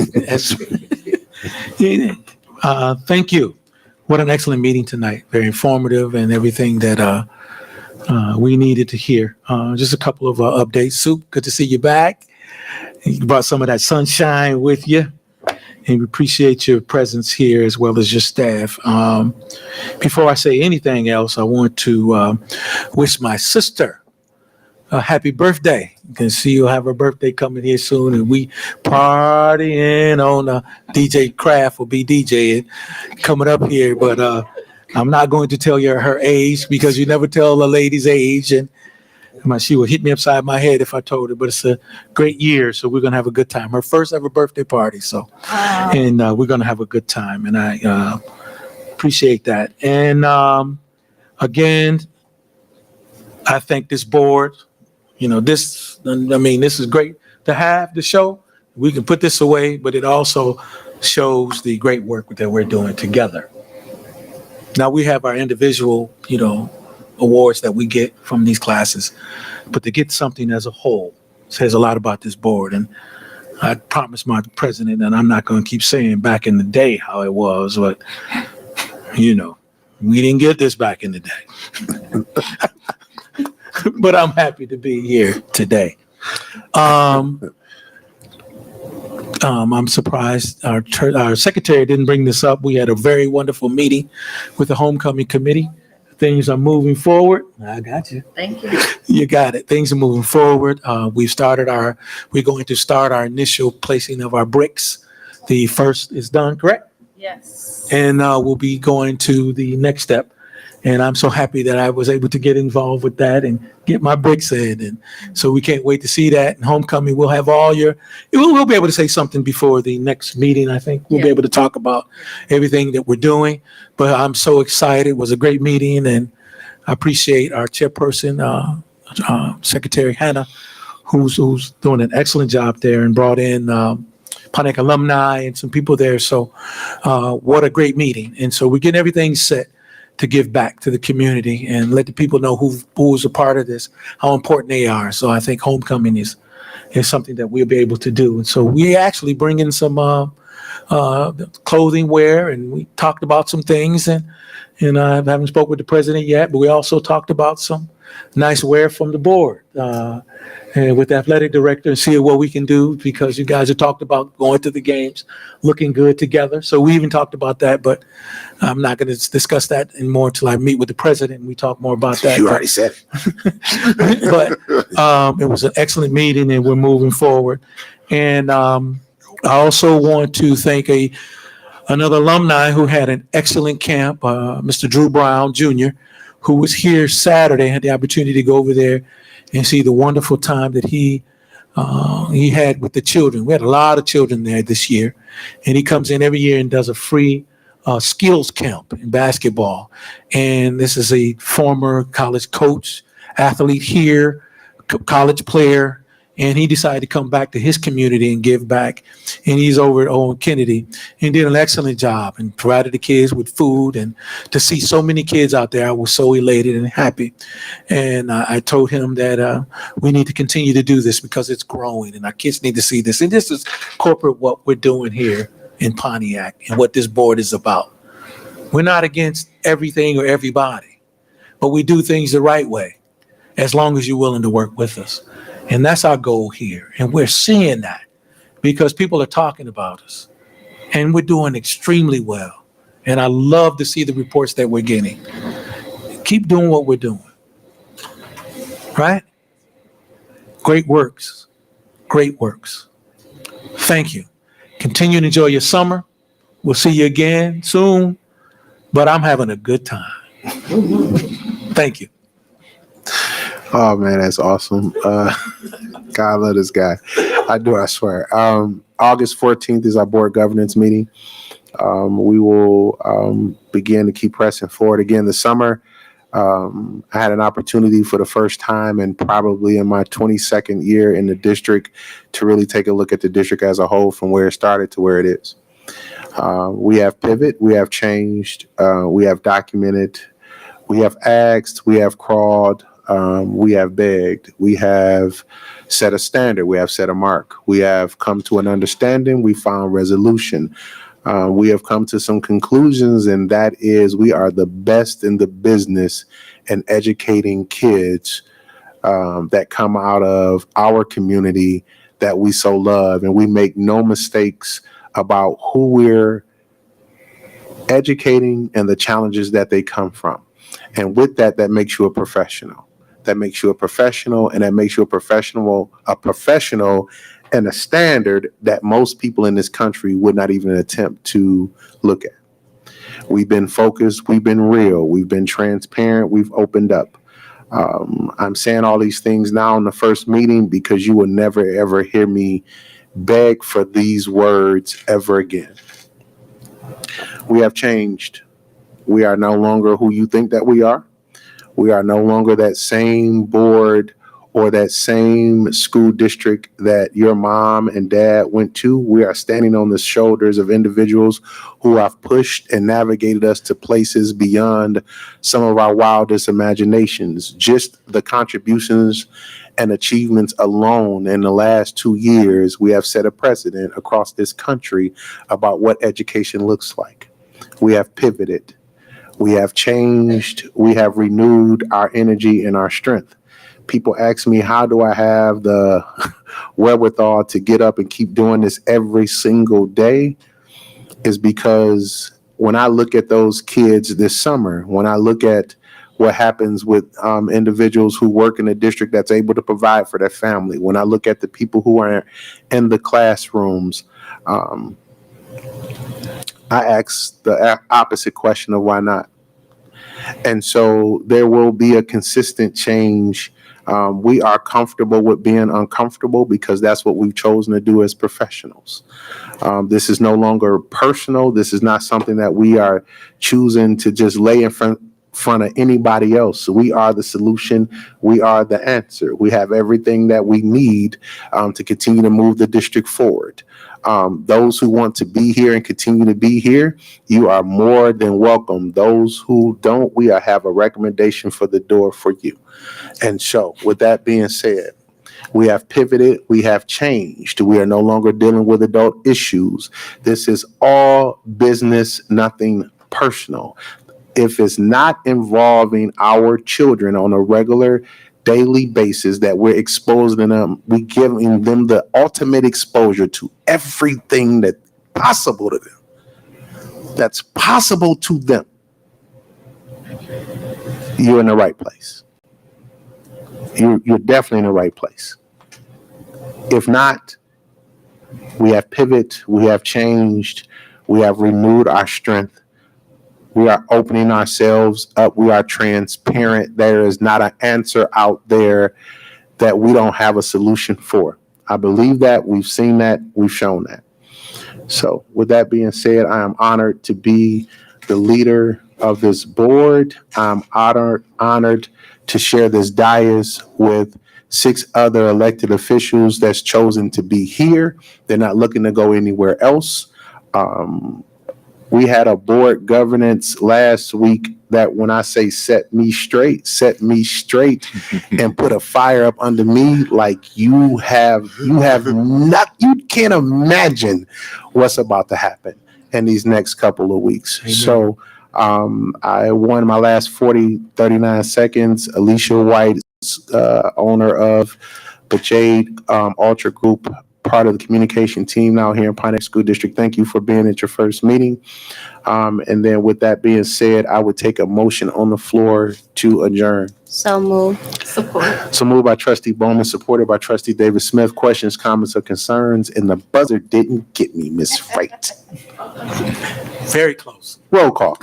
Thank you. What an excellent meeting tonight. Very informative and everything that we needed to hear. Just a couple of updates. Soup, good to see you back. You brought some of that sunshine with you. And we appreciate your presence here as well as your staff. Before I say anything else, I want to wish my sister a happy birthday. You can see you'll have her birthday coming here soon, and we partying on DJ Kraft will be DJing coming up here. But I'm not going to tell you her age because you never tell a lady's age, and she would hit me upside my head if I told her. But it's a great year, so we're gonna have a good time. Her first ever birthday party, so and we're gonna have a good time, and I appreciate that. And again, I thank this board. This is great to have the show. We can put this away, but it also shows the great work that we're doing together. Now we have our individual, awards that we get from these classes, but to get something as a whole says a lot about this board. And I promised my president, and I'm not going to keep saying back in the day how it was, but we didn't get this back in the day. But I'm happy to be here today. I'm surprised our secretary didn't bring this up. We had a very wonderful meeting with the homecoming committee. Things are moving forward. I got you. Thank you. You got it. Things are moving forward. We're going to start our initial placing of our bricks. The first is done, correct? Yes. And we'll be going to the next step. And I'm so happy that I was able to get involved with that and get my bricks in. And so we can't wait to see that. And homecoming, we'll have we'll be able to say something before the next meeting. I think we'll be able to talk about everything that we're doing. But I'm so excited. It was a great meeting. And I appreciate our chairperson, Secretary Hannah, who's doing an excellent job there and brought in Pontiac alumni and some people there. So what a great meeting. And so we're getting everything set to give back to the community and let the people know who was a part of this, how important they are. So I think homecoming is something that we'll be able to do. And so we actually bring in some clothing wear, and we talked about some things, and I haven't spoke with the president yet, but we also talked about some nice wear from the board and with the athletic director and see what we can do, because you guys have talked about going to the games, looking good together. So we even talked about that, but I'm not going to discuss that anymore until I meet with the president and we talk more about that. You already said it. But it was an excellent meeting and we're moving forward. And I also want to thank another alumni who had an excellent camp, Mr. Drew Brown Jr., who was here Saturday, had the opportunity to go over there and see the wonderful time that he had with the children. We had a lot of children there this year, and he comes in every year and does a free skills camp in basketball. And this is a former college coach, athlete here, college player, and he decided to come back to his community and give back. And he's over at Owen Kennedy and did an excellent job and provided the kids with food. And to see so many kids out there, I was so elated and happy. And I told him that we need to continue to do this because it's growing and our kids need to see this. And this is corporate what we're doing here in Pontiac and what this board is about. We're not against everything or everybody, but we do things the right way as long as you're willing to work with us. And that's our goal here. And we're seeing that because people are talking about us and we're doing extremely well. And I love to see the reports that we're getting. Keep doing what we're doing. Right? Great works. Great works. Thank you. Continue to enjoy your summer. We'll see you again soon, but I'm having a good time. Thank you. Oh man, that's awesome. God, I love this guy. I do, I swear. August 14th is our board governance meeting. We will begin to keep pressing forward again this summer. I had an opportunity for the first time and probably in my 22nd year in the district to really take a look at the district as a whole from where it started to where it is. We have pivot, we have changed, we have documented, we have asked, we have crawled, we have begged, we have set a standard, we have set a mark, we have come to an understanding, we found resolution. We have come to some conclusions, and that is we are the best in the business in educating kids that come out of our community that we so love, and we make no mistakes about who we're educating and the challenges that they come from. And with that, that makes you a professional. That makes you a professional, and that makes you a professional and a standard that most people in this country would not even attempt to look at. We've been focused, we've been real, we've been transparent, we've opened up. I'm saying all these things now in the first meeting because you will never ever hear me beg for these words ever again. We have changed. We are no longer who you think that we are. We are no longer that same board or that same school district that your mom and dad went to. We are standing on the shoulders of individuals who have pushed and navigated us to places beyond some of our wildest imaginations. Just the contributions and achievements alone in the last 2 years, we have set a precedent across this country about what education looks like. We have pivoted. We have changed. We have renewed our energy and our strength. People ask me, how do I have the wherewithal to get up and keep doing this every single day? Is because when I look at those kids this summer, when I look at what happens with individuals who work in a district that's able to provide for their family, when I look at the people who are in the classrooms, I ask the opposite question of why not? And so there will be a consistent change. We are comfortable with being uncomfortable because that's what we've chosen to do as professionals. This is no longer personal. This is not something that we are choosing to just lay in front of anybody else. We are the solution. We are the answer. We have everything that we need to continue to move the district forward. Those who want to be here and continue to be here, you are more than welcome. Those who don't, we have a recommendation for the door for you. And so with that being said, we have pivoted, we have changed. We are no longer dealing with adult issues. This is all business, nothing personal. If it's not involving our children on a regular daily basis that we're exposing them, we're giving them the ultimate exposure to everything that's possible to them. That's possible to them. You're in the right place. You're definitely in the right place. If not, we have pivot, we have changed, we have renewed our strength. We are opening ourselves up. We are transparent. There is not an answer out there that we don't have a solution for. I believe that. We've seen that. We've shown that. So with that being said, I am honored to be the leader of this board. I'm honored to share this dais with 6 other elected officials that's chosen to be here. They're not looking to go anywhere else. We had a board governance last week that when I say set me straight and put a fire up under me like you can't imagine what's about to happen in these next couple of weeks. Amen. So I won my last 39 seconds. Alicia White, owner of the Jade Ultra Group, part of the communication team now here in Pontiac School District. Thank you for being at your first meeting. And then with that being said, I would take a motion on the floor to adjourn. So moved. Support. So moved by trustee Bowman, supported by trustee David Smith. Questions, comments, or concerns? And the buzzer didn't get me, Miss Wright. Very close. Roll call.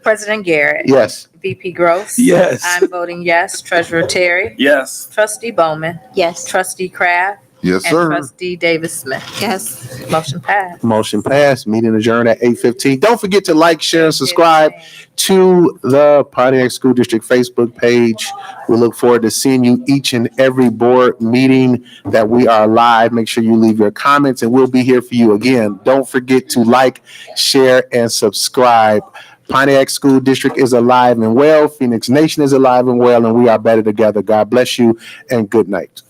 President Garrett. Yes. VP Gross. Yes. I'm voting yes. Treasurer Terry. Yes. Trustee Bowman. Yes. Trustee Kraft. Yes, And sir. Trustee Davis Smith. Yes. Motion passed. Motion passed. Meeting adjourned at 8:15. Don't forget to like, share, and subscribe to the Pontiac School District Facebook page. We look forward to seeing you each and every board meeting that we are live. Make sure you leave your comments and we'll be here for you again. Don't forget to like, share, and subscribe. Pontiac School District is alive and well. Phoenix Nation is alive and well, and we are better together. God bless you and good night.